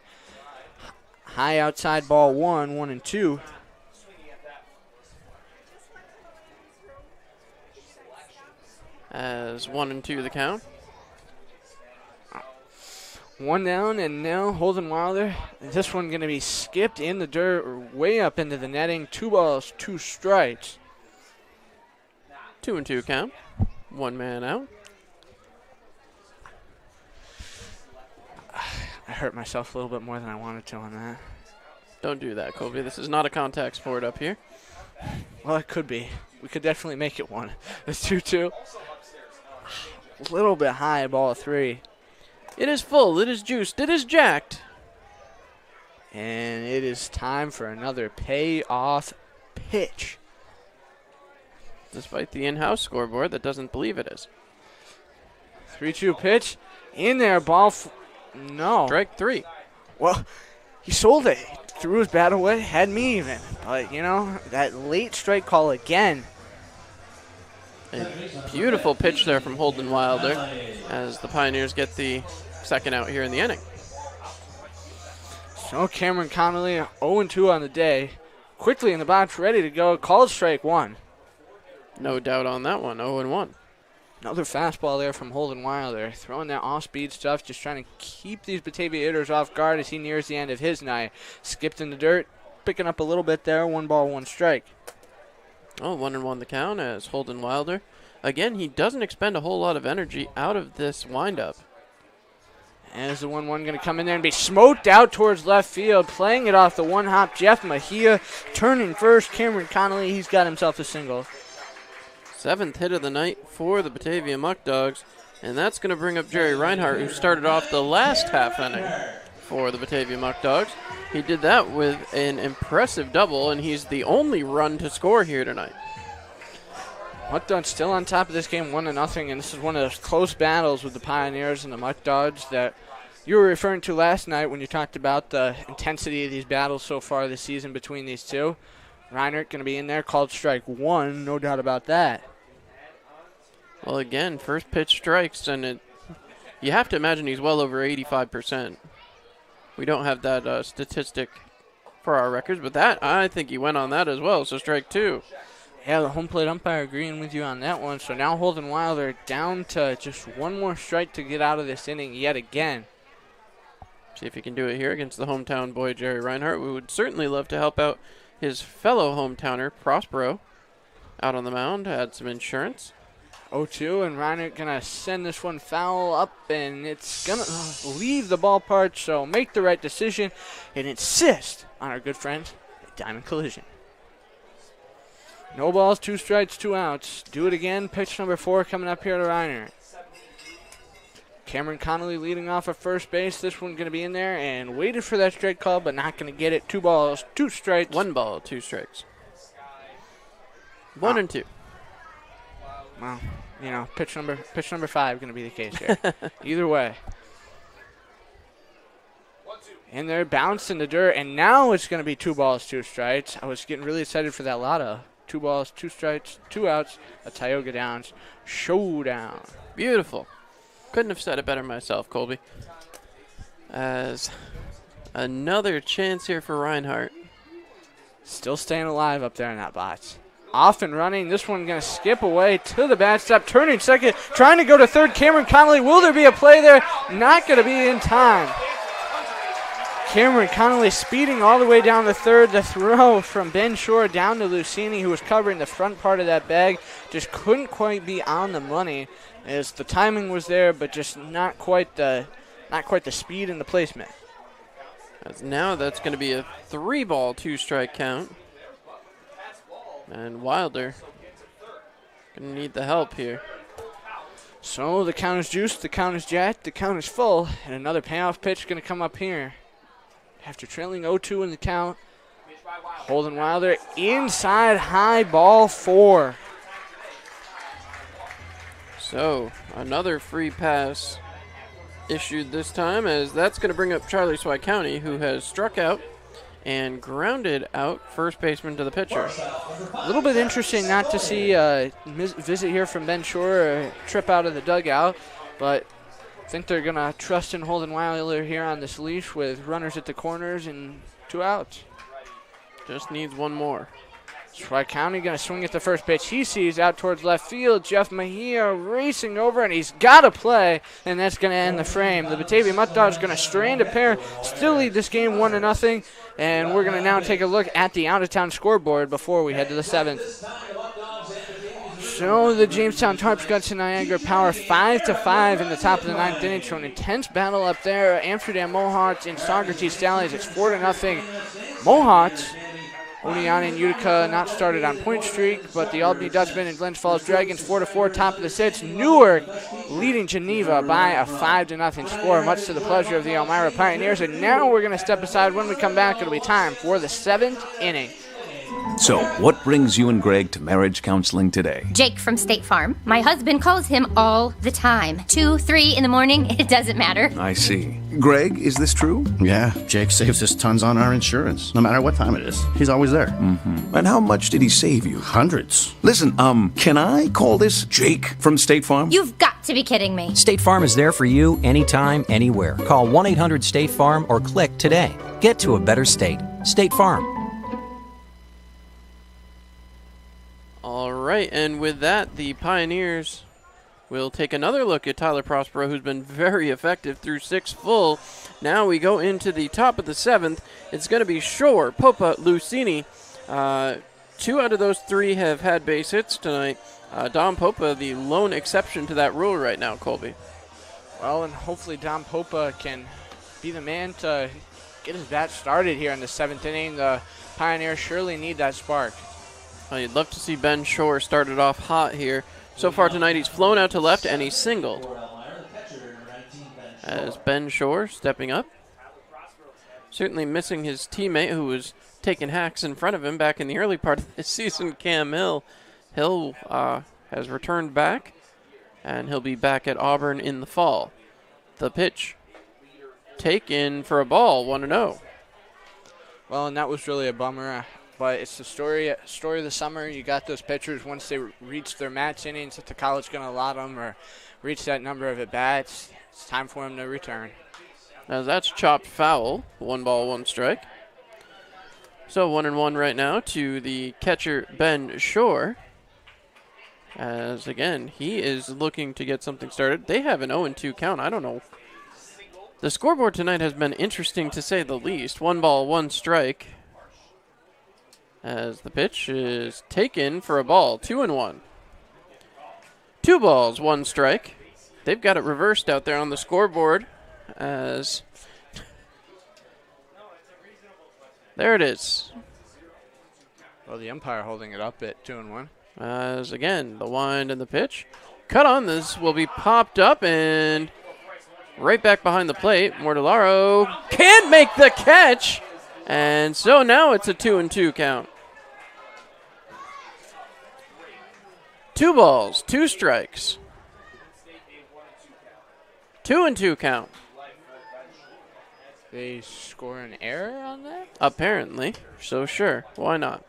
Speaker 2: High outside ball 1-2.
Speaker 1: As 1-2 the count.
Speaker 2: 1 down, and now Holden Wilder. This one going to be skipped in the dirt, or way up into the netting. 2 balls, 2 strikes.
Speaker 1: 2-2 count. 1 man out.
Speaker 2: I hurt myself a little bit more than I wanted to on that.
Speaker 1: Don't do that, Colby. This is not a contact sport up here.
Speaker 2: Well, it could be. We could definitely make it one. It's 2-2. A little bit high, ball 3.
Speaker 1: It is full, it is juiced, it is jacked.
Speaker 2: And it is time for another payoff pitch.
Speaker 1: Despite the in-house scoreboard that doesn't believe it is.
Speaker 2: 3-2 pitch. In there, ball. No.
Speaker 1: Strike 3.
Speaker 2: Well, he sold it. He threw his bat away, had me even. But, you know, that late strike call again.
Speaker 1: A beautiful pitch there from Holden Wilder as the Pioneers get the second out here in the inning.
Speaker 2: So Cameron Connolly 0-2 on the day. Quickly in the box, ready to go. Called strike 1.
Speaker 1: No doubt on that one, 0-1.
Speaker 2: Another fastball there from Holden Wilder. Throwing that off-speed stuff, just trying to keep these Batavia hitters off guard as he nears the end of his night. Skipped in the dirt, picking up a little bit there. 1 ball, 1 strike.
Speaker 1: Oh, 1-1 the count as Holden Wilder. Again, he doesn't expend a whole lot of energy out of this windup.
Speaker 2: As the 1-1 going to come in there and be smoked out towards left field. Playing it off the one-hop, Jeff Mejia. Turning first, Cameron Connolly. He's got himself a single.
Speaker 1: 7th hit of the night for the Batavia Muckdogs. And that's going to bring up Jerry Reinhardt, who started off the last half inning for the Batavia Muckdogs. He did that with an impressive double, and he's the only run to score here tonight.
Speaker 2: Muckdogs still on top of this game, 1-0, and this is one of those close battles with the Pioneers and the Muckdogs that you were referring to last night when you talked about the intensity of these battles so far this season between these two. Reinhardt going to be in there, called strike 1, no doubt about that.
Speaker 1: Well, again, first pitch strikes, and you have to imagine he's well over 85%. We don't have that statistic for our records, but that I think he went on that as well, so strike 2.
Speaker 2: Yeah, the home plate umpire agreeing with you on that one. So now Holden Wilder down to just 1 more strike to get out of this inning yet again.
Speaker 1: See if he can do it here against the hometown boy, Jerry Reinhardt. We would certainly love to help out his fellow hometowner, Prospero, out on the mound, had some insurance.
Speaker 2: 0-2, and Reinhardt going to send this one foul up, and it's going to leave the ballpark, so make the right decision and insist on our good friends at Diamond Collision. No balls, 2 strikes, 2 outs. Do it again. Pitch number 4 coming up here to Reinhardt. Cameron Connolly leading off at first base. This one going to be in there and waited for that strike call, but not going to get it. 2 balls, 2 strikes.
Speaker 1: 1 ball, 2 strikes. 1-2.
Speaker 2: Well, you know, pitch number 5 going to be the case here. Either way. And they're bounced in the dirt, and now it's going to be 2 balls, 2 strikes. I was getting really excited for that lotto. 2 balls, 2 strikes, 2 outs, a Tioga Downs showdown.
Speaker 1: Beautiful. Couldn't have said it better myself, Colby. As another chance here for Reinhardt.
Speaker 2: Still staying alive up there in that box. Off and running. This one going to skip away to the bat stop. Turning second. Trying to go to third. Cameron Connolly. Will there be a play there? Not going to be in time. Cameron Connolly speeding all the way down to third. The throw from Ben Shore down to Lucini, who was covering the front part of that bag. Just couldn't quite be on the money, as the timing was there, but just not quite the speed and the placement.
Speaker 1: As now that's going to be a 3 ball, 2 strike count. And Wilder going to need the help here.
Speaker 2: So the count is juiced, the count is jacked, the count is full, and another payoff pitch going to come up here. After trailing 0-2 in the count, Holden Wilder inside, high, ball 4.
Speaker 1: So another free pass issued this time, as that's going to bring up Charlie Swicounty, who has struck out and grounded out first baseman to the pitcher.
Speaker 2: A little bit interesting not to see a visit here from Ben Shore, a trip out of the dugout, but I think they're going to trust in Holden Wilder here on this leash with runners at the corners and 2 outs.
Speaker 1: Just needs 1 more.
Speaker 2: Tri-County going to swing at the first pitch. He sees out towards left field. Jeff Mejia racing over, and he's got to play, and that's going to end the frame. The Batavia Mutt Dogs going to strand a pair, still lead this game 1-0, and we're going to now take a look at the out-of-town scoreboard before we head to the 7th. So the Jamestown Tarps got to Niagara Power 5-5 in the top of the 9th inning. So an intense battle up there. Amsterdam Mohawks and Socrates Stallions. It's 4-0. Mohawks, Oneonta and Utica not started on point streak, but the Albany Dutchmen and Glens Falls Dragons 4-4, top of the 6th. Newark leading Geneva by a 5-0 score, much to the pleasure of the Elmira Pioneers. And now we're going to step aside. When we come back, it'll be time for the 7th inning.
Speaker 11: So, what brings you and Greg to marriage counseling today?
Speaker 5: Jake from State Farm. My husband calls him all the time. 2, 3 in the morning, it doesn't matter.
Speaker 11: I see. Greg, is this true?
Speaker 12: Yeah, Jake saves us tons on our insurance. No matter what time it is, he's always there.
Speaker 11: Mm-hmm. And how much did he save you?
Speaker 12: Hundreds.
Speaker 11: Listen, can I call this Jake from State Farm?
Speaker 5: You've got to be kidding me.
Speaker 13: State Farm is there for you anytime, anywhere. Call 1-800-STATE-FARM or click today. Get to a better state. State Farm.
Speaker 1: All right, and with that, the Pioneers will take another look at Tyler Prospero, who's been very effective through 6 full. Now we go into the top of the 7th. It's going to be Shore, Popa, Lucini. 2 out of those 3 have had base hits tonight. Dom Popa, the lone exception to that rule right now, Colby.
Speaker 2: Well, and hopefully Dom Popa can be the man to get his bat started here in the 7th inning. The Pioneers surely need that spark.
Speaker 1: Well, you'd love to see Ben Shore started off hot here. So far tonight, he's flown out to left and he's singled. As Ben Shore stepping up. Certainly missing his teammate who was taking hacks in front of him back in the early part of this season, Cam Hill. Hill has returned back, and he'll be back at Auburn in the fall. The pitch taken for a ball, 1-0.
Speaker 2: Well, and that was really a bummer. But it's the story of the summer. You got those pitchers, once they reach their match innings, if the college going to allot them or reach that number of at-bats, it's time for them to return.
Speaker 1: Now that's chopped foul. 1 ball, 1 strike. So 1-1 right now to the catcher, Ben Shore. As, again, he is looking to get something started. They have an 0-2 count. I don't know. The scoreboard tonight has been interesting, to say the least. 1 ball, 1 strike. As the pitch is taken for a ball, 2-1. 2 balls, 1 strike. They've got it reversed out there on the scoreboard as there it is.
Speaker 2: Well, the umpire holding it up at 2-1.
Speaker 1: As again, the wind and the pitch. Cut on this will be popped up and right back behind the plate. Mortellaro can't make the catch. And so now it's a 2-2 count. 2 balls, 2 strikes. 2-2 count.
Speaker 2: They score an error on that?
Speaker 1: Apparently. So sure, why not?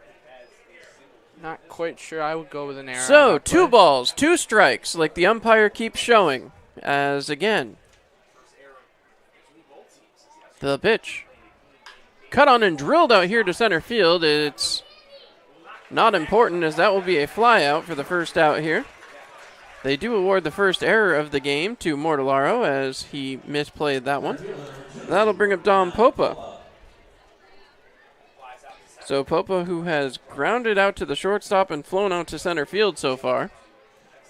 Speaker 2: Not quite sure. I would go with an error.
Speaker 1: So 2 balls, 2 strikes, like the umpire keeps showing. As again, the pitch cut on and drilled out here to center field. It's not important, as that will be a fly out for the first out here. They do award the first error of the game to Mortellaro as he misplayed that one. That'll bring up Dom Popa. So Popa, who has grounded out to the shortstop and flown out to center field so far,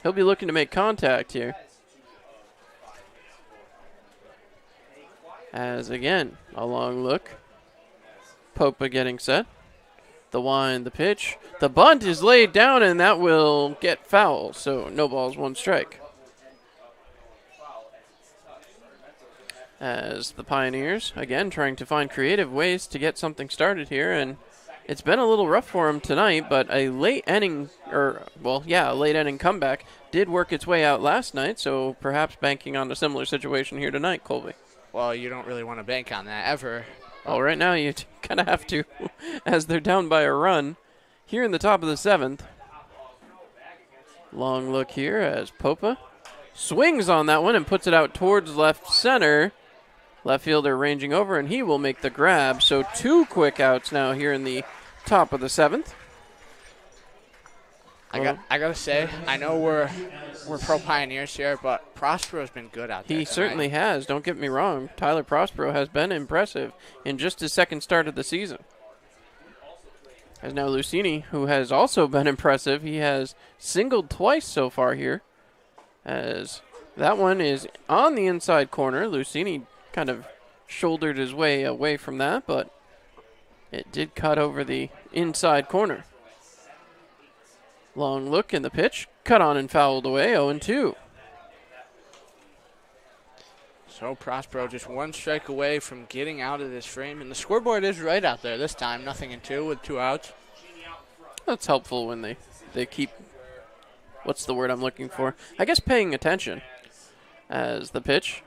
Speaker 1: he'll be looking to make contact here. As again, a long look. Popa getting set. The wind, the pitch. The bunt is laid down, and that will get foul. So no balls, 1 strike. As the Pioneers, again, trying to find creative ways to get something started here. And it's been a little rough for them tonight, but a late inning, a late inning comeback did work its way out last night. So perhaps banking on a similar situation here tonight, Colby.
Speaker 2: Well, you don't really want to bank on that ever.
Speaker 1: Well, right now you kind of have to, as they're down by a run here in the top of the 7th. Long look here as Popa swings on that one and puts it out towards left center. Left fielder ranging over, and he will make the grab. So 2 quick outs now here in the top of the 7th.
Speaker 2: I gotta say, I know we're pro Pioneers here, but Prospero's been good out there.
Speaker 1: He certainly has. Don't get me wrong. Tyler Prospero has been impressive in just his 2nd start of the season. As now Lucini, who has also been impressive, he has singled twice so far here. As that one is on the inside corner. Lucini kind of shouldered his way away from that, but it did cut over the inside corner. Long look in the pitch. Cut on and fouled away. 0-2.
Speaker 2: So Prospero just 1 strike away from getting out of this frame. And the scoreboard is right out there this time. 0-2 with 2 outs.
Speaker 1: That's helpful when they keep, what's the word I'm looking for? I guess paying attention. As the pitch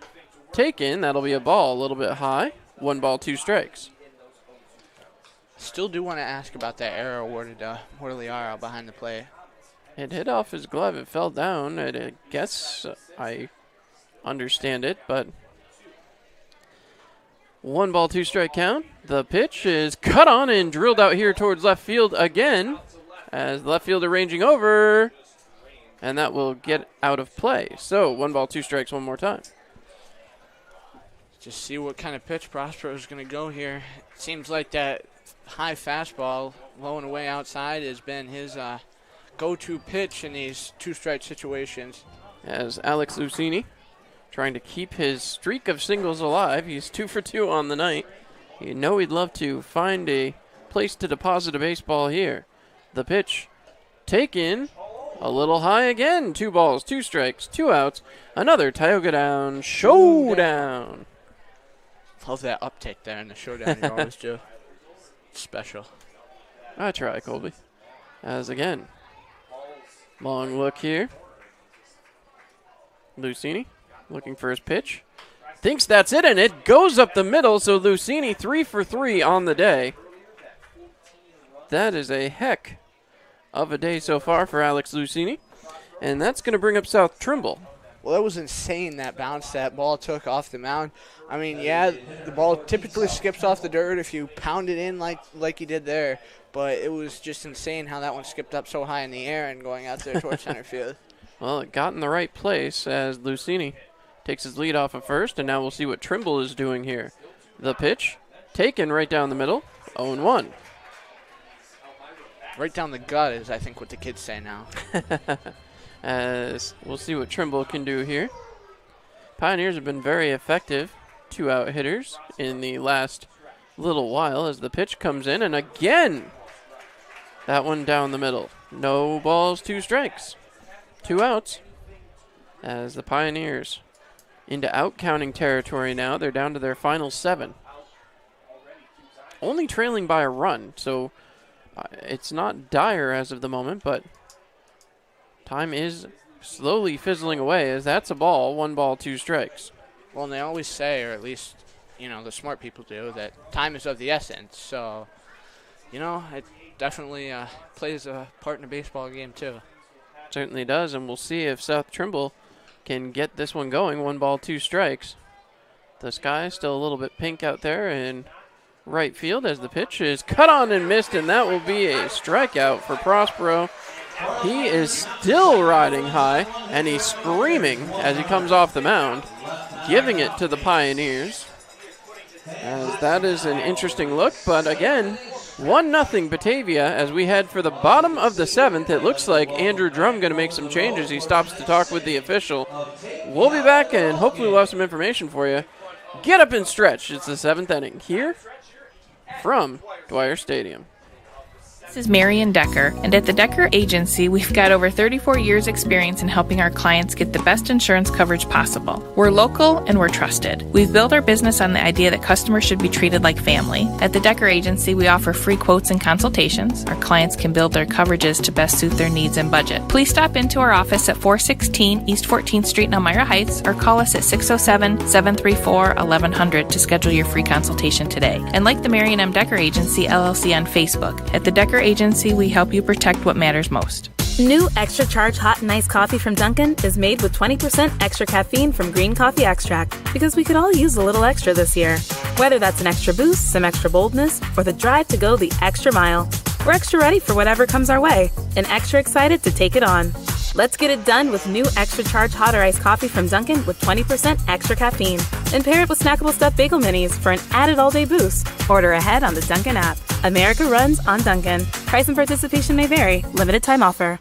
Speaker 1: taken, that'll be a ball a little bit high. 1 ball, 2 strikes.
Speaker 2: Still do want to ask about that error awarded to Mortellaro behind the plate.
Speaker 1: It hit off his glove. It fell down. I guess I understand it, but 1 ball, 2 strike count. The pitch is cut on and drilled out here towards left field again as the left fielder ranging over, and that will get out of play. So 1 ball, 2 strikes one more time.
Speaker 2: Just see what kind of pitch Prospero is going to go here. It seems like that high fastball low and away outside has been his go-to pitch in these 2-strike situations.
Speaker 1: As Alex Lucini trying to keep his streak of singles alive. He's 2 for 2 on the night. You know he'd love to find a place to deposit a baseball here. The pitch taken a little high again. 2 balls, 2 strikes, 2 outs. Another Tioga Down showdown.
Speaker 2: Love that uptick there in the showdown. You always do. Special.
Speaker 1: I try, Colby. As again, long look here. Lucini looking for his pitch. Thinks that's it, and it goes up the middle, so Lucini 3 for 3 on the day. That is a heck of a day so far for Alex Lucini, and that's going to bring up South Trimble.
Speaker 2: Well, that was insane, that bounce that ball took off the mound. I mean, yeah, the ball typically skips off the dirt if you pound it in like you did there, but it was just insane how that one skipped up so high in the air and going out there towards center field.
Speaker 1: Well, it got in the right place as Lucini takes his lead off at first, and now we'll see what Trimble is doing here. The pitch taken right down the middle, 0-1.
Speaker 2: Right down the gut is, I think, what the kids say now.
Speaker 1: As we'll see what Trimble can do here. Pioneers have been very effective 2-out hitters in the last little while as the pitch comes in, and again, that one down the middle. No balls, 2 strikes. 2 outs as the Pioneers into out-counting territory now. They're down to their final 7. Only trailing by a run, so it's not dire as of the moment, but time is slowly fizzling away as that's a ball. 1 ball, 2 strikes.
Speaker 2: Well, and they always say, or at least the smart people do, that time is of the essence. So, it definitely plays a part in a baseball game too.
Speaker 1: Certainly does, and we'll see if South Trimble can get this one going. 1 ball, 2 strikes. The sky is still a little bit pink out there in right field as the pitch is cut on and missed, and that will be a strikeout for Prospero. He is still riding high, and he's screaming as he comes off the mound, giving it to the Pioneers. As that is an interesting look, but again, 1-0 Batavia as we head for the bottom of the 7th. It looks like Andrew Drum going to make some changes. He stops to talk with the official. We'll be back, and hopefully we'll have some information for you. Get up and stretch. It's the 7th inning here from Dwyer Stadium.
Speaker 7: This is Marion Decker, and at the Decker Agency, we've got over 34 years experience in helping our clients get the best insurance coverage possible. We're local and we're trusted. We've built our business on the idea that customers should be treated like family. At the Decker Agency, we offer free quotes and consultations. Our clients can build their coverages to best suit their needs and budget. Please stop into our office at 416 East 14th Street in Elmira Heights or call us at 607-734-1100 to schedule your free consultation today. And like the Marion M. Decker Agency, LLC on Facebook. At the Decker Agency, we help you protect what matters most.
Speaker 8: New extra charge hot and iced coffee from Dunkin' is made with 20% extra caffeine from green coffee extract because we could all use a little extra this year. Whether that's an extra boost, some extra boldness, or the drive to go the extra mile, we're extra ready for whatever comes our way and extra excited to take it on. Let's get it done with new extra charge hot or iced coffee from Dunkin' with 20% extra caffeine. And pair it with snackable stuffed bagel minis for an added all-day boost. Order ahead on the Dunkin' app. America runs on Dunkin'. Price and participation may vary. Limited time offer.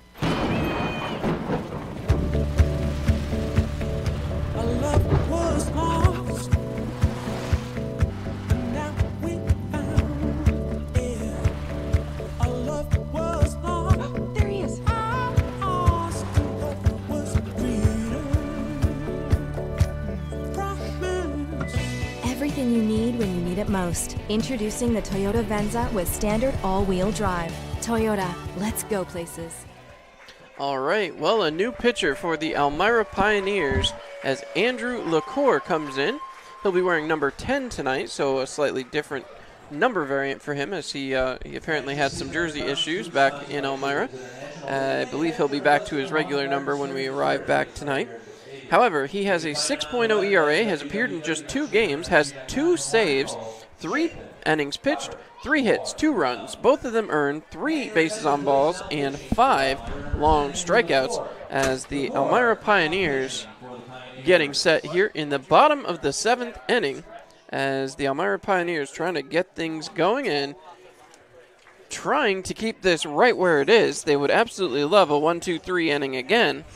Speaker 10: Everything you need when you need it most. Introducing the Toyota Venza with standard all-wheel drive. Toyota, let's go places.
Speaker 1: All right, well, a new pitcher for the Elmira Pioneers as Andrew LaCour comes in. He'll be wearing number 10 tonight, so a slightly different number variant for him as he apparently had some jersey issues back in Elmira. I believe he'll be back to his regular number when we arrive back tonight. However, he has a 6.0 ERA, has appeared in just 2 games, has 2 saves, 3 innings pitched, 3 hits, 2 runs. Both of them earned 3 bases on balls and 5 long strikeouts as the Elmira Pioneers getting set here in the bottom of the 7th inning as the Elmira Pioneers trying to get things going and trying to keep this right where it is. They would absolutely love a 1-2-3 inning again.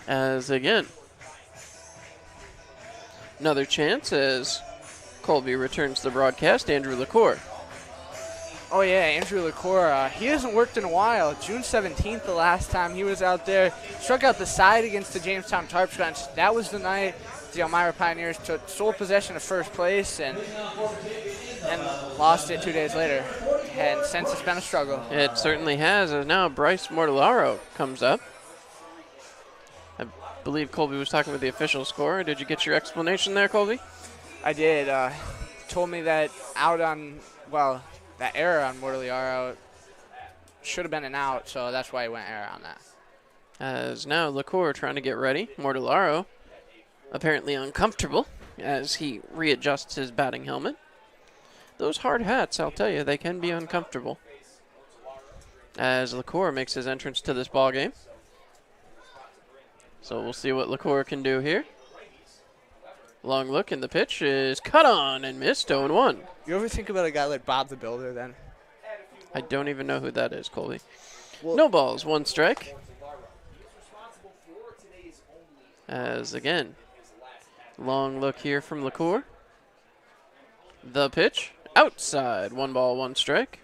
Speaker 1: As again, another chance as Colby returns to the broadcast. Andrew LaCour.
Speaker 2: Oh yeah, Andrew LaCour. He hasn't worked in a while. June 17th, the last time he was out there, struck out the side against the Jamestown Tarps bench. That was the night the Elmira Pioneers took sole possession of first place and lost it 2 days later. And since it's been a struggle.
Speaker 1: It certainly has. As now Bryce Mortellaro comes up. I believe Colby was talking with the official score. Did you get your explanation there, Colby?
Speaker 2: I did. Told me that that error on Mortellaro should have been an out, so that's why he went error on that.
Speaker 1: As now LaCour trying to get ready. Mortellaro apparently uncomfortable as he readjusts his batting helmet. Those hard hats, I'll tell you, they can be uncomfortable. As LaCour makes his entrance to this ball game. So we'll see what LaCour can do here. Long look, and the pitch is cut on and missed, 0-1.
Speaker 2: You ever think about a guy like Bob the Builder then?
Speaker 1: I don't even know who that is, Colby. Well, no balls, 1 strike. As again, long look here from LaCour. The pitch, outside, 1 ball, 1 strike.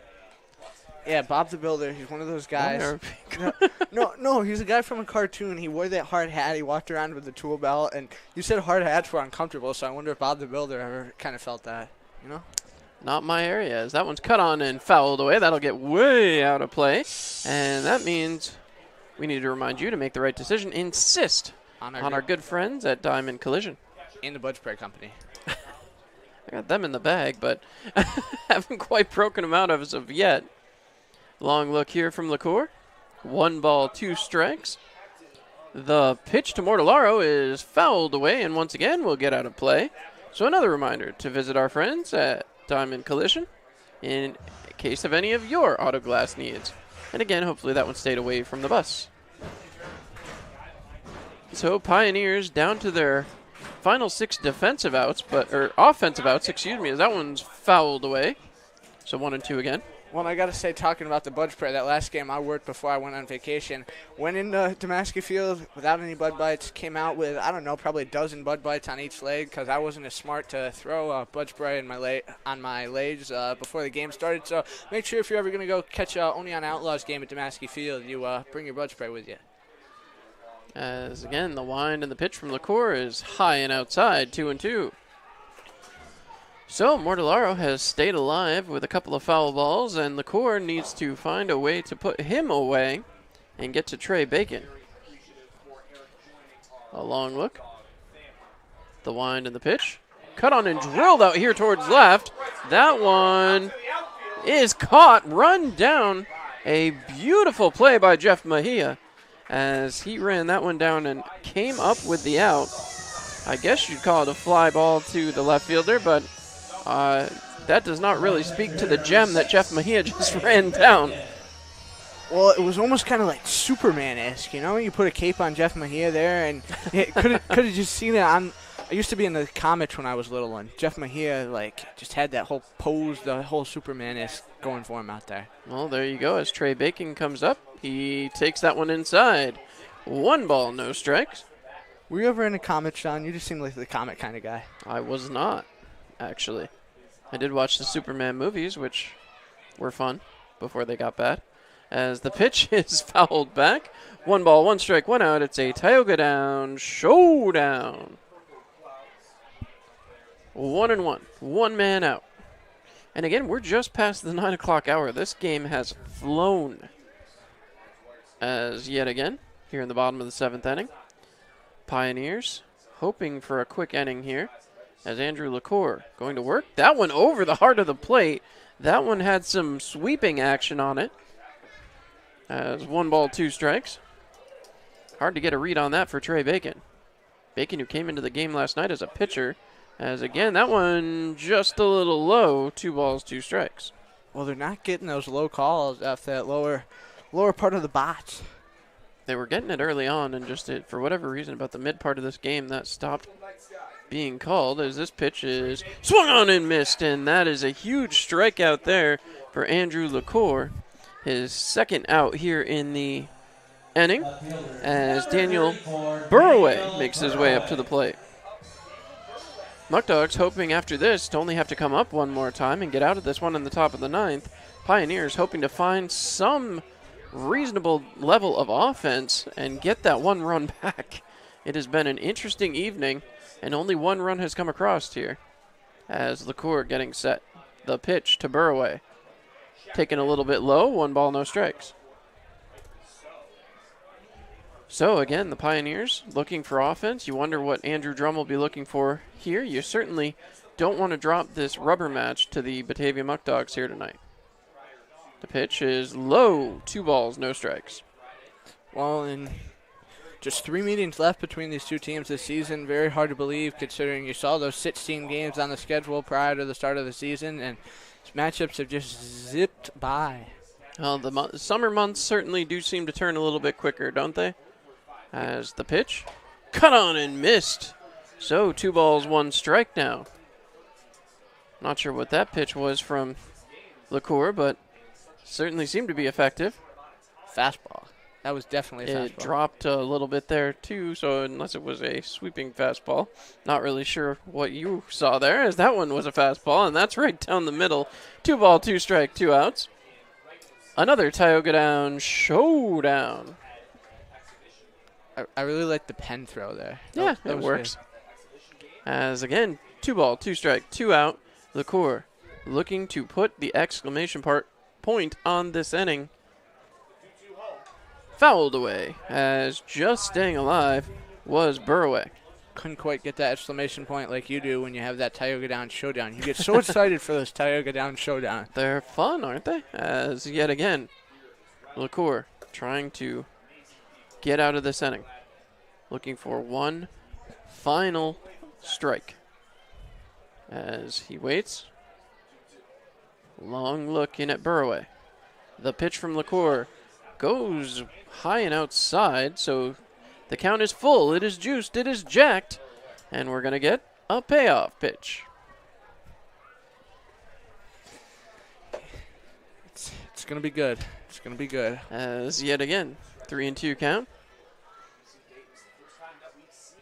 Speaker 2: Yeah, Bob the Builder, he's one of those guys. No, he's a guy from a cartoon. He wore that hard hat. He walked around with the tool belt, and you said hard hats were uncomfortable, so I wonder if Bob the Builder ever kind of felt that, you know?
Speaker 1: Not my area, as that one's cut on and fouled away. That'll get way out of play, and that means we need to remind you to make the right decision. Insist on our good friends at Diamond Collision.
Speaker 2: And the Bud Spray Company.
Speaker 1: I got them in the bag, but haven't quite broken them out as of yet. Long look here from LaCour. 1 ball, 2 strikes. The pitch to Mortellaro is fouled away, and once again will get out of play. So another reminder to visit our friends at Diamond Collision in case of any of your auto glass needs. And again, hopefully that one stayed away from the bus. So Pioneers down to their final 6 defensive outs, or offensive outs, excuse me, as that one's fouled away. So 1 and 2 again.
Speaker 2: Well, I got to say, talking about the bud spray, that last game I worked before I went on vacation, went into Damascus Field without any bud bites, came out with, I don't know, probably a dozen bud bites on each leg because I wasn't as smart to throw bud spray in on my legs before the game started. So make sure if you're ever going to go catch a Oneon Outlaws game at Damascus Field, you bring your bud spray with you.
Speaker 1: As again, the wind and the pitch from LaCour is high and outside, 2 and 2. So Mortellaro has stayed alive with a couple of foul balls, and LaCour needs to find a way to put him away and get to Trey Bacon. A long look. The wind and the pitch. Cut on and drilled out here towards left. That one is caught, run down. A beautiful play by Jeff Mejia as he ran that one down and came up with the out. I guess you'd call it a fly ball to the left fielder, but that does not really speak to the gem that Jeff Mejia just ran down.
Speaker 2: Well, it was almost kind of like Superman-esque, you know? You put a cape on Jeff Mejia there, and it could have just seen it on. I used to be in the comics when I was little, and Jeff Mejia just had that whole pose, the whole Superman-esque going for him out there.
Speaker 1: Well, there you go. As Trey Bacon comes up, he takes that one inside. 1 ball, no strikes.
Speaker 2: Were you ever in a comic, Sean? You just seem like the comic kind of guy.
Speaker 1: I was not, actually. I did watch the Superman movies, which were fun before they got bad. As the pitch is fouled back. 1 ball, 1 strike, 1 out. It's a Tioga Down showdown. 1 and 1. 1 man out. And again, we're just past the 9 o'clock hour. This game has flown. As yet again, here in the bottom of the 7th inning, Pioneers hoping for a quick inning here. As Andrew LaCour going to work. That one over the heart of the plate. That one had some sweeping action on it. As 1 ball, 2 strikes. Hard to get a read on that for Trey Bacon. Bacon, who came into the game last night as a pitcher. As again, that one just a little low. 2 balls, 2 strikes.
Speaker 2: Well, they're not getting those low calls off that lower part of the box.
Speaker 1: They were getting it early on, and just for whatever reason about the mid part of this game, that stopped being called as this pitch is swung on and missed, and that is a huge strikeout there for Andrew LaCour. His 2nd out here in the inning as Daniel Burraway makes his way up to the plate. Muck Dogs hoping after this to only have to come up 1 more time and get out of this one in the top of the 9th. Pioneers hoping to find some reasonable level of offense and get that 1 run back. It has been an interesting evening, and only 1 run has come across here as LaCour getting set. The pitch to Burraway. Taken a little bit low, 1 ball, no strikes. So again, the Pioneers looking for offense. You wonder what Andrew Drum will be looking for here. You certainly don't want to drop this rubber match to the Batavia Muck Dogs here tonight. The pitch is low, 2 balls, no strikes.
Speaker 2: Well, in just 3 meetings left between these 2 teams this season. Very hard to believe considering you saw those 16 games on the schedule prior to the start of the season, and these matchups have just zipped by.
Speaker 1: Well, the summer months certainly do seem to turn a little bit quicker, don't they? As the pitch, cut on and missed. So 2 balls, 1 strike now. Not sure what that pitch was from LaCour, but certainly seemed to be effective.
Speaker 2: Fastball. That was definitely a fastball.
Speaker 1: It dropped a little bit there, too, so unless it was a sweeping fastball. Not really sure what you saw there, as that one was a fastball, and that's right down the middle. 2 ball, 2 strike, 2 outs. Another Tioga Down showdown.
Speaker 2: I really like the pen throw there.
Speaker 1: Yeah, it works. Good. As again, 2 ball, 2 strike, 2 out. LaCour looking to put the exclamation point on this inning. Fouled away, as just staying alive was Burraway.
Speaker 2: couldn't quite get that exclamation point like you do when you have that Tioga Down showdown. You get so excited for those Tioga Down showdown.
Speaker 1: They're fun, aren't they? As yet again, LaCour trying to get out of this inning. Looking for one final strike. As he waits. Long look in at Burroway. The pitch from LaCour goes high and outside, so the count is full. It is juiced. It is jacked. And we're going to get a payoff pitch.
Speaker 2: It's going to be good. It's going to be good.
Speaker 1: As yet again, 3-2 count.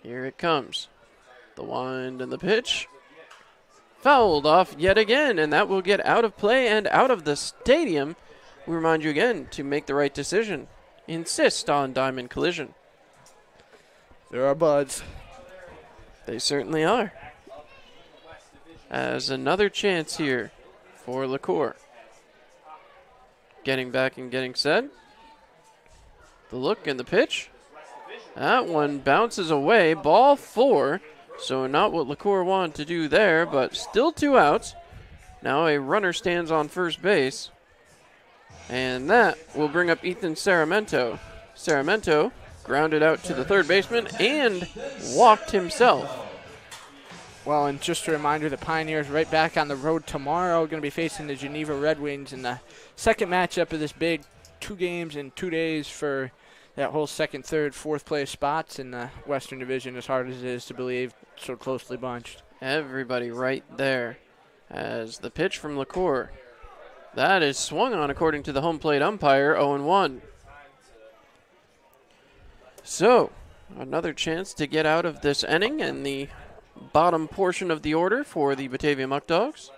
Speaker 1: Here it comes. The wind and the pitch. Fouled off yet again, and that will get out of play and out of the stadium. We remind you again to make the right decision. Insist on diamond collision.
Speaker 2: There are buds.
Speaker 1: They certainly are. As another chance here for LaCour. Getting back and getting set. The look and the pitch. That one bounces away. Ball 4. So not what LaCour wanted to do there, but still 2 outs. Now a runner stands on first base. And that will bring up Ethan Saramento. Saramento grounded out to the third baseman and walked himself.
Speaker 2: Well, and just a reminder, the Pioneers right back on the road tomorrow, going to be facing the Geneva Red Wings in the second matchup of this big 2 games in 2 days for that whole second, third, fourth place spots in the Western Division, as hard as it is to believe, so closely bunched.
Speaker 1: Everybody right there. As the pitch from LaCour. That is swung on according to the home plate umpire, 0-1. So, another chance to get out of this inning in the bottom portion of the order for the Batavia Muck Dogs.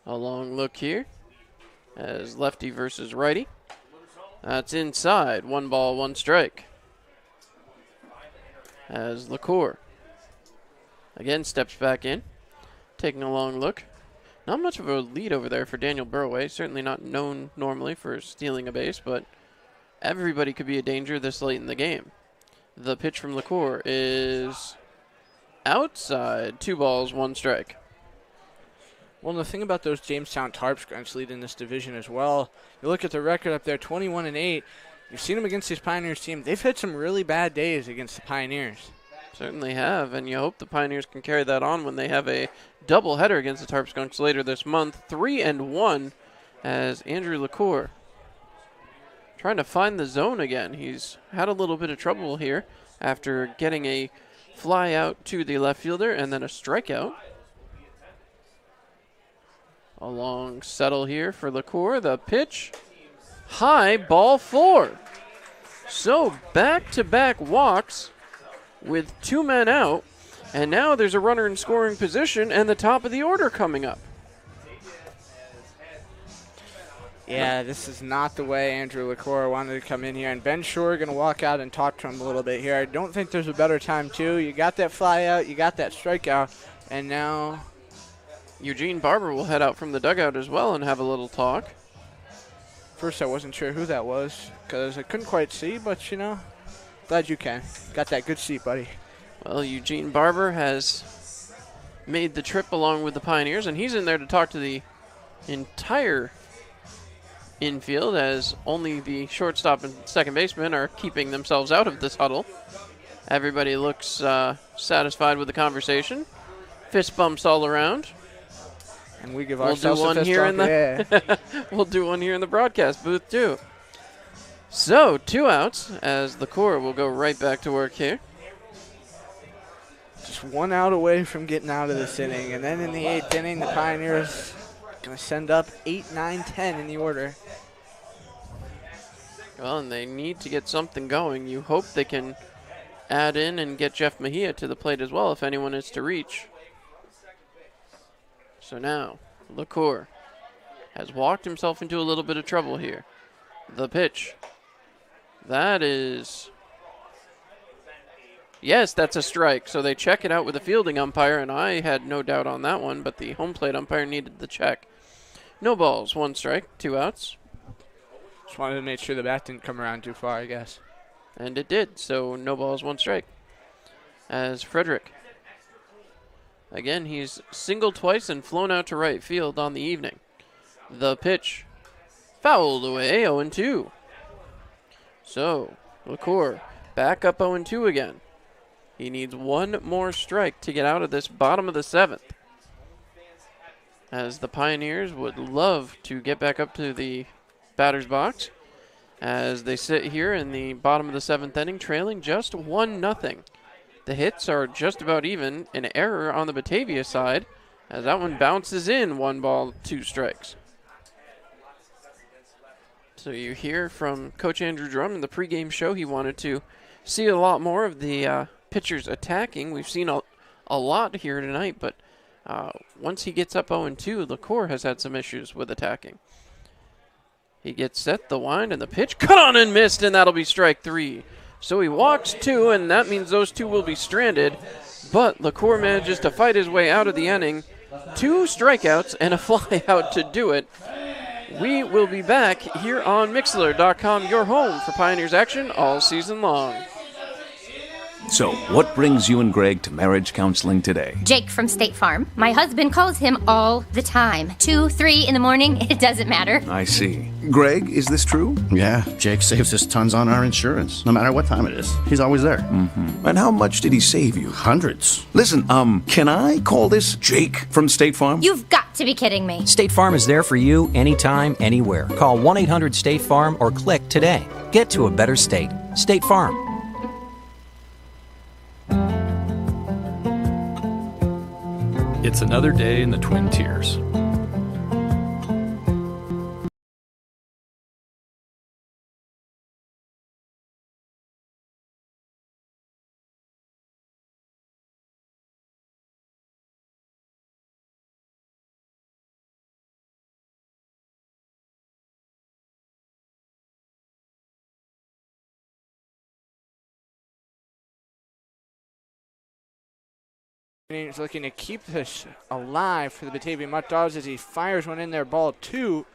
Speaker 1: A long look here as lefty versus righty. That's inside. 1 ball, 1 strike. As LaCour again steps back in, taking a long look. Not much of a lead over there for Daniel Burroway. Certainly not known normally for stealing a base, but everybody could be a danger this late in the game. The pitch from LaCour is outside. 2 balls, 1 strike.
Speaker 2: Well, and the thing about those Jamestown Tarps guys leading this division as well, you look at the record up there, 21-8. You've seen them against these Pioneers team. They've had some really bad days against the Pioneers.
Speaker 1: Certainly have, and you hope the Pioneers can carry that on when they have a doubleheader against the Tarp Skunks later this month. 3-1 as Andrew LaCour trying to find the zone again. He's had a little bit of trouble here after getting a fly out to the left fielder and then a strikeout. A long settle here for LaCour. The pitch, high, ball 4. So back-to-back walks with 2 men out, and now there's a runner in scoring position and the top of the order coming up.
Speaker 2: Yeah, this is not the way Andrew LaCour wanted to come in here, and Ben Shore going to walk out and talk to him a little bit here. I don't think there's a better time, too. You got that fly out, you got that strikeout, and now
Speaker 1: Eugene Barber will head out from the dugout as well and have a little talk.
Speaker 2: First, I wasn't sure who that was because I couldn't quite see, but, you know, glad you can. Got that good seat, buddy.
Speaker 1: Well, Eugene Barber has made the trip along with the Pioneers, and he's in there to talk to the entire infield as only the shortstop and second baseman are keeping themselves out of this huddle. Everybody looks satisfied with the conversation. Fist bumps all around.
Speaker 2: And we give ourselves a fist bump.
Speaker 1: Yeah. We'll do one here in the broadcast booth, too. So, 2 outs as LaCour will go right back to work here.
Speaker 2: Just 1 out away from getting out of this inning. And then in the 8th inning, the Pioneers going to send up 8, 9, 10 in the order.
Speaker 1: Well, and they need to get something going. You hope they can add in and get Jeff Mejia to the plate as well if anyone is to reach. So now, LaCour has walked himself into a little bit of trouble here. The pitch. That is... Yes, that's a strike. So they check it out with the fielding umpire, and I had no doubt on that one, but the home plate umpire needed the check. No balls, 1 strike, 2 outs.
Speaker 2: Just wanted to make sure the bat didn't come around too far, I guess.
Speaker 1: And it did, so no balls, 1 strike. as Frederick. Again, he's singled twice and flown out to right field on the evening. The pitch fouled away, 0-2. So, LaCour back up 0-2 again. He needs one more strike to get out of this bottom of the 7th. As the Pioneers would love to get back up to the batter's box as they sit here in the bottom of the 7th inning, trailing just 1-0. The hits are just about even. An error on the Batavia side as that one bounces in, 1 ball, 2 strikes. So you hear from Coach Andrew Drum in the pregame show he wanted to see a lot more of the pitchers attacking. We've seen a lot here tonight, but once he gets up 0-2, LaCour has had some issues with attacking. He gets set, the wind, and the pitch. Cut on and missed, and that'll be strike 3. So he walks 2, and that means those 2 will be stranded. But LaCour manages to fight his way out of the inning. 2 strikeouts and a fly out to do it. We will be back here on Mixlr.com, your home for Pioneers action all season long.
Speaker 11: So, what brings you and Greg to marriage counseling today?
Speaker 5: Jake from State Farm. My husband calls him all the time. 2, 3 in the morning, it doesn't matter.
Speaker 11: I see. Greg, is this true?
Speaker 12: Yeah, Jake saves us tons on our insurance. No matter what time it is, he's always there.
Speaker 11: Mm-hmm. And how much did he save you?
Speaker 12: Hundreds.
Speaker 11: Listen, can I call this Jake from State Farm?
Speaker 5: You've got to be kidding me.
Speaker 13: State Farm is there for you anytime, anywhere. Call 1-800-STATE-FARM or click today. Get to a better state. State Farm.
Speaker 6: It's another day in the Twin Tiers.
Speaker 2: He's looking to keep this alive for the Batavia Mutt Dogs as he fires one in there, ball 2.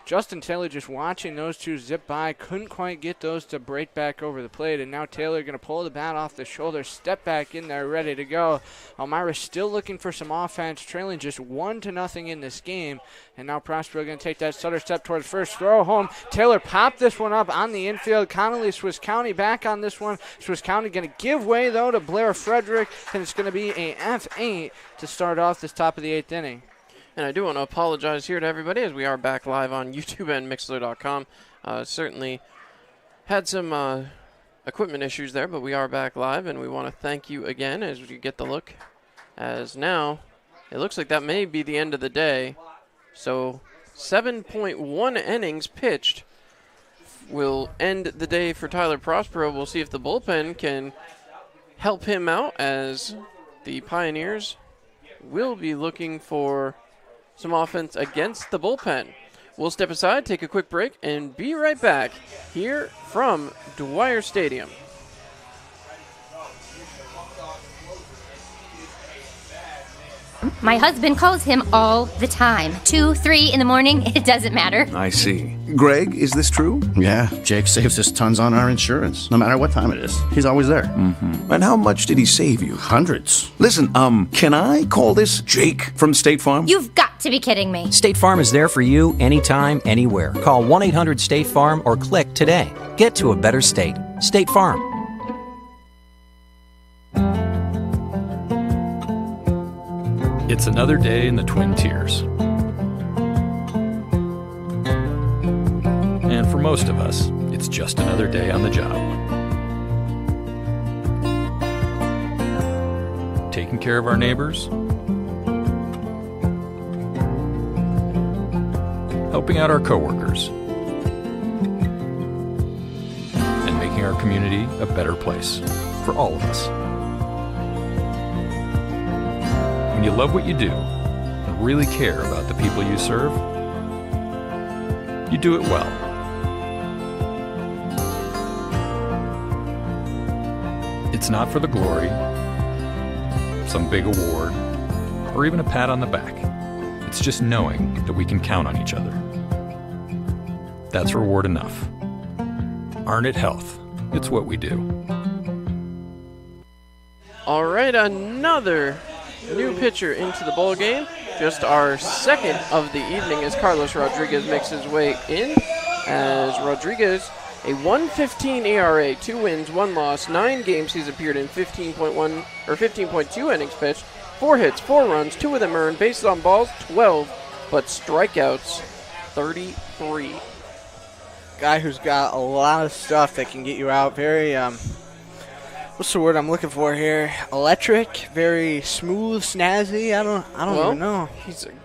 Speaker 2: Justin Taylor just watching those 2 zip by, couldn't quite get those to break back over the plate, and now Taylor going to pull the bat off the shoulder, step back in there, ready to go. Elmira still looking for some offense, trailing just 1-0 in this game, and now Prospero going to take that stutter step towards first, throw home. Taylor popped this one up on the infield. Connolly, Swiss County back on this one. Swiss County going to give way, though, to Blair Frederick, and it's going to be a F8 to start off this top of the 8th inning.
Speaker 1: And I do want to apologize here to everybody as we are back live on YouTube and Mixlr.com. Certainly had some equipment issues there, but we are back live, and we want to thank you again as you get the look. As now, it looks like that may be the end of the day. So 7.1 innings pitched will end the day for Tyler Prospero. We'll see if the bullpen can help him out as the Pioneers will be looking for some offense against the bullpen. We'll step aside, take a quick break, and be right back here from Dwyer Stadium.
Speaker 5: My husband calls him all the time. 2, 3 in the morning, it doesn't matter.
Speaker 11: I see. Greg, is this true?
Speaker 12: Yeah, Jake saves us tons on our insurance. No matter what time it is, he's always there.
Speaker 11: Mm-hmm. And how much did he save you?
Speaker 12: Hundreds.
Speaker 11: Listen, can I call this Jake from State Farm?
Speaker 5: You've got to be kidding me.
Speaker 13: State Farm is there for you anytime, anywhere. Call 1-800-STATE-FARM or click today. Get to a better state. State Farm.
Speaker 6: It's another day in the Twin Tiers. And for most of us, it's just another day on the job. Taking care of our neighbors, helping out our coworkers, and making our community a better place for all of us. When you love what you do and really care about the people you serve, you do it well. It's not for the glory, some big award, or even a pat on the back. It's just knowing that we can count on each other. That's reward enough. Arnett Health. It's what we do.
Speaker 1: All right, another new pitcher into the ball game. Just our second of the evening as Carlos Rodriguez makes his way in. As Rodriguez, a 1.15 ERA, 2 wins, 1 loss, 9 games he's appeared in, 15.1 or 15.2 innings pitched, 4 hits, 4 runs, 2 of them earned, bases on balls 12, but strikeouts 33.
Speaker 2: Guy who's got a lot of stuff that can get you out. Very what's the word I'm looking for here? Electric, very smooth, snazzy. I don't even know.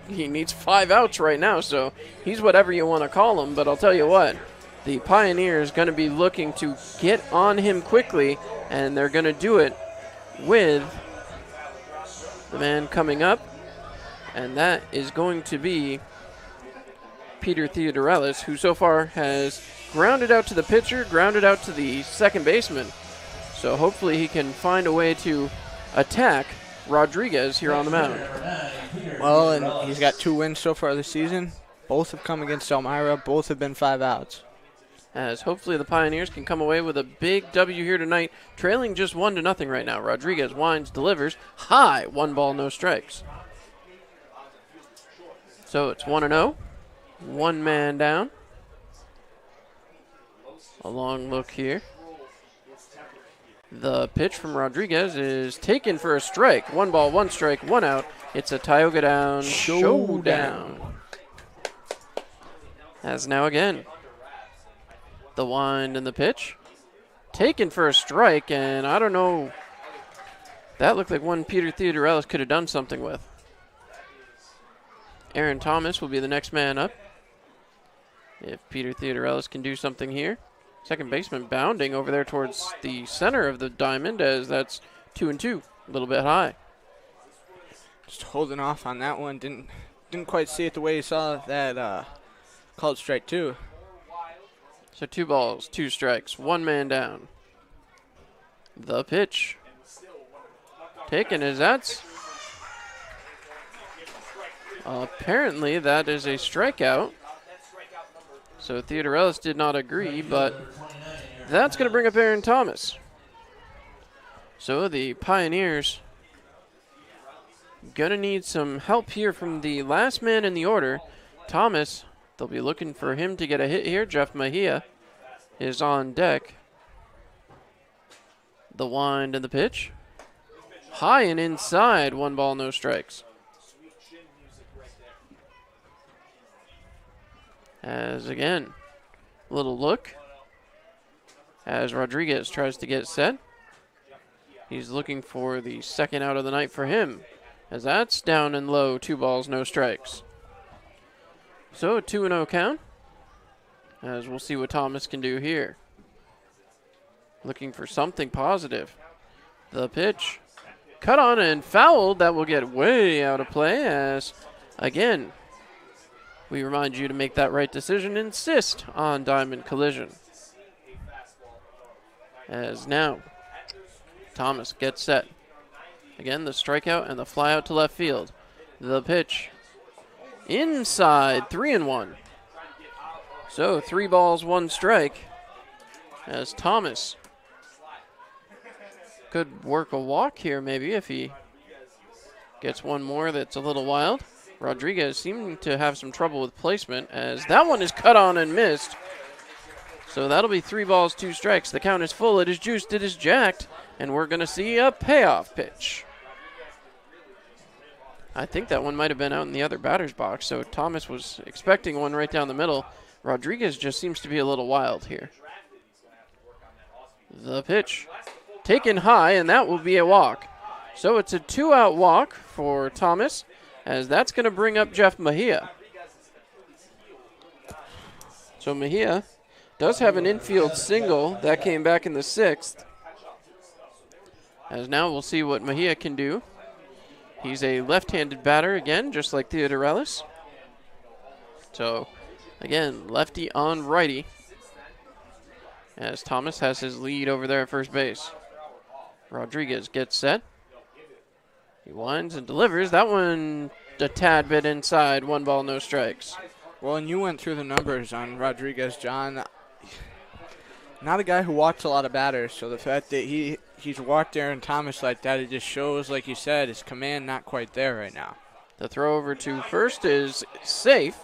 Speaker 1: He needs 5 outs right now, so he's whatever you want to call him. But I'll tell you what, the Pioneers going to be looking to get on him quickly, and they're going to do it with the man coming up, and that is going to be Peter Theodorelis, who so far has grounded out to the pitcher, grounded out to the second baseman. So hopefully he can find a way to attack Rodriguez here on the mound.
Speaker 2: Well, and he's got 2 wins so far this season. Both have come against Elmira. Both have been 5 outs.
Speaker 1: As hopefully the Pioneers can come away with a big W here tonight, trailing just 1-0 right now. Rodriguez winds, delivers, high, 1 ball, no strikes. So it's 1-0, 1 man down. A long look here. The pitch from Rodriguez is taken for a strike. 1 ball, 1 strike, 1 out. It's a Tioga Down showdown. As now again, the wind and the pitch. Taken for a strike, and I don't know. That looked like one Peter Theodorelis could have done something with. Aaron Thomas will be the next man up. If Peter Theodorelis can do something here. Second baseman bounding over there towards the center of the diamond, as that's 2-2, a little bit high.
Speaker 2: Just holding off on that one. Didn't quite see it the way he saw that called strike 2.
Speaker 1: So 2 balls, 2 strikes, 1 man down. The pitch. Taken as that's. Apparently that is a strikeout. So Theodorelis did not agree, but that's going to bring up Aaron Thomas. So the Pioneers going to need some help here from the last man in the order. Thomas, they'll be looking for him to get a hit here. Jeff Mejia is on deck. The wind and the pitch. High and inside, 1 ball, no strikes. As again, little look as Rodriguez tries to get set. He's looking for the second out of the night for him, as that's down and low, 2 balls, no strikes. So a 2-0 count, as we'll see what Thomas can do here. Looking for something positive. The pitch, cut on and fouled. That will get way out of play, as again, we remind you to make that right decision. Insist on diamond collision. As now, Thomas gets set. Again, the strikeout and the fly out to left field. The pitch. Inside, 3-1. So 3 balls, 1 strike. As Thomas could work a walk here maybe if he gets one more that's a little wild. Rodriguez seemed to have some trouble with placement, as that one is cut on and missed. So that'll be 3 balls, 2 strikes. The count is full, it is juiced, it is jacked, and we're going to see a payoff pitch. I think that one might have been out in the other batter's box, so Thomas was expecting one right down the middle. Rodriguez just seems to be a little wild here. The pitch taken high, and that will be a walk. So it's a 2-out walk for Thomas, as that's going to bring up Jeff Mejia. So Mejia does have an infield single. That came back in the 6th. As now we'll see what Mejia can do. He's a left-handed batter again, just like Theodorelis. So, again, lefty on righty, as Thomas has his lead over there at first base. Rodriguez gets set. He winds and delivers. That one a tad bit inside. 1 ball, no strikes.
Speaker 2: Well, and you went through the numbers on Rodriguez, John. not a guy who walks a lot of batters, so the fact that he's walked Aaron Thomas like that, it just shows, like you said, his command not quite there right now.
Speaker 1: The throw over to first is safe.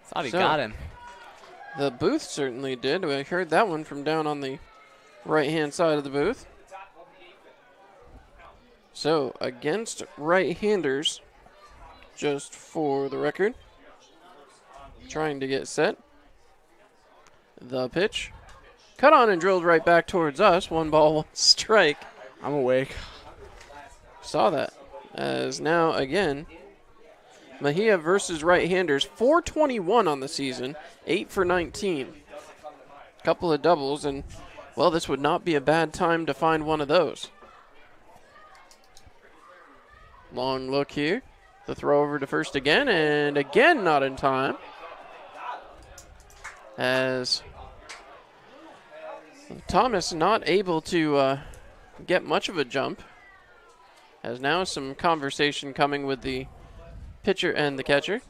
Speaker 2: Thought he got him.
Speaker 1: The booth certainly did. We heard that one from down on the right-hand side of the booth. So, against right-handers, just for the record, trying to get set. The pitch. Cut on and drilled right back towards us. 1 ball, 1 strike.
Speaker 2: I'm awake.
Speaker 1: Saw that. As now, again, Mejia versus right-handers. 421 on the season. 8 for 19. Couple of doubles, and, well, this would not be a bad time to find one of those. Long look here. The throw over to first again, and again not in time. As Thomas not able to get much of a jump. As now some conversation coming with the pitcher and the catcher.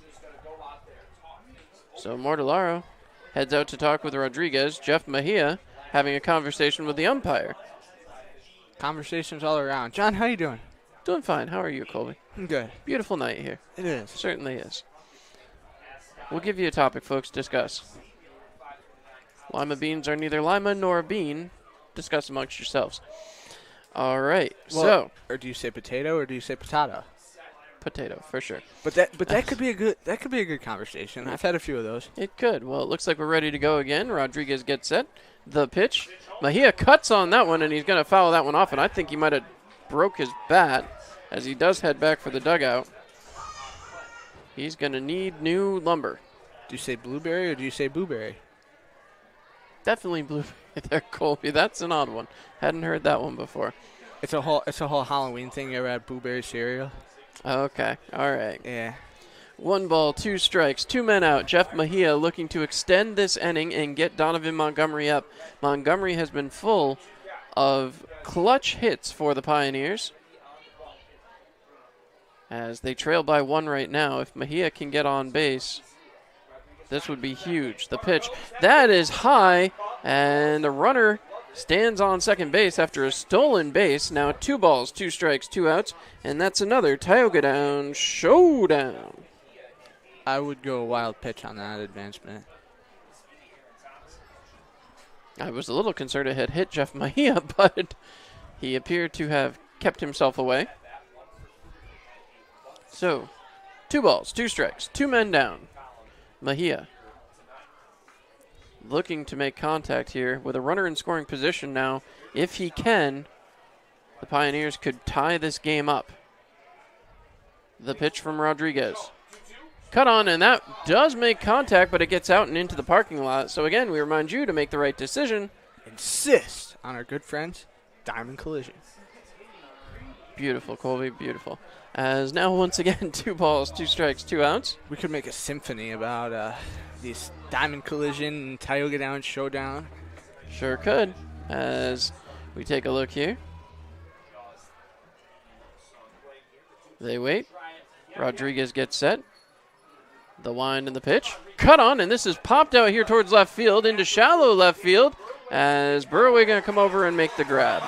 Speaker 1: So Mortellaro heads out to talk with Rodriguez. Jeff Mejia having a conversation with the umpire.
Speaker 2: Conversations all around. John, how you doing?
Speaker 1: Doing fine. How are you, Colby?
Speaker 2: I'm good.
Speaker 1: Beautiful night here.
Speaker 2: It is.
Speaker 1: Certainly is. We'll give you a topic, folks. Discuss. Lima beans are neither lima nor a bean. Discuss amongst yourselves. All right.
Speaker 2: Well, or do you say potato or do you say potato?
Speaker 1: Potato, for sure.
Speaker 2: But that could be a good conversation. I've had a few of those.
Speaker 1: It could. Well, it looks like we're ready to go again. Rodriguez gets set. The pitch. Mejia cuts on that one, and he's going to foul that one off, and I think he might have broke his bat as he does head back for the dugout. He's going to need new lumber.
Speaker 2: Do you say blueberry or do you say blueberry?
Speaker 1: Definitely blueberry there, Colby. That's an odd one. Hadn't heard that one before.
Speaker 2: It's a whole Halloween thing. You ever had blueberry cereal?
Speaker 1: Okay. All right.
Speaker 2: Yeah.
Speaker 1: 1 ball, 2 strikes, 2 men out. Jeff Mejia looking to extend this inning and get Donovan Montgomery up. Montgomery has been full of clutch hits for the Pioneers, as they trail by 1 right now. If Mejia can get on base, this would be huge. The pitch, that is high, and the runner stands on second base after a stolen base. Now 2 balls, 2 strikes, 2 outs, and that's another Tioga Down showdown.
Speaker 2: I would go a wild pitch on that advancement.
Speaker 1: I was a little concerned it had hit Jeff Mejia, but he appeared to have kept himself away. So, 2 balls, 2 strikes, 2 men down. Mejia looking to make contact here with a runner in scoring position now. If he can, the Pioneers could tie this game up. The pitch from Rodriguez. Cut on, and that does make contact, but it gets out and into the parking lot. So again, we remind you to make the right decision.
Speaker 2: Insist on our good friends, Diamond Collision.
Speaker 1: Beautiful, Colby, beautiful. As now, once again, 2 balls, 2 strikes, 2 outs.
Speaker 2: We could make a symphony about these Diamond Collision and Tioga Down showdown.
Speaker 1: Sure could. As we take a look here. They wait. Rodriguez gets set. The wind and the pitch. Cut on, and this is popped out here towards left field into shallow left field as Burraway going to come over and make the grab.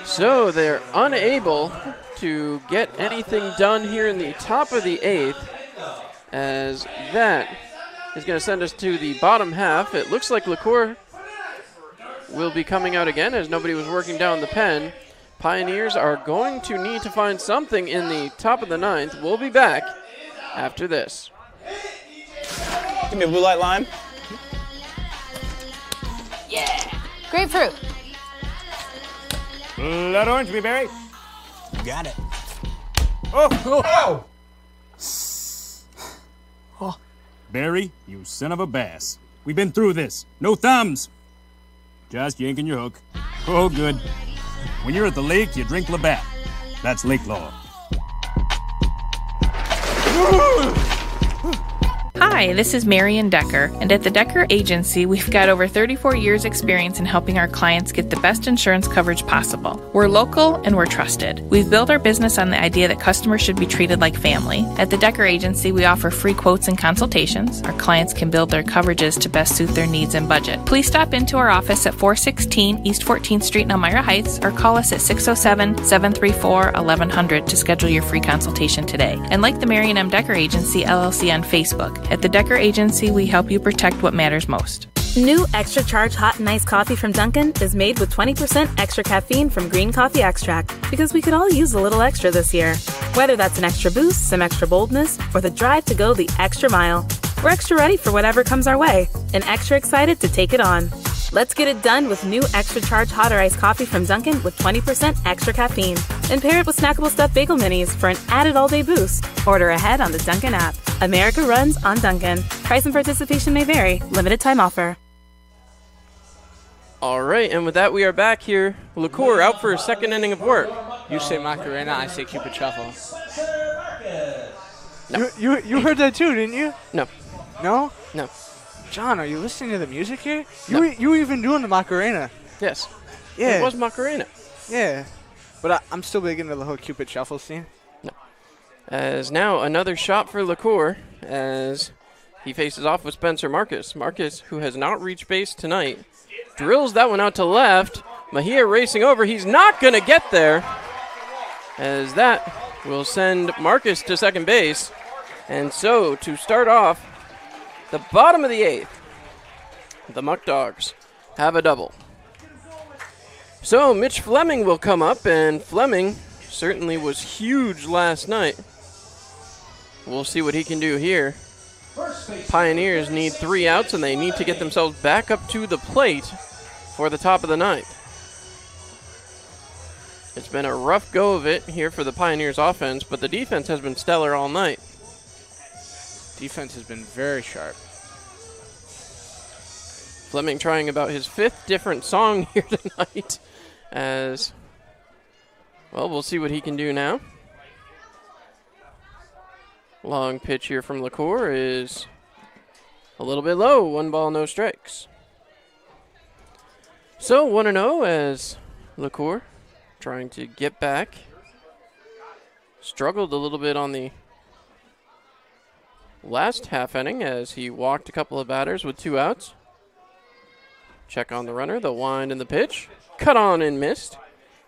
Speaker 1: So they're unable to get anything done here in the top of the 8th, as that is going to send us to the bottom half. It looks like LaCour will be coming out again as nobody was working down the pen. Pioneers are going to need to find something in the top of the 9th. We'll be back after this.
Speaker 9: Give me a blue light lime.
Speaker 5: Yeah! Grapefruit.
Speaker 4: Blood orange, blueberry.
Speaker 9: Got it.
Speaker 4: Oh! Barry, you son of a bass. We've been through this. No thumbs. Just yanking your hook. Oh, good. When you're at the lake, you drink Labatt. That's lake law.
Speaker 7: Hi, this is Marion Decker, and at the Decker Agency, we've got over 34 years' experience in helping our clients get the best insurance coverage possible. We're local and we're trusted. We've built our business on the idea that customers should be treated like family. At the Decker Agency, we offer free quotes and consultations. Our clients can build their coverages to best suit their needs and budget. Please stop into our office at 416 East 14th Street in Elmira Heights or call us at 607-734-1100 to schedule your free consultation today. And like the Marion M. Decker Agency, LLC on Facebook. At the Decker Agency, we help you protect what matters most.
Speaker 8: New extra charge hot and iced coffee from Dunkin' is made with 20% extra caffeine from green coffee extract because we could all use a little extra this year. Whether that's an extra boost, some extra boldness, or the drive to go the extra mile, we're extra ready for whatever comes our way and extra excited to take it on. Let's get it done with new extra charge hot or iced coffee from Dunkin' with 20% extra caffeine. And pair it with snackable stuffed bagel minis for an added all-day boost. Order ahead on the Dunkin' app. America runs on Dunkin'. Price and participation may vary. Limited time offer.
Speaker 1: All right, and with that, we are back here. LaCour out for a second inning of work.
Speaker 2: You say Macarena, I say Cupid Shuffle.
Speaker 1: No.
Speaker 2: You heard that too, didn't you?
Speaker 1: No.
Speaker 2: No?
Speaker 1: No.
Speaker 2: John, are you listening to the music here?
Speaker 1: No.
Speaker 2: You were even doing the Macarena.
Speaker 1: Yes.
Speaker 2: Yeah.
Speaker 1: It was Macarena.
Speaker 2: Yeah. But I'm still big into the whole Cupid Shuffle scene.
Speaker 1: No. As now another shot for LaCour as he faces off with Spencer Marcus. Marcus, who has not reached base tonight, drills that one out to left. Mejia racing over. He's not going to get there, as that will send Marcus to second base. And so to start off the bottom of the eighth, the Muck Dogs have a double. So Mitch Fleming will come up, and Fleming certainly was huge last night. We'll see what he can do here. Pioneers need 3 outs, and they need to get themselves back up to the plate for the top of the ninth. It's been a rough go of it here for the Pioneers offense, but the defense has been stellar all night.
Speaker 2: Defense has been very sharp.
Speaker 1: Fleming trying about his 5th different song here tonight. As, well, we'll see what he can do now. Long pitch here from LaCour is a little bit low. 1 ball, no strikes. So 1-0 as LaCour trying to get back. Struggled a little bit on the last half inning as he walked a couple of batters with 2 outs. Check on the runner, the wind and the pitch. Cut on and missed.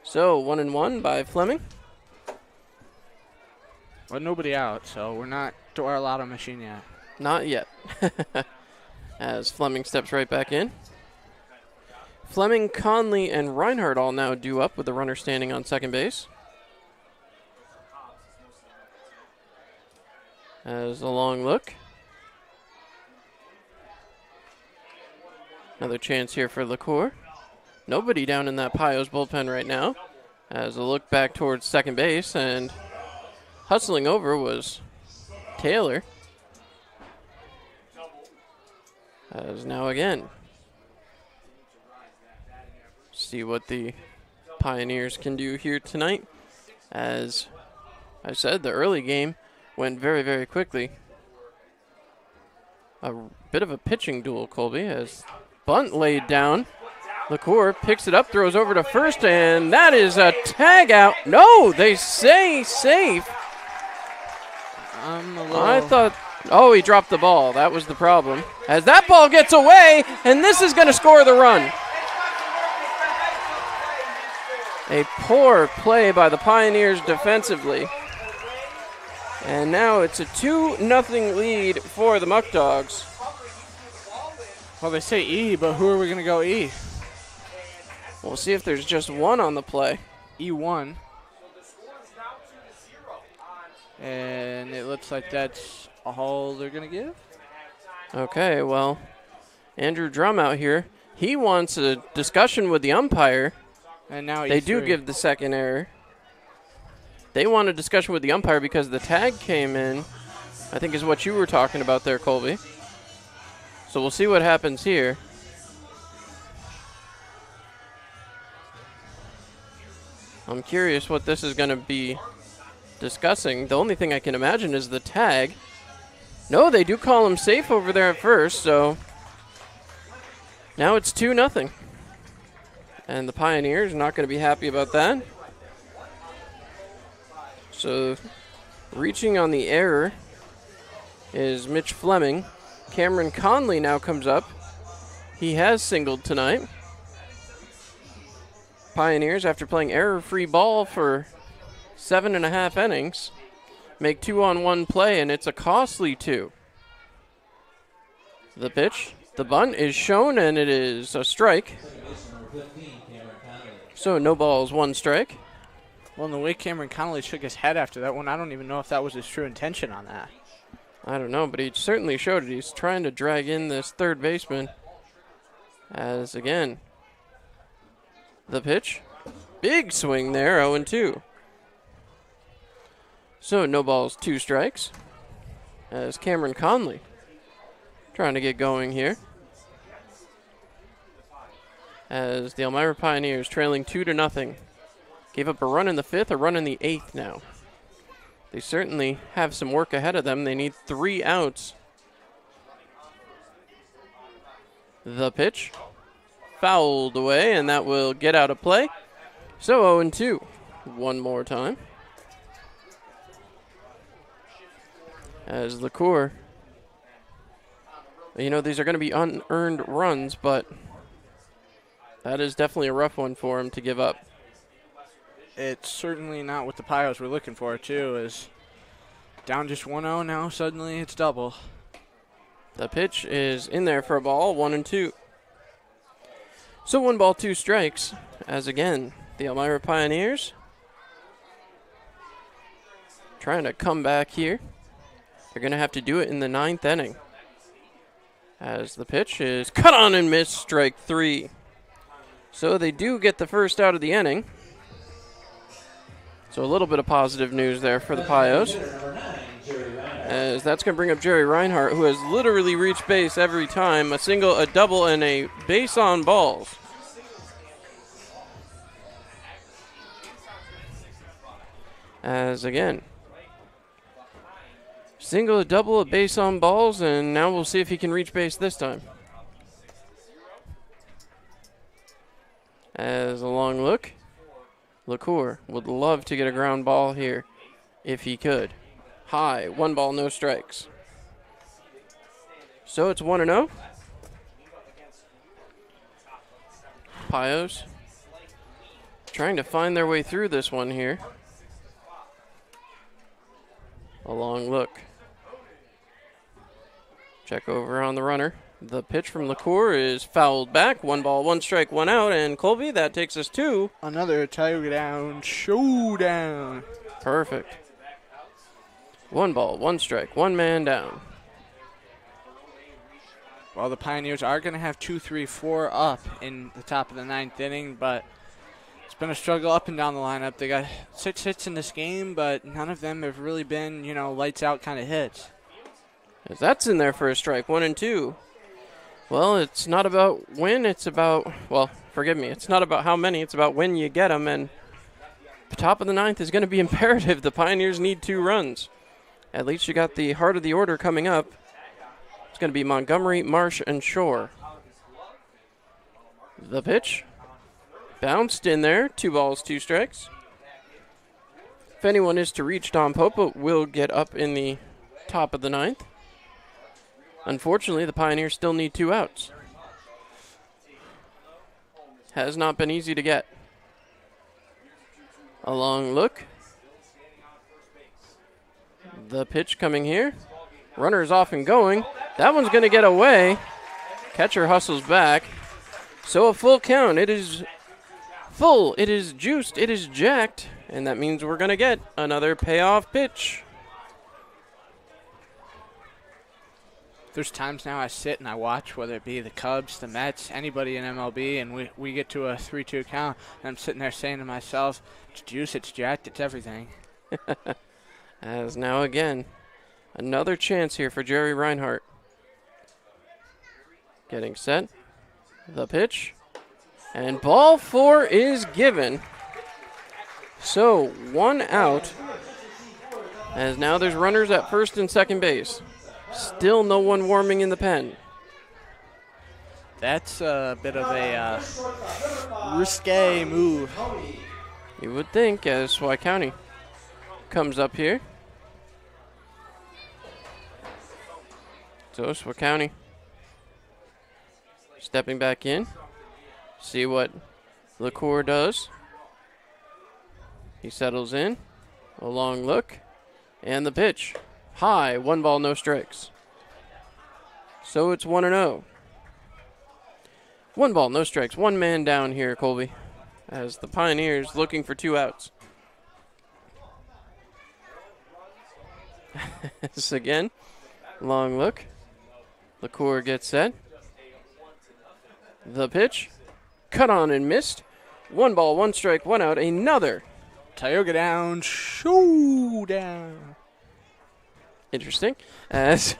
Speaker 1: So 1-1 by Fleming.
Speaker 2: Well, nobody out, so we're not to our lotto machine yet.
Speaker 1: Not yet. As Fleming steps right back in. Fleming, Conley, and Reinhardt all now due up with the runner standing on second base. As a long look. Another chance here for LaCour. Nobody down in that Pios bullpen right now. As a look back towards second base, and hustling over was Taylor. As now again. See what the Pioneers can do here tonight. As I said, the early game went very, very quickly. A bit of a pitching duel, Colby, as bunt laid down. LaCour picks it up, throws over to first, and that is a tag out. No, they say safe. I thought, oh, he dropped the ball. That was the problem. As that ball gets away, and this is going to score the run. A poor play by the Pioneers defensively. And now it's a 2-0 lead for the Muck Dogs.
Speaker 2: Well, they say E, but who are we going to go E?
Speaker 1: We'll see if there's just one on the play.
Speaker 2: E1. And it looks like that's all they're going to give.
Speaker 1: Okay, well, Andrew Drum out here. He wants a discussion with the umpire.
Speaker 2: And now
Speaker 1: they do give the second error. They want a discussion with the umpire because the tag came in, I think is what you were talking about there, Colby. So we'll see what happens here. I'm curious what this is going to be discussing. The only thing I can imagine is the tag. No, they do call him safe over there at first, so now it's 2-0. And the Pioneers not going to be happy about that. So reaching on the error is Mitch Fleming. Cameron Conley now comes up. He has singled tonight. Pioneers, after playing error-free ball for 7.5 innings, make 2-on-1 play, and it's a costly 2. The pitch, the bunt is shown, and it is a strike. So no balls, 1 strike.
Speaker 2: Well, in the way Cameron Connolly shook his head after that one, I don't even know if that was his true intention on that.
Speaker 1: I don't know, but he certainly showed it. He's trying to drag in this third baseman. As again, the pitch, big swing there, 0-2. So no balls, 2 strikes. As Cameron Conley trying to get going here. As the Elmira Pioneers trailing 2-0. Gave up a run in the 5th, a run in the 8th now. They certainly have some work ahead of them. They need 3 outs. The pitch, fouled away, and that will get out of play. So 0-2, one more time. As LaCour, you know, these are going to be unearned runs, but that is definitely a rough one for him to give up.
Speaker 2: It's certainly not what the Pios were looking for, too, is down just 1-0 now, suddenly it's double.
Speaker 1: The pitch is in there for a ball, 1-2. So 1 ball, 2 strikes, as again, the Elmira Pioneers trying to come back here. They're going to have to do it in the 9th inning. As the pitch is cut on and missed, strike 3. So they do get the first out of the inning. So a little bit of positive news there for the Pios. As that's going to bring up Jerry Reinhardt, who has literally reached base every time. A single, a double, and a base on balls. As again, single, a double, a base on balls, and now we'll see if he can reach base this time. As a long look, LaCour would love to get a ground ball here if he could. High, 1 ball, no strikes. So it's 1-0. Pios trying to find their way through this one here. A long look. Check over on the runner. The pitch from LaCour is fouled back. 1 ball, 1 strike, 1 out. And Colby, that takes us to
Speaker 2: another Tiger Down showdown.
Speaker 1: Perfect. 1 ball, 1 strike, 1 man down.
Speaker 2: Well, the Pioneers are going to have 2, 3, 4 up in the top of the 9th inning, but it's been a struggle up and down the lineup. They got 6 hits in this game, but none of them have really been, you know, lights out kind of hits.
Speaker 1: As that's in there for a strike, 1-2. Well, it's not about when, it's about, well, forgive me, it's not about how many, it's about when you get them, and the top of the 9th is going to be imperative. The Pioneers need 2 runs. At least you got the heart of the order coming up. It's going to be Montgomery, Marsh, and Shore. The pitch, bounced in there, 2 balls, 2 strikes. If anyone is to reach, Don Popa will get up in the top of the 9th. Unfortunately, the Pioneers still need 2 outs. Has not been easy to get. A long look. The pitch coming here. Runner is off and going. That one's going to get away. Catcher hustles back. So a full count. It is full. It is juiced. It is jacked. And that means we're going to get another payoff pitch.
Speaker 2: There's times now I sit and I watch, whether it be the Cubs, the Mets, anybody in MLB, and we get to a 3-2 count, and I'm sitting there saying to myself, it's juice, it's jacked, it's everything.
Speaker 1: As now again, another chance here for Jerry Reinhardt. Getting set. The pitch. And ball 4 is given. So 1 out. As now there's runners at first and second base. Still no one warming in the pen.
Speaker 2: That's a bit of a risque move.
Speaker 1: You would think, as Swy County comes up here. So Swy County stepping back in. See what LaCour does. He settles in. A long look. And the pitch. High. 1 ball, no strikes. So it's 1-0. 1 ball, no strikes. 1 man down here, Colby, as the Pioneers looking for 2 outs. This again. Long look. LaCour gets set. The pitch. Cut on and missed. 1 ball, 1 strike, 1 out. Another
Speaker 2: Tioga down, showdown.
Speaker 1: Interesting. As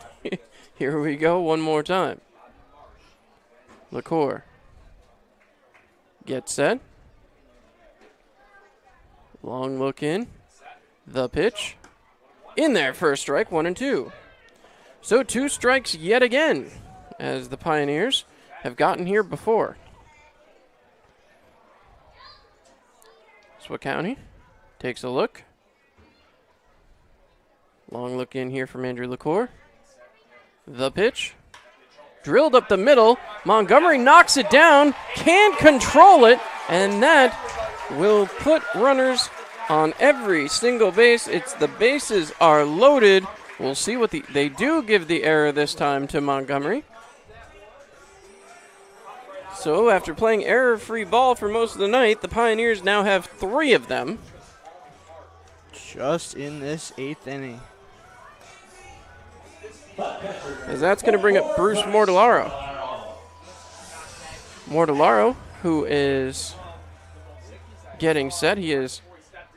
Speaker 1: here we go one more time. LaCour gets set. Long look in. The pitch. In there, first strike, 1-2. So 2 strikes yet again, as the Pioneers have gotten here before. Swy County takes a look. Long look in here from Andrew LaCour. The pitch. Drilled up the middle. Montgomery knocks it down. Can't control it. And that will put runners on every single base. The bases are loaded. We'll see what they do give the error this time to Montgomery. So after playing error-free ball for most of the night, the Pioneers now have 3 of them.
Speaker 2: Just in this 8th inning.
Speaker 1: As that's going to bring up Bruce Mortellaro. Mortellaro, who is getting set. He has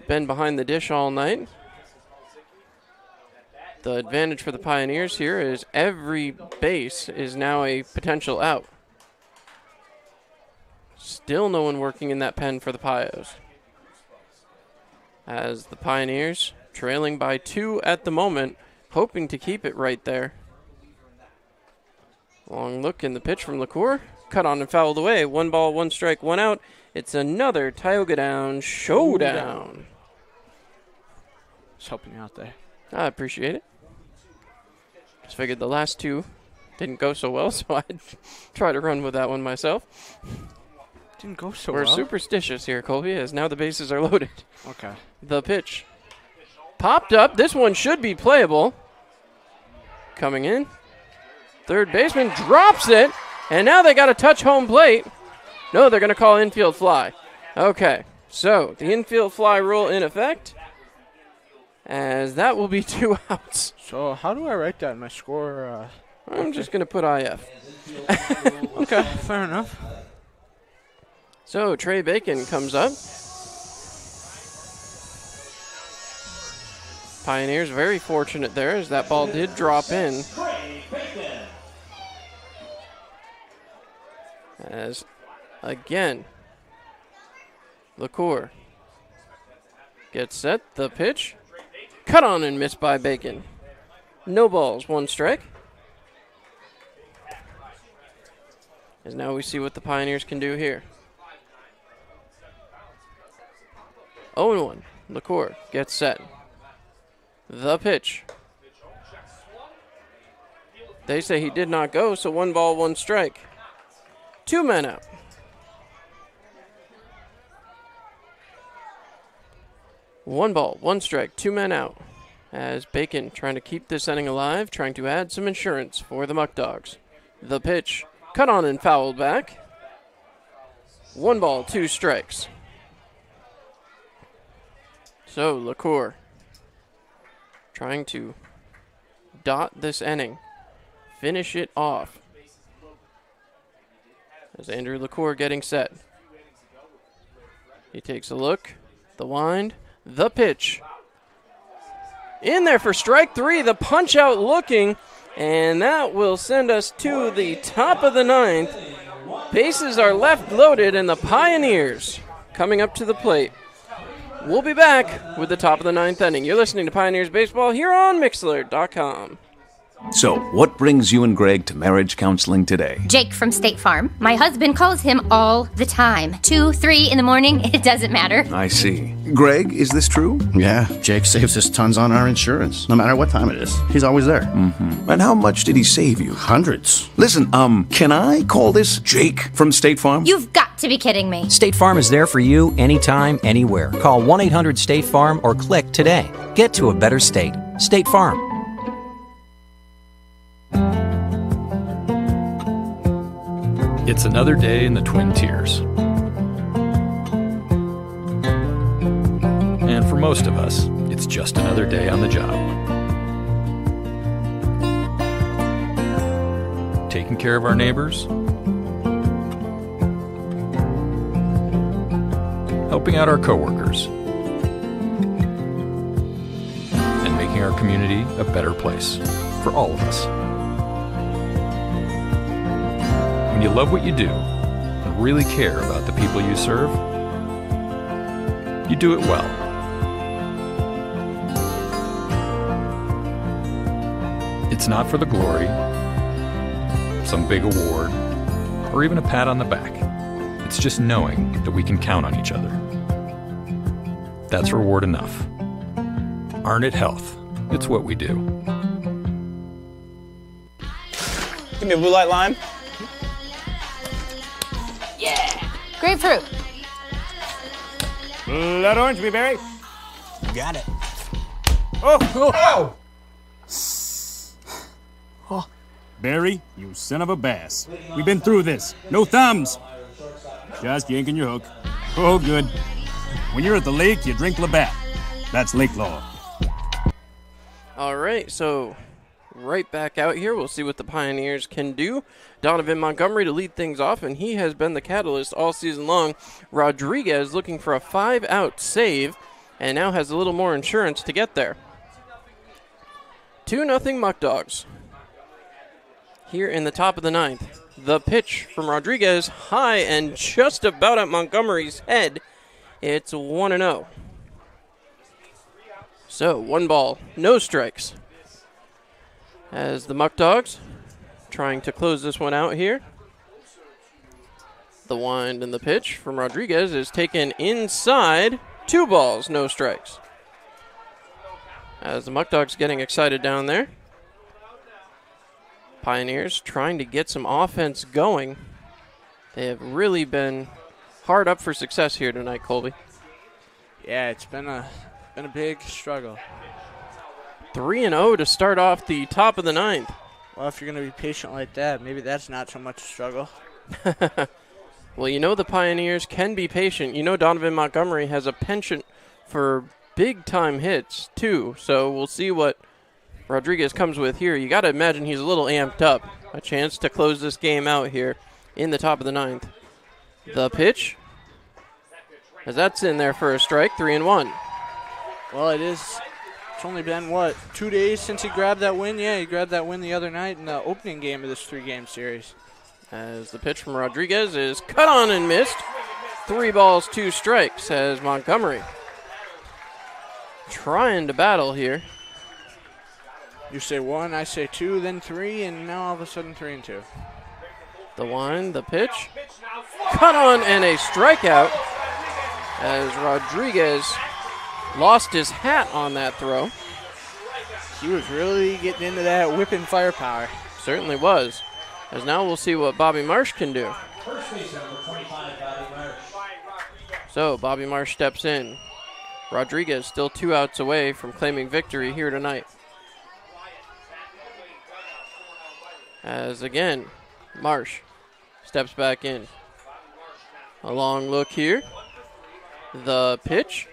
Speaker 1: been behind the dish all night. The advantage for the Pioneers here is every base is now a potential out. Still no one working in that pen for the Pios. As the Pioneers trailing by 2 at the moment, hoping to keep it right there. Long look in the pitch from LaCour. Cut on and fouled away. 1 ball, 1 strike, 1 out. It's another Tioga down showdown.
Speaker 2: Just helping you out there.
Speaker 1: I appreciate it. Just figured the last 2 didn't go so well, so I'd try to run with that one myself.
Speaker 2: Didn't go so
Speaker 1: We're
Speaker 2: well.
Speaker 1: superstitious here, Colby, as now the bases are loaded.
Speaker 2: Okay.
Speaker 1: The pitch. Popped up. This one should be playable. Coming in. Third baseman drops it. And now they got to touch home plate. No, they're going to call infield fly. Okay. So the infield fly rule in effect. As that will be 2 outs.
Speaker 2: So how do I write that in my score?
Speaker 1: I'm just going to put IF.
Speaker 2: Okay, fair enough.
Speaker 1: So Trey Bacon comes up. Pioneers very fortunate there as that ball did drop in. As again, LaCour gets set, the pitch. Cut on and missed by Bacon. No balls, 1 strike. As now we see what the Pioneers can do here. 0-1. LaCour gets set. The pitch. They say he did not go, so 1 ball, 1 strike. 2 men out. One ball, 1 strike, 2 men out. As Bacon trying to keep this inning alive, trying to add some insurance for the Muck Dogs. The pitch. Cut on and fouled back. 1 ball, 2 strikes. So LaCour trying to dot this inning, finish it off. As Andrew LaCour getting set. He takes a look, the wind, the pitch. In there for strike 3, the punch out looking, and that will send us to the top of the 9th. Bases are left loaded, and the Pioneers coming up to the plate. We'll be back with the top of the 9th inning. You're listening to Pioneers Baseball here on Mixlr.com.
Speaker 11: So, what brings you and Greg to marriage counseling today?
Speaker 5: Jake from State Farm. My husband calls him all the time. 2, 3 in the morning, it doesn't matter.
Speaker 11: I see. Greg, is this true?
Speaker 12: Yeah, Jake saves us tons on our insurance. No matter what time it is, he's always there.
Speaker 11: Mm-hmm. And how much did he save you?
Speaker 12: Hundreds.
Speaker 11: Listen, can I call this Jake from State Farm?
Speaker 5: You've got to be kidding me.
Speaker 13: State Farm is there for you anytime, anywhere. Call 1-800-STATE-FARM or click today. Get to a better state. State Farm.
Speaker 6: It's another day in the Twin Tiers. And for most of us, it's just another day on the job. Taking care of our neighbors, helping out our coworkers, and making our community a better place for all of us. When you love what you do and really care about the people you serve, you do it well. It's not for the glory, some big award, or even a pat on the back. It's just knowing that we can count on each other. That's reward enough. Arnett Health. It's what we do.
Speaker 9: Give me a blue light lime.
Speaker 5: Grapefruit.
Speaker 4: Blood orange, blueberry.
Speaker 9: Got it.
Speaker 4: Oh! Barry, you son of a bass. We've been through this. No thumbs. Just yanking your hook. Oh, good. When you're at the lake, you drink Labatt. That's lake law.
Speaker 1: All right, so right back out here. We'll see what the Pioneers can do. Donovan Montgomery to lead things off, and he has been the catalyst all season long. Rodriguez looking for a 5-out save, and now has a little more insurance to get there. 2-0 Muck Dogs. Here in the top of the ninth. The pitch from Rodriguez, high and just about at Montgomery's head. It's 1-0. So, 1 ball, no strikes. As the Muck Dogs trying to close this one out here. The wind and the pitch from Rodriguez is taken inside. 2 balls, no strikes. As the Muck Dogs getting excited down there. Pioneers trying to get some offense going. They have really been hard up for success here tonight, Colby.
Speaker 2: Yeah, it's been a big struggle.
Speaker 1: 3-0 to start off the top of the ninth.
Speaker 2: Well, if you're going to be patient like that, maybe that's not so much a struggle.
Speaker 1: Well, you know the Pioneers can be patient. You know Donovan Montgomery has a penchant for big-time hits, too. So we'll see what Rodriguez comes with here. You got to imagine he's a little amped up. A chance to close this game out here in the top of the ninth. The pitch, as that's in there for a strike, 3-1.
Speaker 2: Well, it's only been, 2 days since he grabbed that win? Yeah, he grabbed that win the other night in the opening game of this 3-game series.
Speaker 1: As the pitch from Rodriguez is cut on and missed. 3 balls, 2 strikes as Montgomery trying to battle here.
Speaker 2: You say 1, I say 2, then 3, and now all of a sudden 3-2.
Speaker 1: The wind, the pitch, cut on and a strikeout as Rodriguez lost his hat on that throw.
Speaker 2: He was really getting into that whipping firepower.
Speaker 1: Certainly was. As now we'll see what Bobby Marsh can do.
Speaker 3: First base number 25, Bobby Marsh.
Speaker 1: So Bobby Marsh steps in. Rodriguez still 2 outs away from claiming victory here tonight. As again, Marsh steps back in. A long look here. The pitch.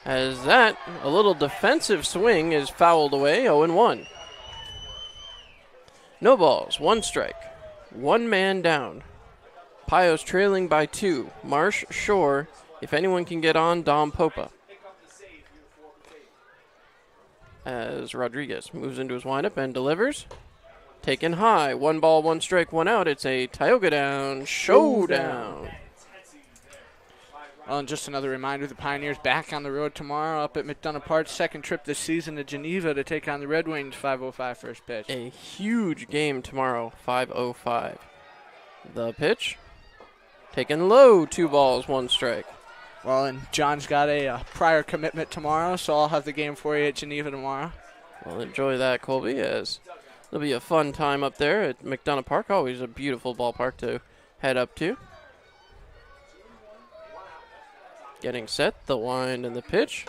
Speaker 1: As that, a little defensive swing is fouled away, 0-1. No balls, 1 strike. 1 man down. Pios trailing by 2. Marsh, Shore. If anyone can get on, Dom Popa. As Rodriguez moves into his windup and delivers. Taken high. 1 ball, 1 strike, 1 out. It's a Tioga Down showdown.
Speaker 2: Well, and just another reminder, the Pioneers back on the road tomorrow up at McDonough Park. Second trip this season to Geneva to take on the Red Wings. 5:05 first pitch.
Speaker 1: A huge game tomorrow, 5:05. The pitch, taken low, 2 balls, 1 strike.
Speaker 2: Well, and John's got a prior commitment tomorrow, so I'll have the game for you at Geneva tomorrow.
Speaker 1: Well, enjoy that, Colby, as it'll be a fun time up there at McDonough Park. Always a beautiful ballpark to head up to. Getting set, the wind and the pitch.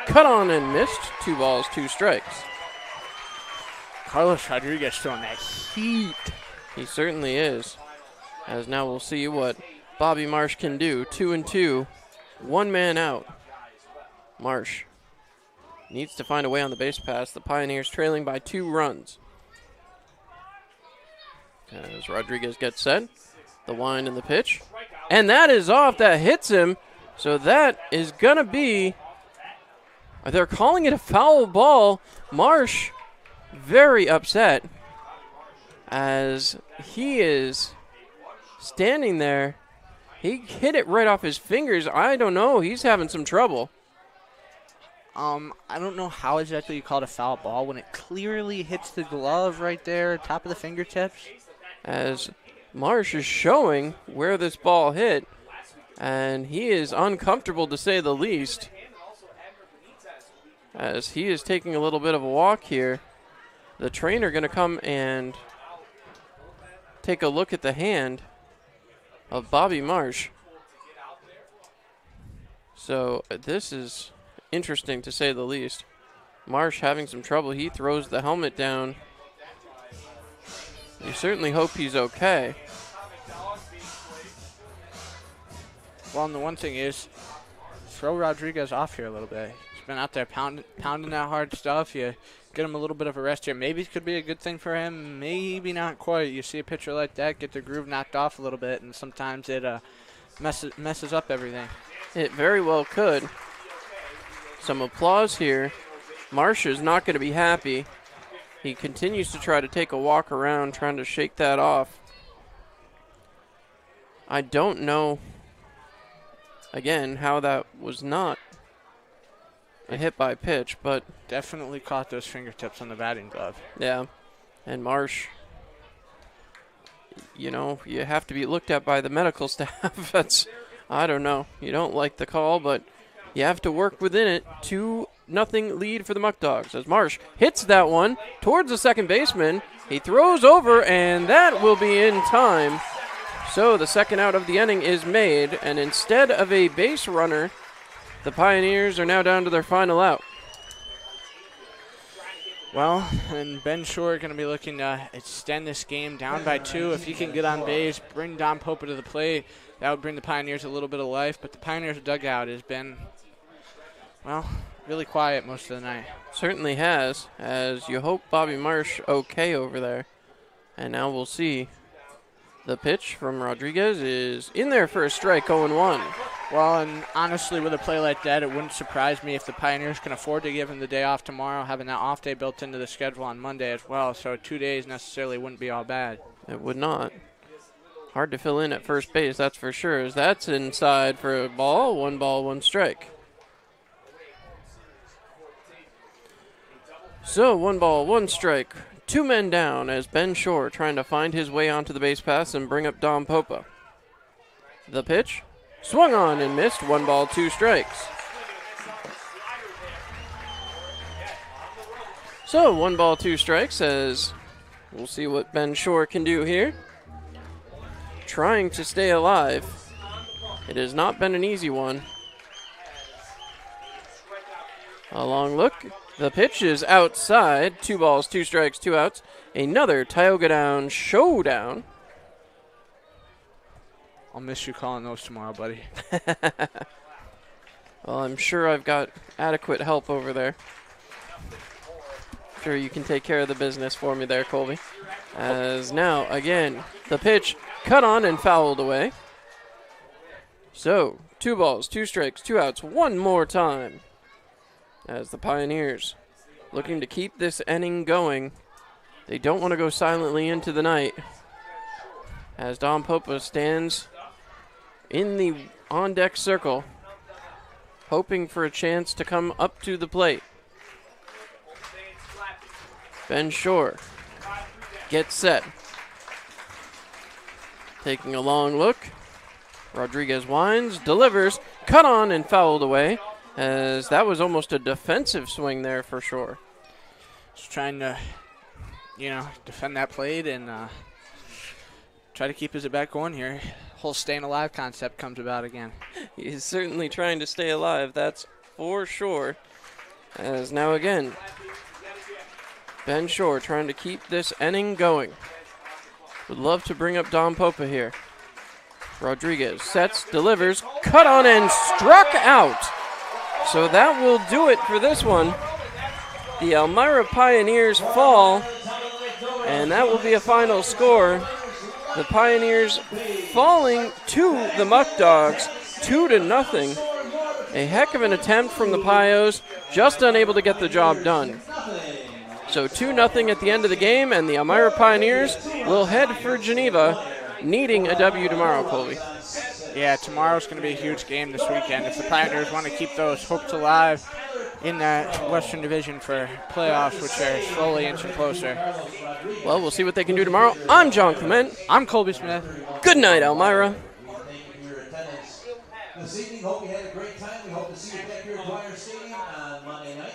Speaker 1: Cut on and missed. 2 balls, 2 strikes.
Speaker 2: Carlos Rodriguez throwing that heat.
Speaker 1: He certainly is. As now we'll see what Bobby Marsh can do. 2-2, 1 man out. Marsh needs to find a way on the base pass. The Pioneers trailing by 2 runs. As Rodriguez gets set, the wind and the pitch. And that is off. That hits him. So that is going to be, they're calling it a foul ball. Marsh very upset as he is standing there. He hit it right off his fingers. I don't know. He's having some trouble.
Speaker 2: I don't know how exactly you call it a foul ball when it clearly hits the glove right there, top of the fingertips.
Speaker 1: As Marsh is showing where this ball hit, and he is uncomfortable to say the least, as he is taking a little bit of a walk here. The trainer going to come and take a look at the hand of Bobby Marsh. So this is interesting to say the least. Marsh having some trouble. He throws the helmet down. You certainly hope he's okay.
Speaker 2: Well, and the one thing is, throw Rodriguez off here a little bit. He's been out there pounding that hard stuff. You get him a little bit of a rest here. Maybe it could be a good thing for him. Maybe not quite. You see a pitcher like that get the groove knocked off a little bit, and sometimes it messes up everything.
Speaker 1: It very well could. Some applause here. Marsh is not going to be happy. He continues to try to take a walk around, trying to shake that off. I don't know, again, how that was not a hit by pitch, but
Speaker 2: definitely caught those fingertips on the batting glove.
Speaker 1: Yeah, and Marsh, you know, you have to be looked at by the medical staff. That's, I don't know. You don't like the call, but you have to work within it. 2-0 lead for the Muck Dogs as Marsh hits that one towards the second baseman. He throws over, and that will be in time. So the second out of the inning is made, and instead of a base runner, the Pioneers are now down to their final out.
Speaker 2: Well, and Ben Shore going to be looking to extend this game down by 2. If he can get on base, bring Don Popa to the plate, that would bring the Pioneers a little bit of life. But the Pioneers dugout has been, well, really quiet most of the night.
Speaker 1: Certainly has, as you hope Bobby Marsh okay over there. And now we'll see. The pitch from Rodriguez is in there for a strike, 0-1.
Speaker 2: Well, and honestly, with a play like that, it wouldn't surprise me if the Pioneers can afford to give him the day off tomorrow, having that off day built into the schedule on Monday as well. So 2 days necessarily wouldn't be all bad.
Speaker 1: It would not. Hard to fill in at first base, that's for sure. As that's inside for a ball, 1 strike. So 1 ball, 1 strike. 2 men down as Ben Shore trying to find his way onto the base pass and bring up Dom Popa. The pitch, swung on and missed. 1 ball, 2 strikes. So 1 ball, 2 strikes as we'll see what Ben Shore can do here. Trying to stay alive. It has not been an easy one. A long look. The pitch is outside. 2 balls, 2 strikes, 2 outs. Another Tioga Down showdown.
Speaker 2: I'll miss you calling those tomorrow, buddy.
Speaker 1: Well, I'm sure I've got adequate help over there. Sure you can take care of the business for me there, Colby. As now, again, the pitch cut on and fouled away. So, 2 balls, 2 strikes, 2 outs, 1 more time. As the Pioneers looking to keep this inning going. They don't want to go silently into the night. As Dom Popa stands in the on-deck circle, hoping for a chance to come up to the plate. Ben Shore gets set. Taking a long look. Rodriguez winds, delivers, cut on and fouled away, as that was almost a defensive swing there for Shore.
Speaker 2: Just trying to, defend that plate and try to keep his at-bat going here. Whole staying alive concept comes about again.
Speaker 1: He's certainly trying to stay alive, that's for sure. As now again, Ben Shore trying to keep this inning going. Would love to bring up Dom Popa here. Rodriguez sets, delivers, cut on and struck out. So that will do it for this one. The Elmira Pioneers fall, and that will be a final score. The Pioneers falling to the Muck Dogs, 2-0. A heck of an attempt from the Pios, just unable to get the job done. So 2-0 at the end of the game, and the Elmira Pioneers will head for Geneva, needing a W tomorrow, Colby.
Speaker 2: Yeah, tomorrow's going to be a huge game this weekend. If the Pioneers want to keep those hopes alive in that Western Division for playoffs, which are slowly inching closer.
Speaker 1: Well, we'll see what they can do tomorrow. I'm John Clement.
Speaker 2: I'm Colby Smith.
Speaker 1: Good night, Elmira.
Speaker 3: Thank you for your attendance this evening. Hope you had a great time. We hope to see you back here at Dwyer Stadium on Monday night.